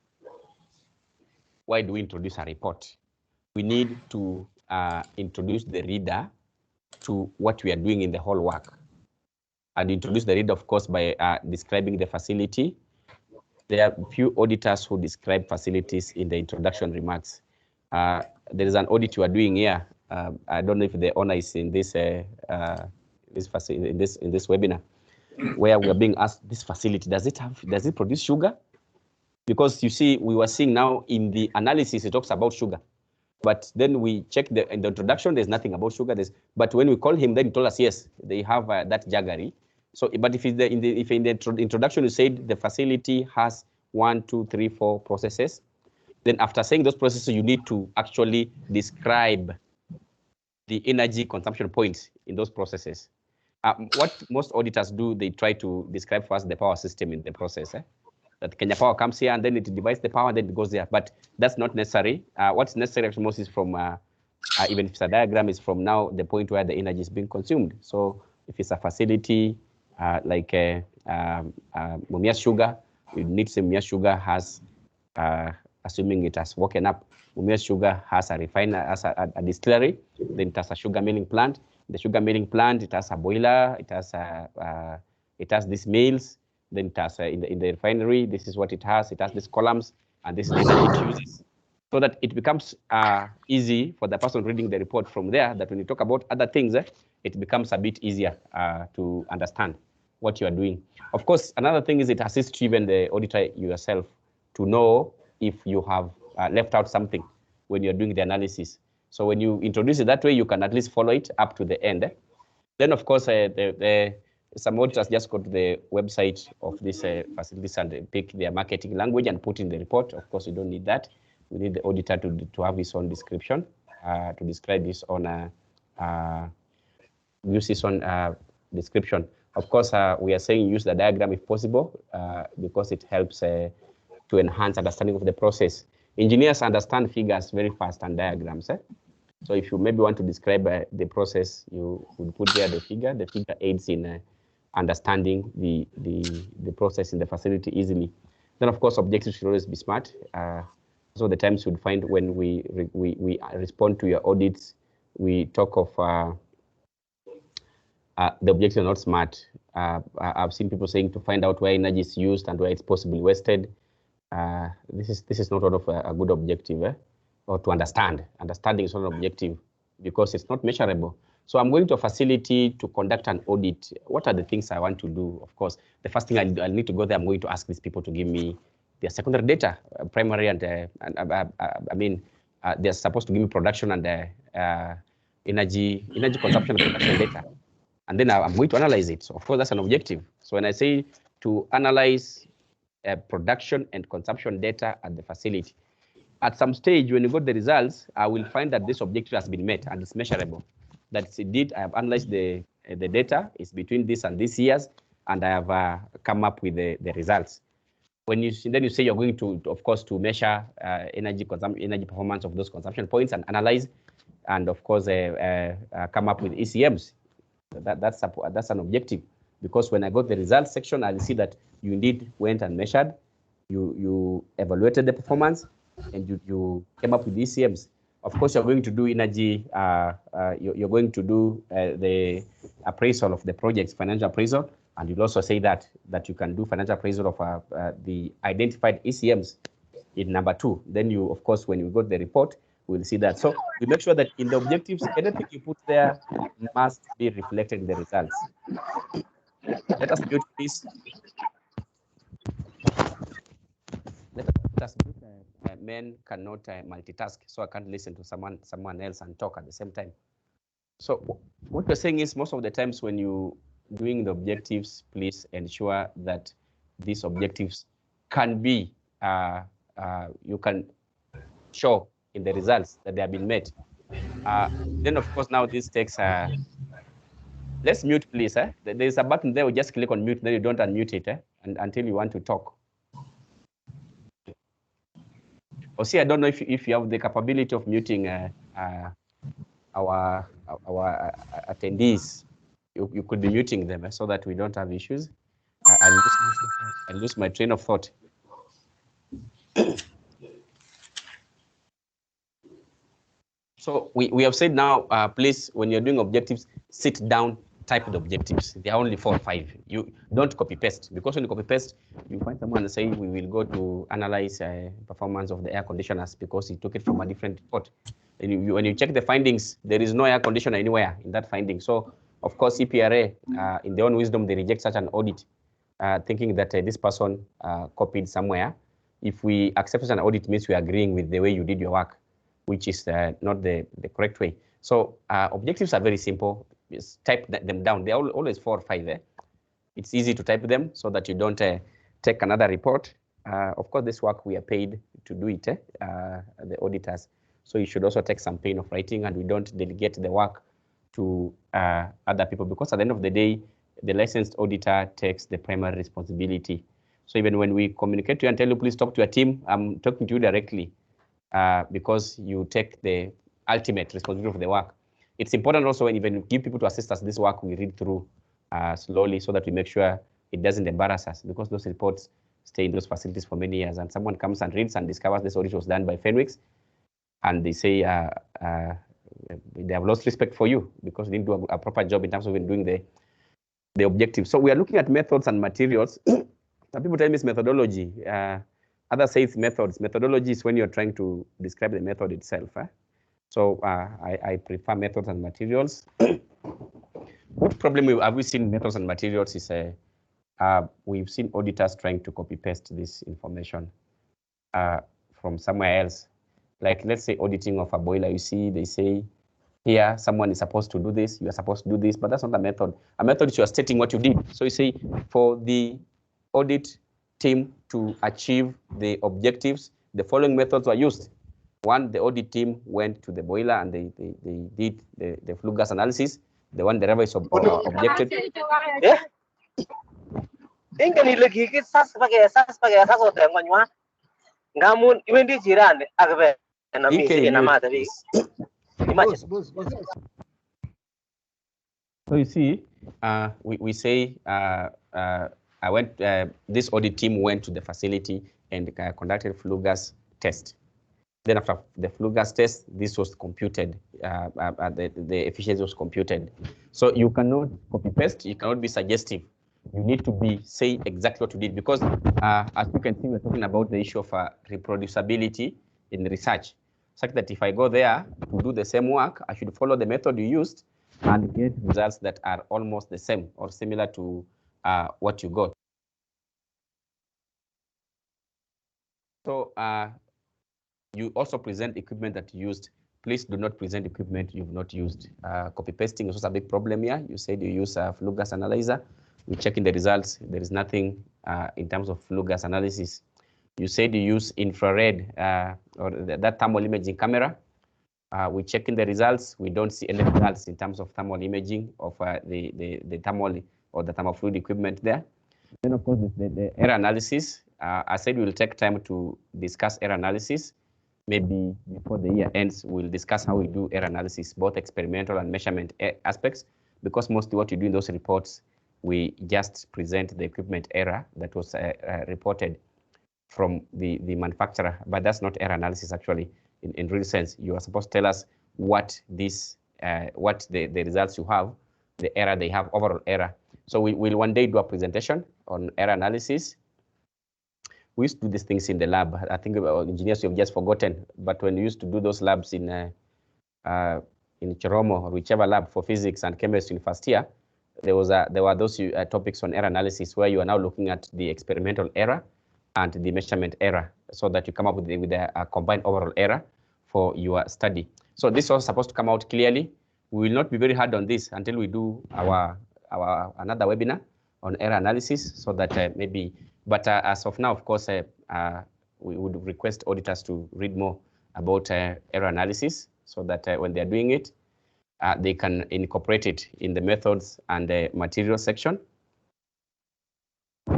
why do we introduce a report? We need to introduce the reader to what we are doing in the whole work. And introduce the reader, of course, by describing the facility. There are few auditors who describe facilities in the introduction remarks. There is an audit you are doing here. I don't know if the owner is in this webinar, where we are being asked, this facility, does it produce sugar? Because you see, we were seeing now in the analysis, it talks about sugar. But then we check in the introduction, there's nothing about sugar. But when we call him, then he told us, yes, they have that jaggery. So, but if in the introduction you said the facility has 1, 2, 3, 4 processes, Then after saying those processes, you need to actually describe the energy consumption points in those processes. What most auditors do, they try to describe first the power system in the process. That Kenya Power comes here and then it divides the power and then it goes there. But that's not necessary. What's necessary actually most is from, even if it's a diagram, is from now the point where the energy is being consumed. So if it's a facility like Mumias Sugar, you need to say Mumias Sugar has, assuming it has woken up, Mumias Sugar has a refiner, has a distillery, then it has a sugar milling plant. The sugar milling plant, it has a boiler, it has these mills, then it has in the refinery, this is what it has these columns, and this is the energy it uses. So that it becomes easy for the person reading the report from there, that when you talk about other things, it becomes a bit easier to understand what you are doing. Of course, another thing is it assists even the auditor yourself to know if you have left out something when you're doing the analysis. So when you introduce it that way, you can at least follow it up to the end. Then, of course, some auditors just go to the website of these facilities and pick their marketing language and put in the report. Of course, you don't need that. We need the auditor to have his own description, to describe his own, use his own description. Of course, we are saying use the diagram if possible, because it helps to enhance understanding of the process. Engineers understand figures very fast and diagrams. So if you maybe want to describe the process, you would put there the figure. The figure aids in understanding the process in the facility easily. Then, of course, objectives should always be smart. So the times you'd find when we respond to your audits, we talk of the objectives are not smart. I've seen people saying to find out where energy is used and where it's possibly wasted. This is not sort of a good objective, or to understand. Understanding is not an objective because it's not measurable. So I'm going to a facility to conduct an audit. What are the things I want to do? Of course, the first thing I'll need to go there, I'm going to ask these people to give me their secondary data, primary and they're supposed to give me production and energy consumption and production data. And then I'm going to analyze it. So of course, that's an objective. So when I say to analyze production and consumption data at the facility, at some stage, when you got the results, I will find that this objective has been met and it's measurable. That indeed, I have analyzed the data, it's between this and this years, and I have come up with the results. When you then you say you're going to, of course, to measure energy performance of those consumption points and analyze, and of course, come up with ECMs. That's an objective, because when I got the results section, I'll see that you indeed went and measured, you evaluated the performance, and you came up with ECMs. Of course, you're going to do energy, you're going to do the appraisal of the project's financial appraisal, and you'll also say that you can do financial appraisal of the identified ECMs in number 2. Then you, of course, when you got the report, we'll see that. So we make sure that in the objectives, anything you put there must be reflected in the results. Let us mute, please. Let us mute. Men cannot multitask, so I can't listen to someone else and talk at the same time. So what we're saying is, most of the times when you doing the objectives, please ensure that these objectives can be, you can show in the results that they have been met. Then, of course, now this takes, let's mute, please. There's a button there, we just click on mute, then you don't unmute it until you want to talk. Or see, I don't know if you have the capability of muting our attendees. You could be muting them so that we don't have issues. I lose my train of thought. So we have said now, please, when you're doing objectives, sit down, type the objectives. There are only 4 or 5. You don't copy paste, because when you copy paste, you find someone saying we will go to analyze performance of the air conditioners because he took it from a different report. And when you check the findings, there is no air conditioner anywhere in that finding. So of course, EPRA, in their own wisdom, they reject such an audit, thinking that this person copied somewhere. If we accept such an audit, it means we are agreeing with the way you did your work, which is not the correct way. So objectives are very simple. Just type them down. They're always 4 or 5. It's easy to type them so that you don't take another report. Of course, this work we are paid. do it, the auditors. So you should also take some pain of writing, and we don't delegate the work to other people, because at the end of the day, the licensed auditor takes the primary responsibility. So even when we communicate to you and tell you, please talk to your team, I'm talking to you directly because you take the ultimate responsibility for the work. It's important also when even give people to assist us this work, we read through slowly so that we make sure it doesn't embarrass us, because those reports stay in those facilities for many years, and someone comes and reads and discovers this audit was done by Fenwick's, and they say they have lost respect for you because you didn't do a proper job in terms of doing the objectives. So we are looking at methods and materials. Some people tell me it's methodology. Others say it's methods. Methodology is when you're trying to describe the method itself. So I prefer methods and materials. What problem have we seen methods and materials is we've seen auditors trying to copy paste this information from somewhere else. Like let's say auditing of a boiler, you see they say here someone is supposed to do this, you are supposed to do this, but that's not a method. A method is you are stating what you did. So you say for the audit team to achieve the objectives, the following methods were used. One, the audit team went to the boiler and they did the flue gas analysis. The one the driver is objected. Yeah. Ingani lagi kita sas pakai sas hotel ngonywa. Ngamun iwendi jirani agbe na misi na madari. So you see, we say this audit team went to the facility and conducted flue gas test. Then after the flue gas test, this was computed, the efficiency was computed. So you cannot copy paste, you cannot be suggestive. You need to say exactly what you did, because as you can see, we're talking about the issue of reproducibility in research, such that if I go there to do the same work, I should follow the method you used and get results that are almost the same or similar to what you got. So you also present equipment that you used. Please do not present equipment you've not used. Copy pasting is also a big problem here. You said you use a flue gas analyzer. We check in the results. There is nothing in terms of flue gas analysis. You said you use infrared or that thermal imaging camera. We check in the results. We don't see any results in terms of thermal imaging of the thermal or the thermofluid equipment there. Then of course the error analysis. I said we'll take time to discuss error analysis. Maybe before the year ends, we'll discuss how we do error analysis, both experimental and measurement aspects, because mostly what you do in those reports, we just present the equipment error that was reported from the manufacturer, but that's not error analysis actually. In real sense, you are supposed to tell us what the results you have, the error they have, overall error. So we will one day do a presentation on error analysis. We used to do these things in the lab. I think engineers have just forgotten, but when we used to do those labs in Chiromo or whichever lab for physics and chemistry in first year, there were those topics on error analysis where you are now looking at the experimental error and the measurement error, so that you come up with a combined overall error for your study. So this was supposed to come out clearly. We will not be very hard on this until we do our another webinar on error analysis, so that maybe. But as of now, of course, we would request auditors to read more about error analysis, so that when they are doing it, they can incorporate it in the methods and the material section.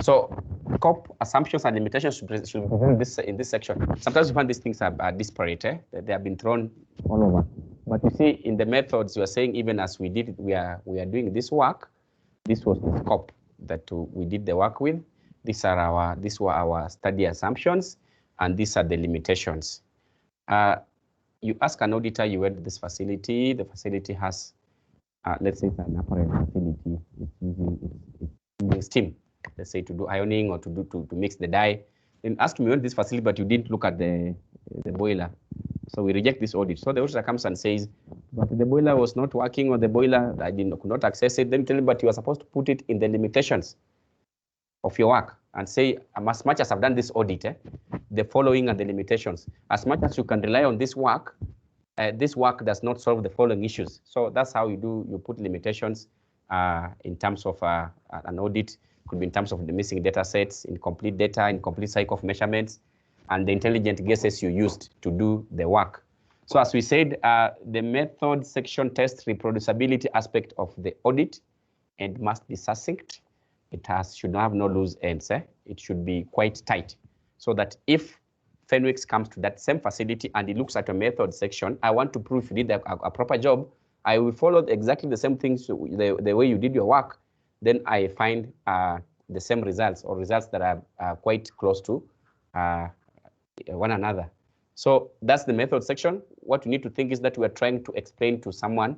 So scope, assumptions, and limitations should be presented in this section. Sometimes you find these things are disparate, they have been thrown all over. But you see, in the methods, you are saying even as we did, we are doing this work. This was the scope that we did the work with. These were our study assumptions, and these are the limitations. You ask an auditor, you went to this facility. The facility has, let's say, it's an apparent facility. It's using steam, let's say, to do ironing or to mix the dye. Then ask me, you went to this facility, but you didn't look at the boiler. So we reject this audit. So the auditor comes and says, but the boiler was not working, or the boiler, could not access it. Then tell him, but you are supposed to put it in the limitations of your work and say, as much as I've done this audit, the following are the limitations. As much as you can rely on this work does not solve the following issues. So that's how you put limitations in terms of an audit. Could be in terms of the missing data sets, incomplete data, incomplete cycle of measurements, and the intelligent guesses you used to do the work. So as we said, the method section tests reproducibility aspect of the audit and must be succinct. It should have no loose ends. It should be quite tight, so that if Fenwix comes to that same facility and he looks at a method section, I want to prove you did a proper job. I will follow exactly the same things, the way you did your work. Then I find the same results, or results that are quite close to one another. So that's the method section. What you need to think is that we are trying to explain to someone,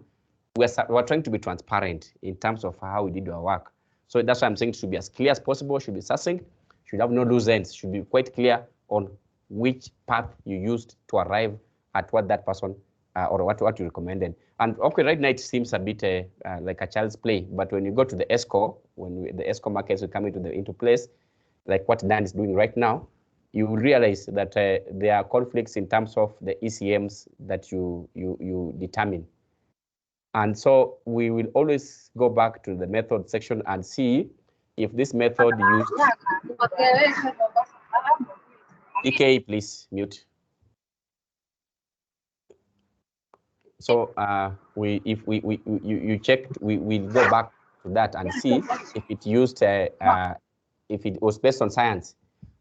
we're trying to be transparent in terms of how we did our work. So that's why I'm saying it should be as clear as possible, should be succinct, should have no loose ends, should be quite clear on which path you used to arrive at what that person or what you recommended. And okay, right now it seems a bit like a child's play, but when you go to the ESCO, when the ESCO markets will come into place, like what Dan is doing right now, you will realize that there are conflicts in terms of the ECMs that you determine. And so we will always go back to the method section and see if this method used. EK, please mute. So you checked, we go back to that and see if it used if it was based on science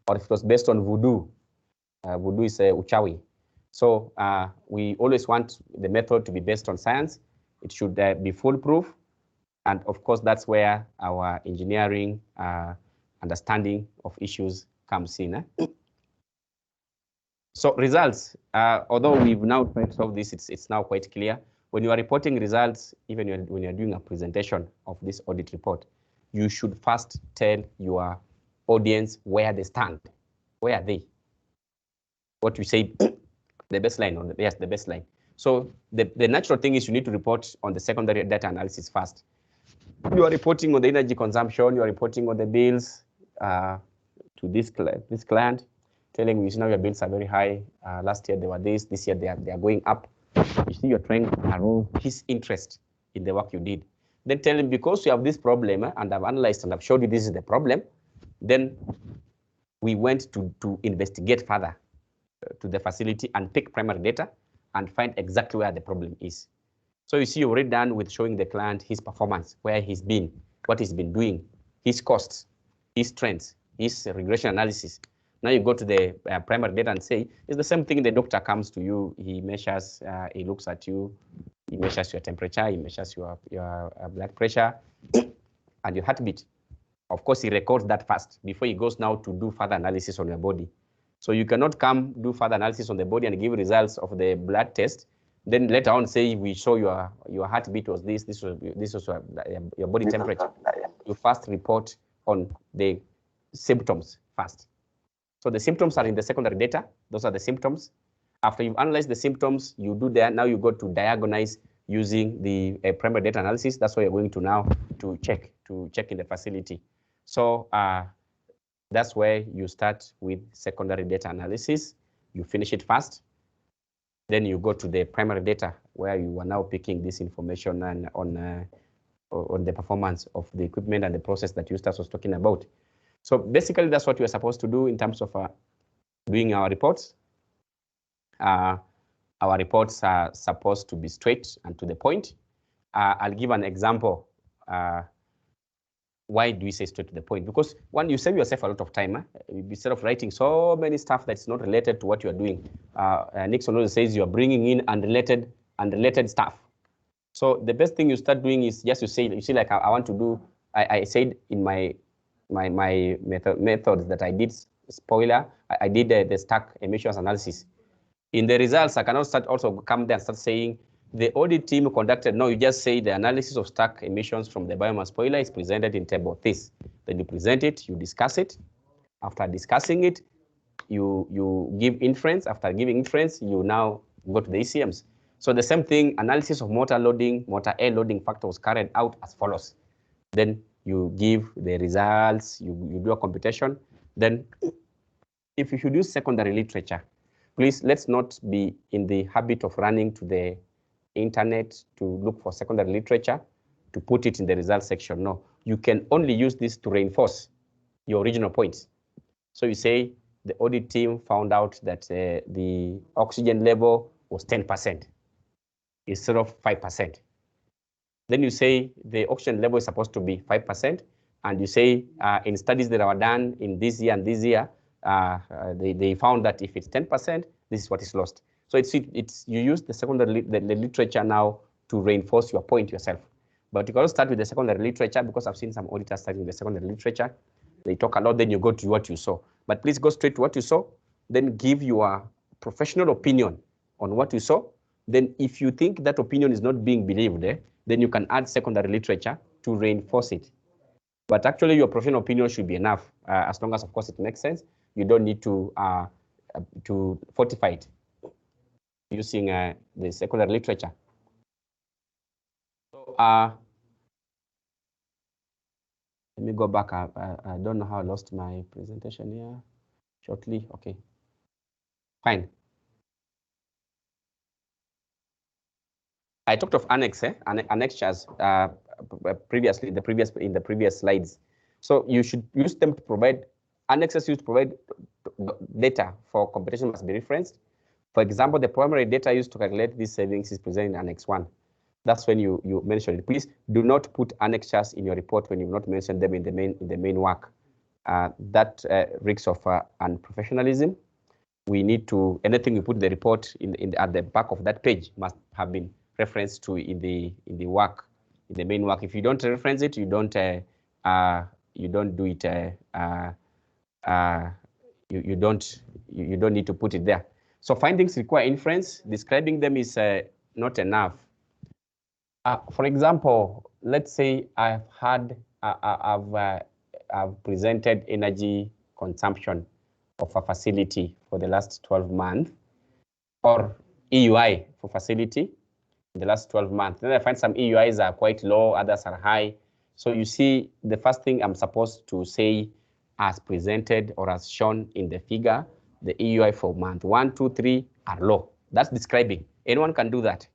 or if it was based on voodoo. Voodoo is uchawi. So we always want the method to be based on science. It should be foolproof. And of course, that's where our engineering understanding of issues comes in. So results, although we've now tried to solve this, it's now quite clear. When you are reporting results, even when you're doing a presentation of this audit report, you should first tell your audience where they stand. Where are they? What you say, the baseline, or yes, the baseline. So the natural thing is you need to report on the secondary data analysis first. You are reporting on the energy consumption, you are reporting on the bills to this client, telling you now your bills are very high. Last year they were this year they are going up. You see, you're trying to arouse his interest in the work you did. Then tell him, because you have this problem and I've analyzed and I've showed you this is the problem, then we went to investigate further to the facility and pick primary data and find exactly where the problem is. So you see, you're already done with showing the client his performance, where he's been, what he's been doing, his costs, his trends, his regression analysis. Now you go to the primary data and say, it's the same thing. The doctor comes to you, he measures, he looks at you, he measures your temperature, he measures your blood pressure and your heartbeat. Of course, he records that first before he goes now to do further analysis on your body. So you cannot come do further analysis on the body and give results of the blood test. Then later on say, we show your heartbeat was this was your body temperature. You first report on the symptoms first. So the symptoms are in the secondary data. Those are the symptoms. After you've analyzed the symptoms, you do that. Now you go to diagnose using the primary data analysis. That's what you're going to now to check in the facility. So that's where you start with secondary data analysis. You finish it first. Then you go to the primary data, where you are now picking this information and on the performance of the equipment and the process that Eustace was talking about. So basically, that's what we are supposed to do in terms of doing our reports. Our reports are supposed to be straight and to the point. I'll give an example. Why do we say straight to the point? Because one, you save yourself a lot of time. Instead of writing so many stuff that's not related to what you are doing. Nixon always says you are bringing in unrelated stuff. So the best thing you start doing is just you see like I want to do. I said in my methods that I did spoiler. I did the stack emissions analysis. In the results, I cannot start also come there and start saying the audit team conducted. No, you just say the analysis of stack emissions from the biomass spoiler is presented in table this. Then you present it, you discuss it. After discussing it, you give inference. After giving inference, you now go to the ECMs. So the same thing, analysis of motor air loading factor was carried out as follows. Then you give the results, you do a computation. Then if you should use secondary literature, please let's not be in the habit of running to the internet to look for secondary literature to put it in the results section. No, you can only use this to reinforce your original points. So you say the audit team found out that the oxygen level was 10% instead of 5%. Then you say the oxygen level is supposed to be 5%, and you say in studies that were done in this year and this year, they found that if it's 10%, this is what is lost. So it's you use the secondary the literature now to reinforce your point yourself. But you can also start with the secondary literature, because I've seen some auditors starting with the secondary literature. They talk a lot, then you go to what you saw. But please go straight to what you saw, then give your professional opinion on what you saw. Then if you think that opinion is not being believed, then you can add secondary literature to reinforce it. But actually your professional opinion should be enough, as long as, of course, it makes sense. You don't need to fortify it using the secondary literature. So let me go back. I don't know how I lost my presentation here. Shortly, okay, fine. I talked of annexures previously in the previous slides. So you should use them to provide annexes used to provide data for computation must be referenced. For example, the primary data used to calculate these savings is presented in Annex 1. That's when you mention it. Please do not put annexures in your report when you've not mentioned them in the main work. That reeks of unprofessionalism. We need to, anything we put in the report at the back of that page must have been referenced to in the work, in the main work. If you don't reference it, you don't do it. You don't need to put it there. So findings require inference. Describing them is not enough. For example, let's say I've presented energy consumption of a facility for the last 12 months, or EUI for facility in the last 12 months. Then I find some EUIs are quite low, others are high. So you see, the first thing I'm supposed to say as presented or as shown in the figure, the EUI for month 1, 2, 3 are low. That's describing. Anyone can do that,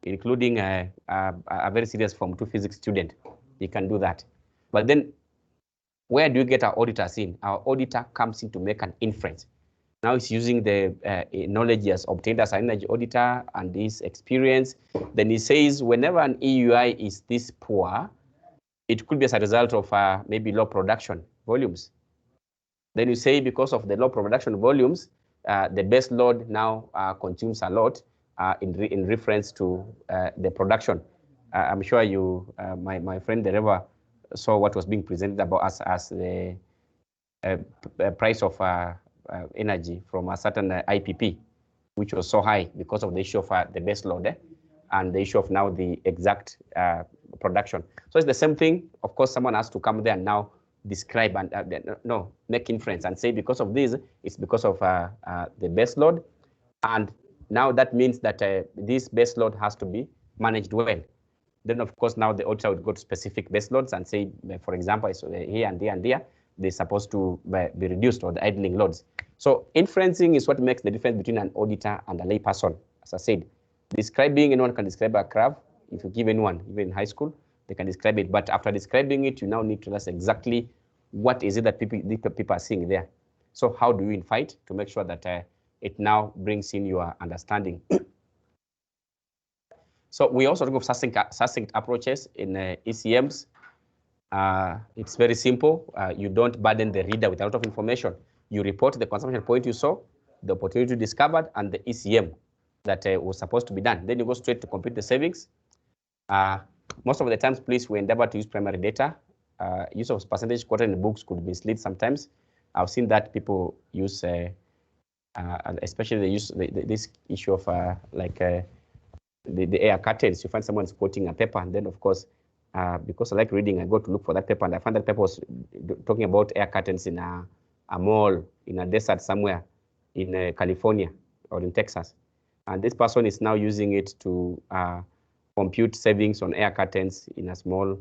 including a very serious Form 2 physics student. You can do that. But then where do you get our auditors in? Our auditor comes in to make an inference. Now he's using the knowledge he has obtained as an energy auditor and his experience. Then he says, whenever an EUI is this poor, it could be as a result of maybe low production volumes. Then you say, because of the low production volumes, the base load now consumes a lot in reference to the production. I'm sure you, my friend Dereva, saw what was being presented about us as the price of energy from a certain IPP, which was so high because of the issue of the base load and the issue of now the exact production. So it's the same thing. Of course, someone has to come there and now describe and make inference and say, because of this, it's because of the base load. And now that means that this base load has to be managed well. Then, of course, now the auditor would go to specific base loads and say, for example, so here and there and there, they're supposed to be reduced, or the idling loads. So inferencing is what makes the difference between an auditor and a lay person. As I said, describing, anyone can describe a curve. If you give anyone, even in high school, they can describe it. But after describing it, you now need to ask exactly what is it that people are seeing there. So how do you invite to make sure that it now brings in your understanding? So we also talk of succinct approaches in ECMs. It's very simple. You don't burden the reader with a lot of information. You report the consumption point you saw, the opportunity you discovered, and the ECM that was supposed to be done. Then you go straight to compute the savings. Most of the times, please, we endeavor to use primary data. Use of percentage quoted in the books could mislead sometimes. I've seen that people use, especially they use this issue of the air curtains. You find someone's quoting a paper, and then, of course, because I like reading, I go to look for that paper, and I find that paper was talking about air curtains in a mall, in a desert somewhere in California or in Texas. And this person is now using it to compute savings on air curtains in a small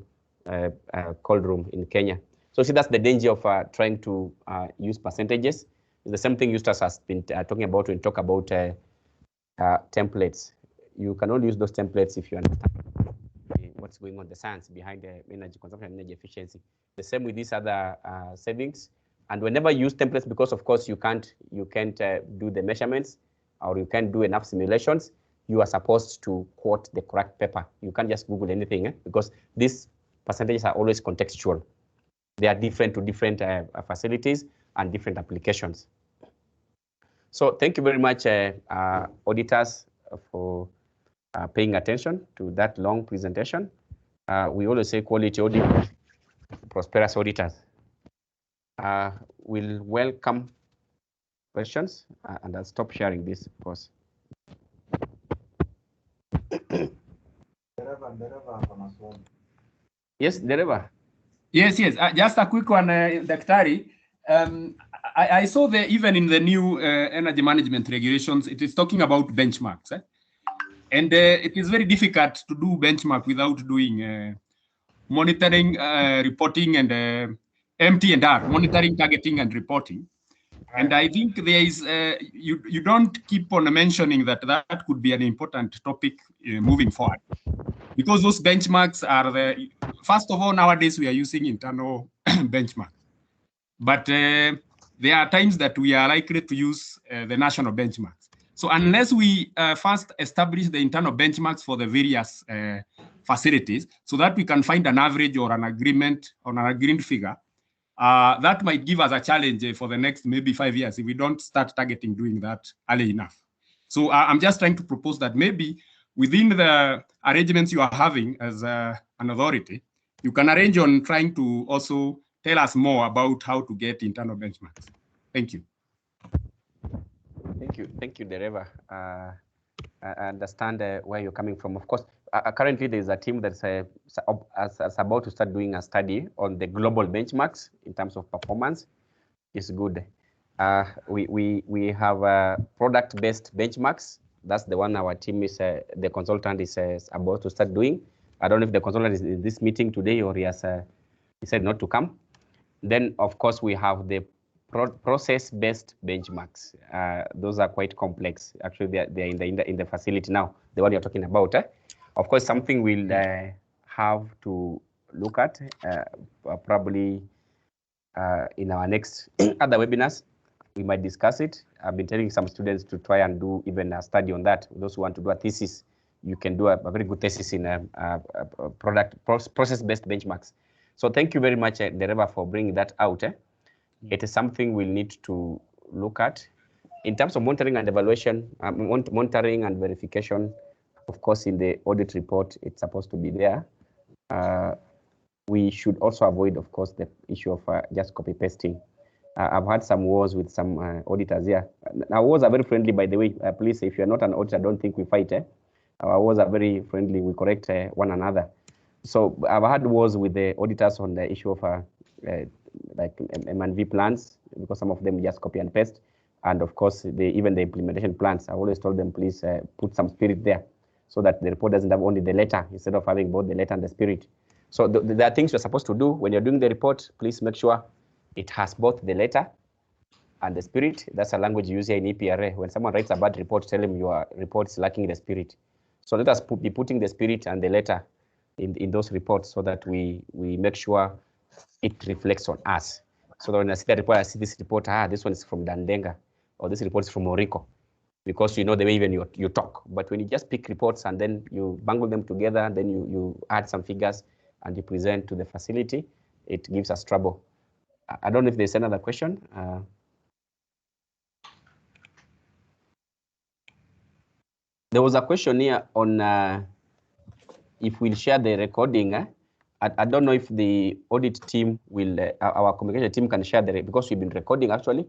cold room in Kenya. So see, that's the danger of trying to use percentages. It's the same thing Eustace has been talking about when we talk about templates. You can only use those templates if you understand what's going on, the science behind the energy consumption and energy efficiency. The same with these other savings. And whenever you use templates, because of course you can't do the measurements or you can't do enough simulations, you are supposed to quote the correct paper. You can't just Google anything because these percentages are always contextual. They are different to different facilities and different applications. So thank you very much, auditors, for paying attention to that long presentation. We always say quality audit, prosperous auditors. We'll welcome questions, and I'll stop sharing this, of course. Yes, Dereva. Yes. Just a quick one, Daktari. I saw that even in the new energy management regulations, it is talking about benchmarks. And it is very difficult to do benchmark without doing monitoring, reporting, and MT&R, monitoring, targeting, and reporting. And I think there is, you don't keep on mentioning that could be an important topic moving forward. Because those benchmarks are first of all, nowadays we are using internal benchmarks. But there are times that we are likely to use the national benchmarks. So unless we first establish the internal benchmarks for the various facilities so that we can find an average or an agreement on an agreed figure, that might give us a challenge for the next maybe 5 years if we don't start targeting doing that early enough. So I'm just trying to propose that maybe within the arrangements you are having as an authority, you can arrange on trying to also tell us more about how to get internal benchmarks. Thank you. Thank you, Dereva. I understand where you're coming from. Of course, currently there's a team that's about to start doing a study on the global benchmarks in terms of performance. It's good. We have product-based benchmarks. That's the one our team is, the consultant is about to start doing. I don't know if the consultant is in this meeting today or he said not to come. Then, of course, we have the process-based benchmarks. Those are quite complex. Actually, they're in the facility now, the one you're talking about. Of course, something we'll have to look at probably in our next other webinars. We might discuss it. I've been telling some students to try and do even a study on that. Those who want to do a thesis, you can do a very good thesis in process-based benchmarks. So thank you very much, Dereva, for bringing that out. It is something we'll need to look at. In terms of monitoring and evaluation, monitoring and verification, of course, in the audit report, it's supposed to be there. We should also avoid, of course, the issue of just copy-pasting. I've had some wars with some auditors here. Our wars are very friendly, by the way. Please, if you're not an auditor, don't think we fight. Our wars are very friendly. We correct one another. So I've had wars with the auditors on the issue of like M&V plans, because some of them just copy and paste. And of course, even the implementation plans, I always told them, please put some spirit there so that the report doesn't have only the letter instead of having both the letter and the spirit. So there are things you're supposed to do when you're doing the report. Please make sure it has both the letter and the spirit. That's a language you use here in EPRA. When someone writes a bad report, tell them your report is lacking the spirit. So let us be putting the spirit and the letter in those reports so that we make sure it reflects on us. So that when I see the report, I see this report, this one is from Dandenga, or this report is from Moriko, because you know the way even you talk. But when you just pick reports and then you bungle them together, then you add some figures and you present to the facility, it gives us trouble. I don't know if there's another question. There was a question here on if we'll share the recording. I don't know if the audit team will, our communication team can share because we've been recording actually.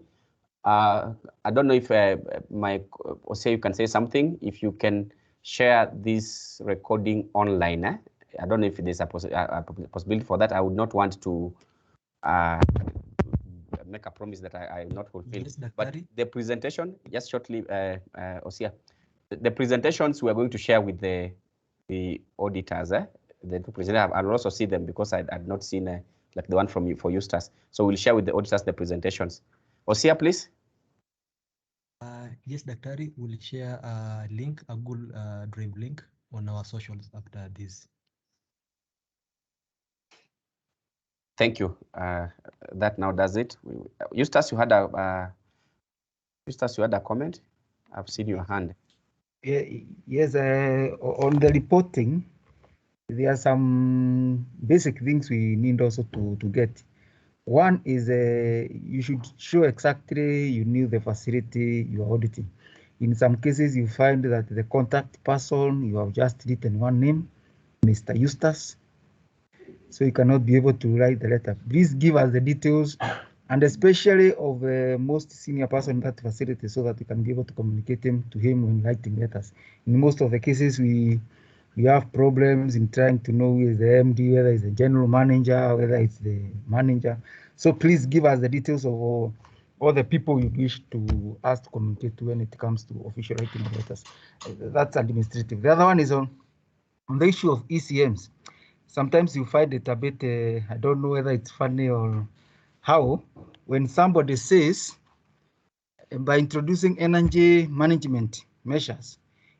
I don't know if Osei, you can say something, if you can share this recording online. I don't know if there's a possibility for that. I would not want to make a promise that I will not fulfill. Yes, but the presentation, just shortly, Osia, the presentations we are going to share with the auditors. The two presenters, I'll also see them because I've not seen like the one from you for Eustace. So we'll share with the auditors the presentations. Osia, please. Yes, Daktari, we'll share a link, a Google Drive link on our socials after this. Thank you. That now does it. Eustace, you had a comment. I've seen your hand. Yeah, yes, on the reporting, there are some basic things we need also to get. One is you should show exactly you knew the facility you are auditing. In some cases, you find that the contact person, you have just written one name, Mr. Eustace. So you cannot be able to write the letter. Please give us the details, and especially of the most senior person in that facility, so that we can be able to communicate to him when writing letters. In most of the cases, we have problems in trying to know who is the MD, whether it's the general manager, whether it's the manager. So please give us the details of all the people you wish to ask to communicate to when it comes to official writing of letters. That's administrative. The other one is on the issue of ECMs. Sometimes you find it a bit, I don't know whether it's funny or how, when somebody says, by introducing energy management measures,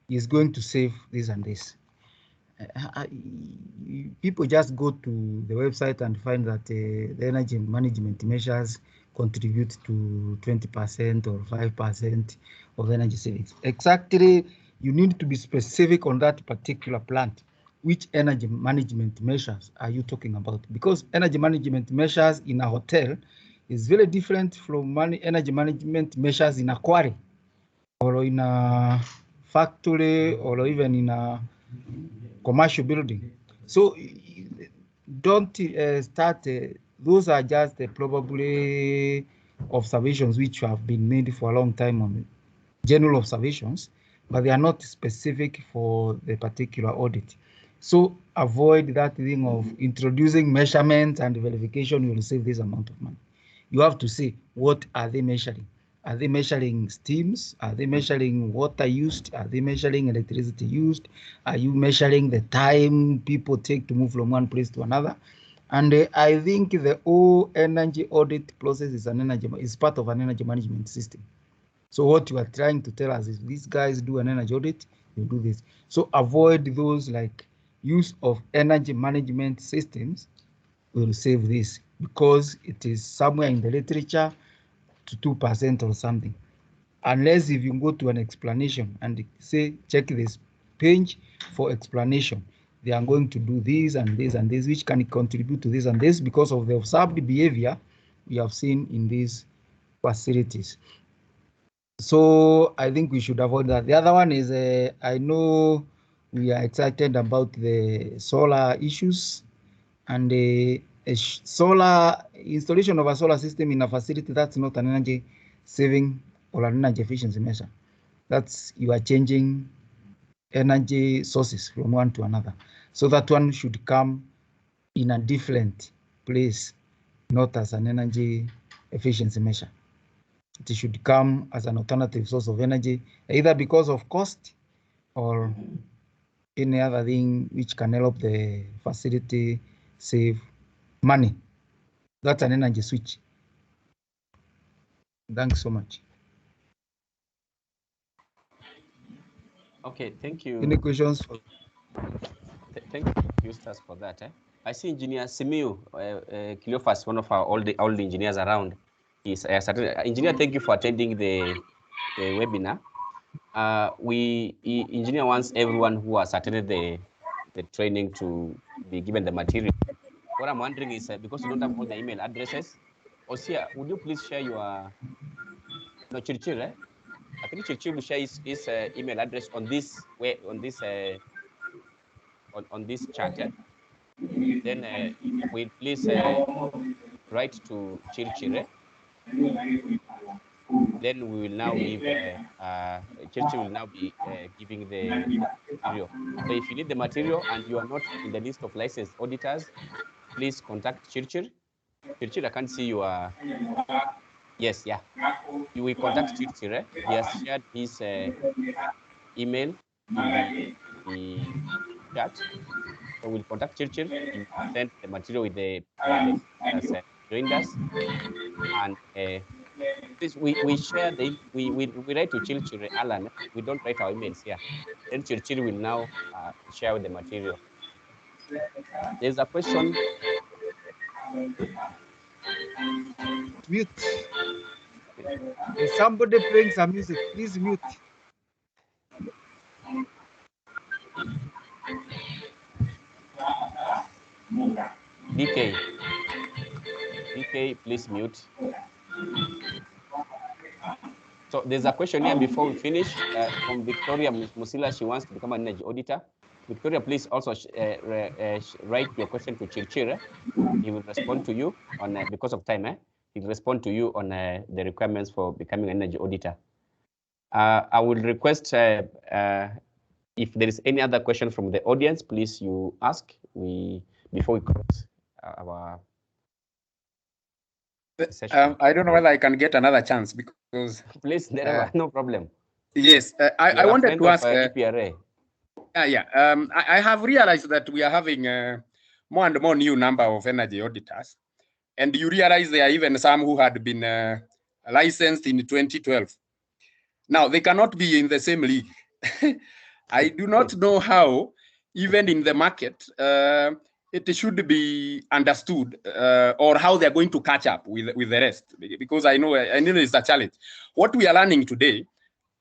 is going to save this and this. People just go to the website and find that the energy management measures contribute to 20% or 5% of energy savings. Exactly, you need to be specific on that particular plant. Which energy management measures are you talking about? Because energy management measures in a hotel is very different from energy management measures in a quarry or in a factory or even in a commercial building. So don't start, those are just probably observations which have been made for a long time on general observations, but they are not specific for the particular audit. So avoid that thing of introducing measurements and verification, you will save this amount of money. You have to say, what are they measuring? Are they measuring steams? Are they measuring water used? Are they measuring electricity used? Are you measuring the time people take to move from one place to another? And I think the whole energy audit process is part of an energy management system. So what you are trying to tell us is these guys do an energy audit, you do this. So avoid those like use of energy management systems will save this because it is somewhere in the literature to 2% or something. Unless if you go to an explanation and say, check this page for explanation, they are going to do this and this and this, which can contribute to this and this because of the observed behavior we have seen in these facilities. So I think we should avoid that. The other one is, I know we are excited about the solar issues and the solar installation of a solar system in a facility. That's not an energy saving or an energy efficiency measure. That's you are changing energy sources from one to another. So that one should come in a different place, not as an energy efficiency measure. It should come as an alternative source of energy, either because of cost or any other thing which can help the facility save money. That's an energy switch. Thanks so much. Okay, thank you. Any questions? Thank you, Eustace, for that. I see Engineer Simiu Cleophas, one of our old engineers around. Engineer, thank you for attending the webinar. Engineer wants everyone who has attended the training to be given the material. What I'm wondering is, because you don't have all the email addresses, Osia, would you please share your, no, Chirchir, I think Chirchir will share his email address on this on this chat. Then we'll please write to Chirchir. Then we will now give Chirchir will now be giving the material. So if you need the material and you are not in the list of licensed auditors, please contact Chirchir. Chirchir, I can't see you. Yes, yeah. You will contact Chirchir. He has shared his email in the chat. So we'll contact Chirchir. He will send the material with the has joined us, and we share we write to Chirchir, Alan. We don't write our emails here. Then Chirchir will now share the material. There's a question. Mute. Is somebody playing some music? Please mute. DK, please mute. So there's a question here before we finish from Victoria Musila. She wants to become an energy auditor. Victoria, please also write your question to Chirchir. He will respond to you on because of time. He'll respond to you on the requirements for becoming an energy auditor. I will request if there is any other question from the audience, please you ask before we close our session. I don't know whether I can get another chance because please, no problem. Yes, I wanted to ask. EPRA. I have realized that we are having more and more new number of energy auditors, and you realize there are even some who had been licensed in 2012. Now they cannot be in the same league. I do not know how, even in the market, it should be understood or how they're going to catch up with the rest, because I know it's a challenge. What we are learning today,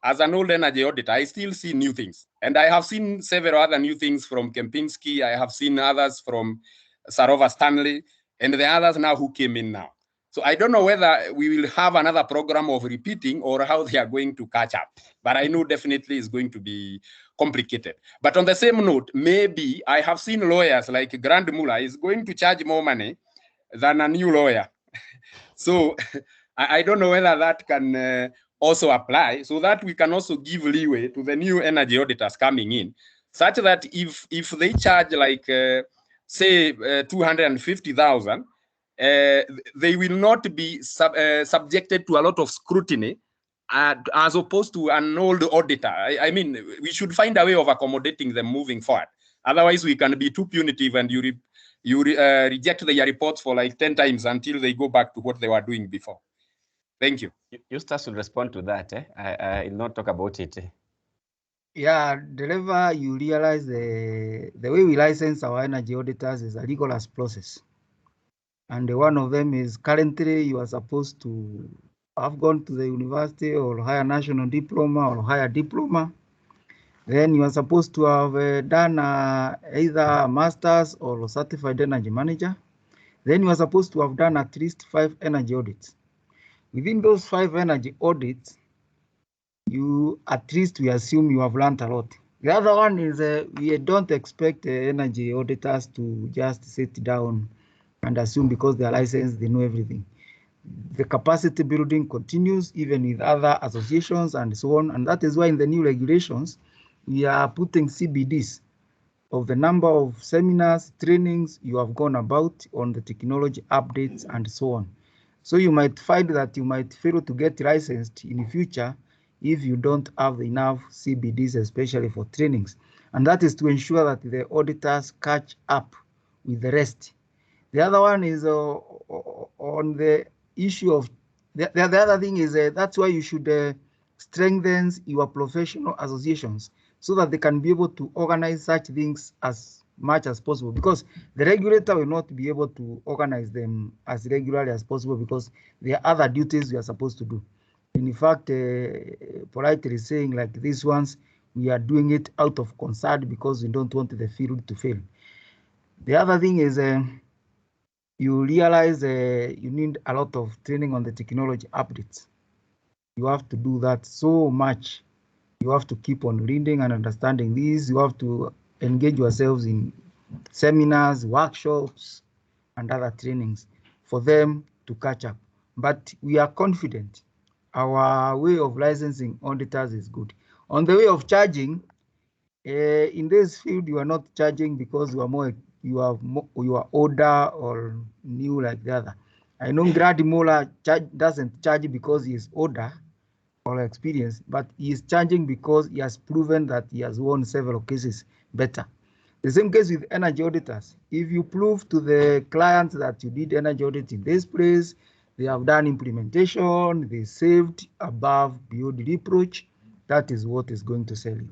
as an old energy auditor, I still see new things. And I have seen several other new things from Kempinski. I have seen others from Sarova Stanley, and the others now who came in now. So I don't know whether we will have another program of repeating or how they are going to catch up. But I know definitely it's going to be complicated. But on the same note, maybe I have seen lawyers like Grand Muller is going to charge more money than a new lawyer. So I don't know whether that can also apply, so that we can also give leeway to the new energy auditors coming in, such that if they charge like say 250,000, they will not be subjected to a lot of scrutiny as opposed to an old auditor. I mean, we should find a way of accommodating them moving forward. Otherwise, we can be too punitive and you reject their reports for like 10 times until they go back to what they were doing before. Thank you. Eustace will respond to that. I will not talk about it. Yeah, Deliver, you realize the way we license our energy auditors is a rigorous process. And one of them is currently you are supposed to have gone to the university or higher national diploma or higher diploma. Then you are supposed to have done either a master's or a certified energy manager. Then you are supposed to have done at least 5 energy audits. Within those 5 energy audits, you at least we assume you have learned a lot. The other one is we don't expect energy auditors to just sit down and assume because they are licensed, they know everything. The capacity building continues even with other associations and so on. And that is why in the new regulations, we are putting CBDs of the number of seminars, trainings you have gone about on the technology updates and so on. So you might find that you might fail to get licensed in the future if you don't have enough CBDs, especially for trainings. And that is to ensure that the auditors catch up with the rest. The other one is on the issue of, the other thing is that's why you should strengthen your professional associations so that they can be able to organize such things as much as possible, because the regulator will not be able to organize them as regularly as possible because there are other duties we are supposed to do. In fact, politely saying like these ones, we are doing it out of concern because we don't want the field to fail. The other thing is you realize you need a lot of training on the technology updates. You have to do that so much. You have to keep on reading and understanding these. You have to engage yourselves in seminars, workshops, and other trainings for them to catch up. But we are confident our way of licensing auditors is good. On the way of charging, in this field, you are not charging because you are older or new like the other. I know Grad Mola doesn't charge because he is older or experienced, but he is charging because he has proven that he has won several cases better. The same case with energy auditors. If you prove to the client that you did energy audit in this place, they have done implementation, they saved above beyond reproach, that is what is going to sell you.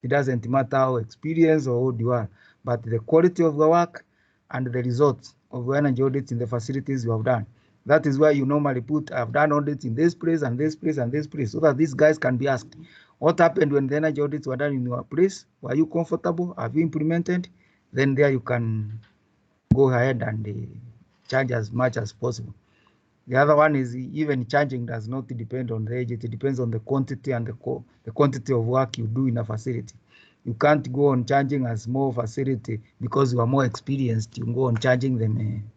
It doesn't matter how experienced or old you are, but the quality of the work and the results of energy audits in the facilities you have done. That is why you normally put, I've done audits in this place and this place and this place, so that these guys can be asked, what happened when the energy audits were done in your place? Were you comfortable? Have you implemented? Then there you can go ahead and charge as much as possible. The other one is even charging does not depend on the age. It depends on the quantity and the quantity of work you do in a facility. You can't go on charging a small facility because you are more experienced. You go on charging them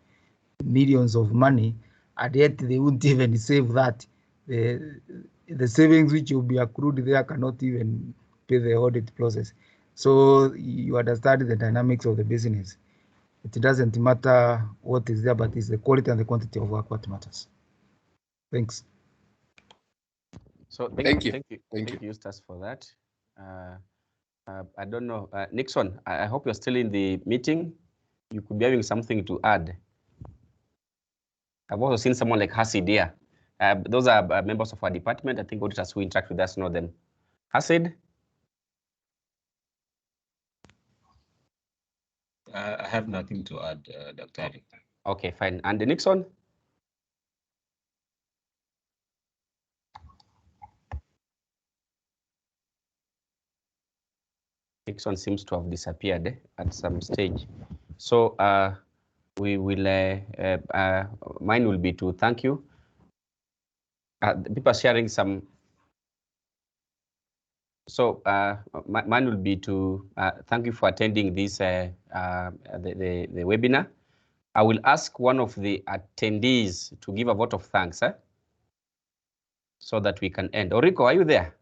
millions of money, and yet they wouldn't even save that. The savings which will be accrued there cannot even pay the audit process. So you understand the dynamics of the business. It doesn't matter what is there, but it's the quality and the quantity of work what matters. Thanks. So thank you, Eustace, for that. I don't know, Nixon, I hope you're still in the meeting. You could be having something to add. I've also seen someone like Hasid here. Those are members of our department. I think auditors who interact with us know them. Hasid? I have nothing to add, Dr. Ali. Okay, fine. And the Nixon? Nixon seems to have disappeared at some stage. So we will, mine will be to thank you. People are sharing some. So mine will be to thank you for attending this the webinar. I will ask one of the attendees to give a vote of thanks, so that we can end. Orico, are you there?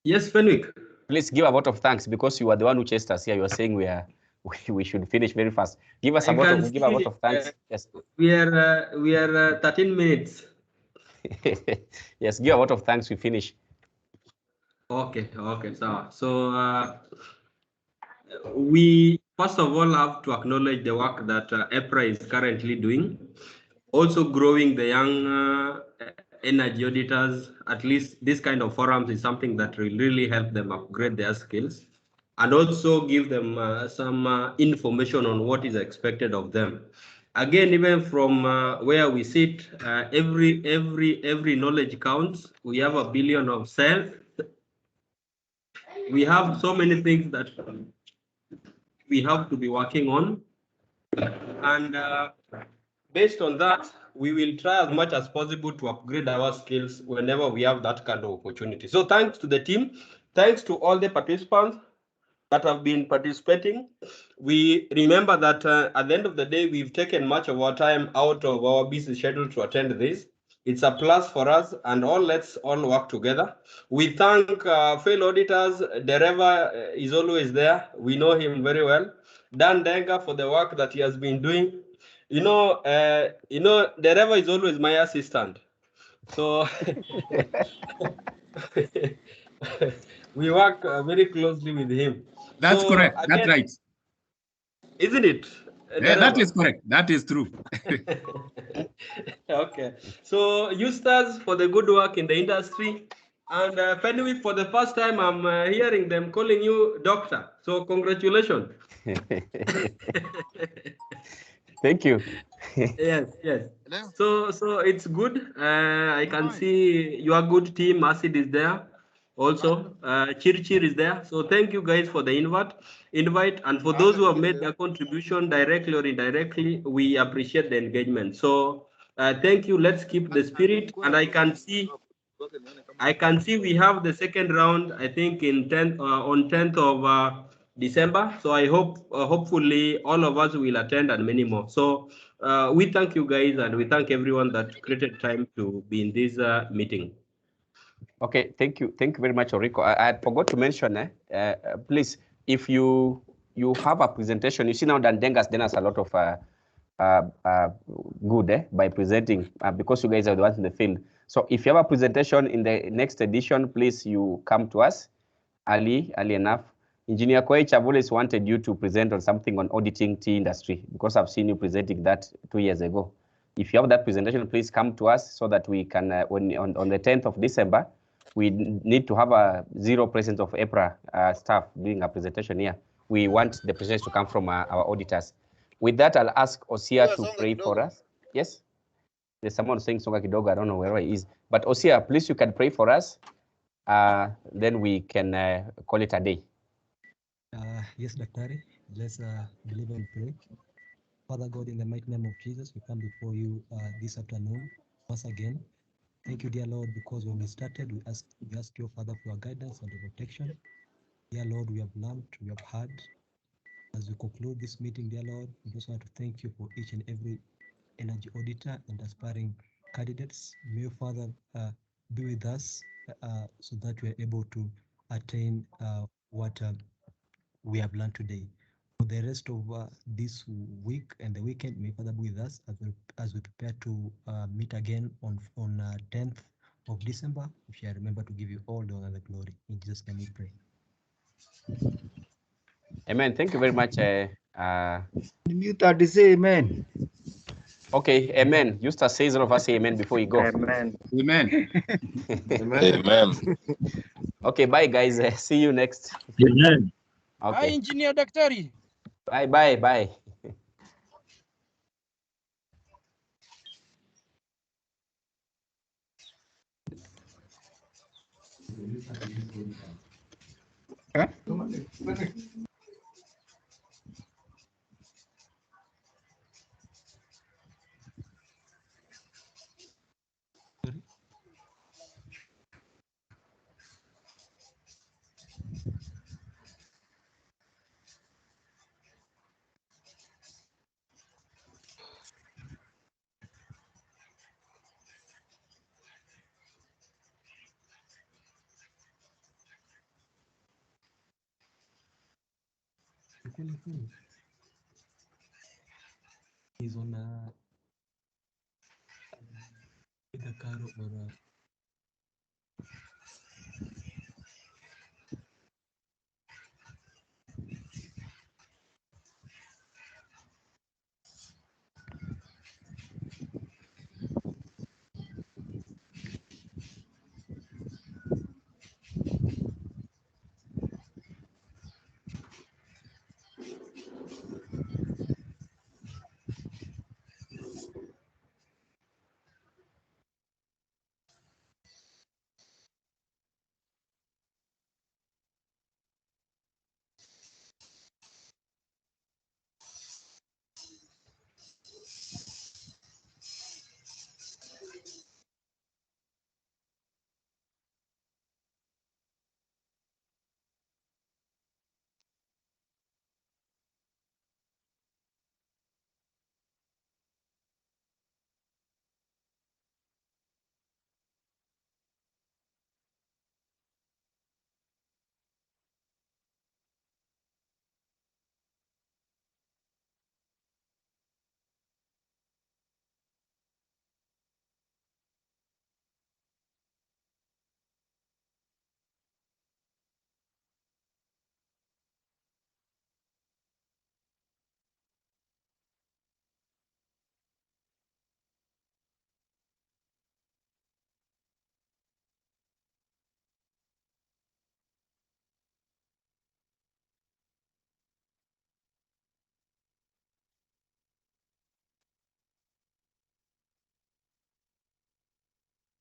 Yes, Fenwick. Please give a vote of thanks, because you are the one who chased us here. You are saying we should finish very fast. Give us a vote of thanks. Yes. We are 13 minutes. Yes, give a vote of thanks. We finish. Okay. So we first of all have to acknowledge the work that EPRA is currently doing, also growing the young energy auditors. At least this kind of forums is something that will really help them upgrade their skills, and also give them some information on what is expected of them. Again, even from where we sit, every knowledge counts. We have 1 billion of cells. We have so many things that we have to be working on, and based on that, we will try as much as possible to upgrade our skills whenever we have that kind of opportunity. So thanks to the team, thanks to all the participants that have been participating. We remember that at the end of the day, we've taken much of our time out of our busy schedule to attend this. It's a plus for us, and let's all work together. We thank fellow auditors. Dereva is always there. We know him very well. Dan Denga for the work that he has been doing. Dereva is always my assistant. So we work very closely with him. That's correct. Again, that's right. Isn't it? Yeah, that is correct. That is true. Okay. So Eustace for the good work in the industry. And Fenwick, for the first time, I'm hearing them calling you doctor. So congratulations. Thank you. Yes. So it's good. I can see your good team. Acid is there. Also, Chirchir is there. So thank you guys for the invite. And for those who have made their contribution directly or indirectly, we appreciate the engagement. So thank you. Let's keep the spirit. And I can see we have the second round, I think on 10th of December. So I hope, hopefully all of us will attend and many more. So we thank you guys, and we thank everyone that created time to be in this meeting. Okay, thank you very much, Orico. I forgot to mention, please, if you have a presentation, you see now Dan Denga's done us a lot of good by presenting, because you guys are the ones in the field. So if you have a presentation in the next edition, please you come to us early enough. Engineer Koech, I've always wanted you to present on something on auditing tea industry, because I've seen you presenting that 2 years ago. If you have that presentation, please come to us so that we can, on the 10th of December, we need to have a zero presence of EPRA staff doing a presentation here. We want the presentation to come from our auditors. With that, I'll ask Osia to pray for us. Yes? There's someone saying Songa Kidogo, I don't know where he is. But Osia, please, you can pray for us. Then we can call it a day. Yes, Daktari, let's believe and pray. Father God, in the mighty name of Jesus, we come before you this afternoon once again. Thank you, dear Lord, because when we started, we asked your Father for your guidance and your protection. Dear Lord, we have learned, we have heard. As we conclude this meeting, dear Lord, we just want to thank you for each and every energy auditor and aspiring candidates. May your Father be with us so that we are able to attain what we have learned today. For the rest of this week and the weekend, may Father be with us as we prepare to meet again on 10th of December. We shall remember to give you all the honor and the glory. In Jesus' name we pray. Amen. Thank you very much. Mute and say amen. Okay, amen. Eustace says all of us say amen before you go. Amen. Amen. Amen. Okay, bye guys. See you next. Amen. Hi, Okay. Engineer Daktari. Bye, bye, bye. He's on with the car or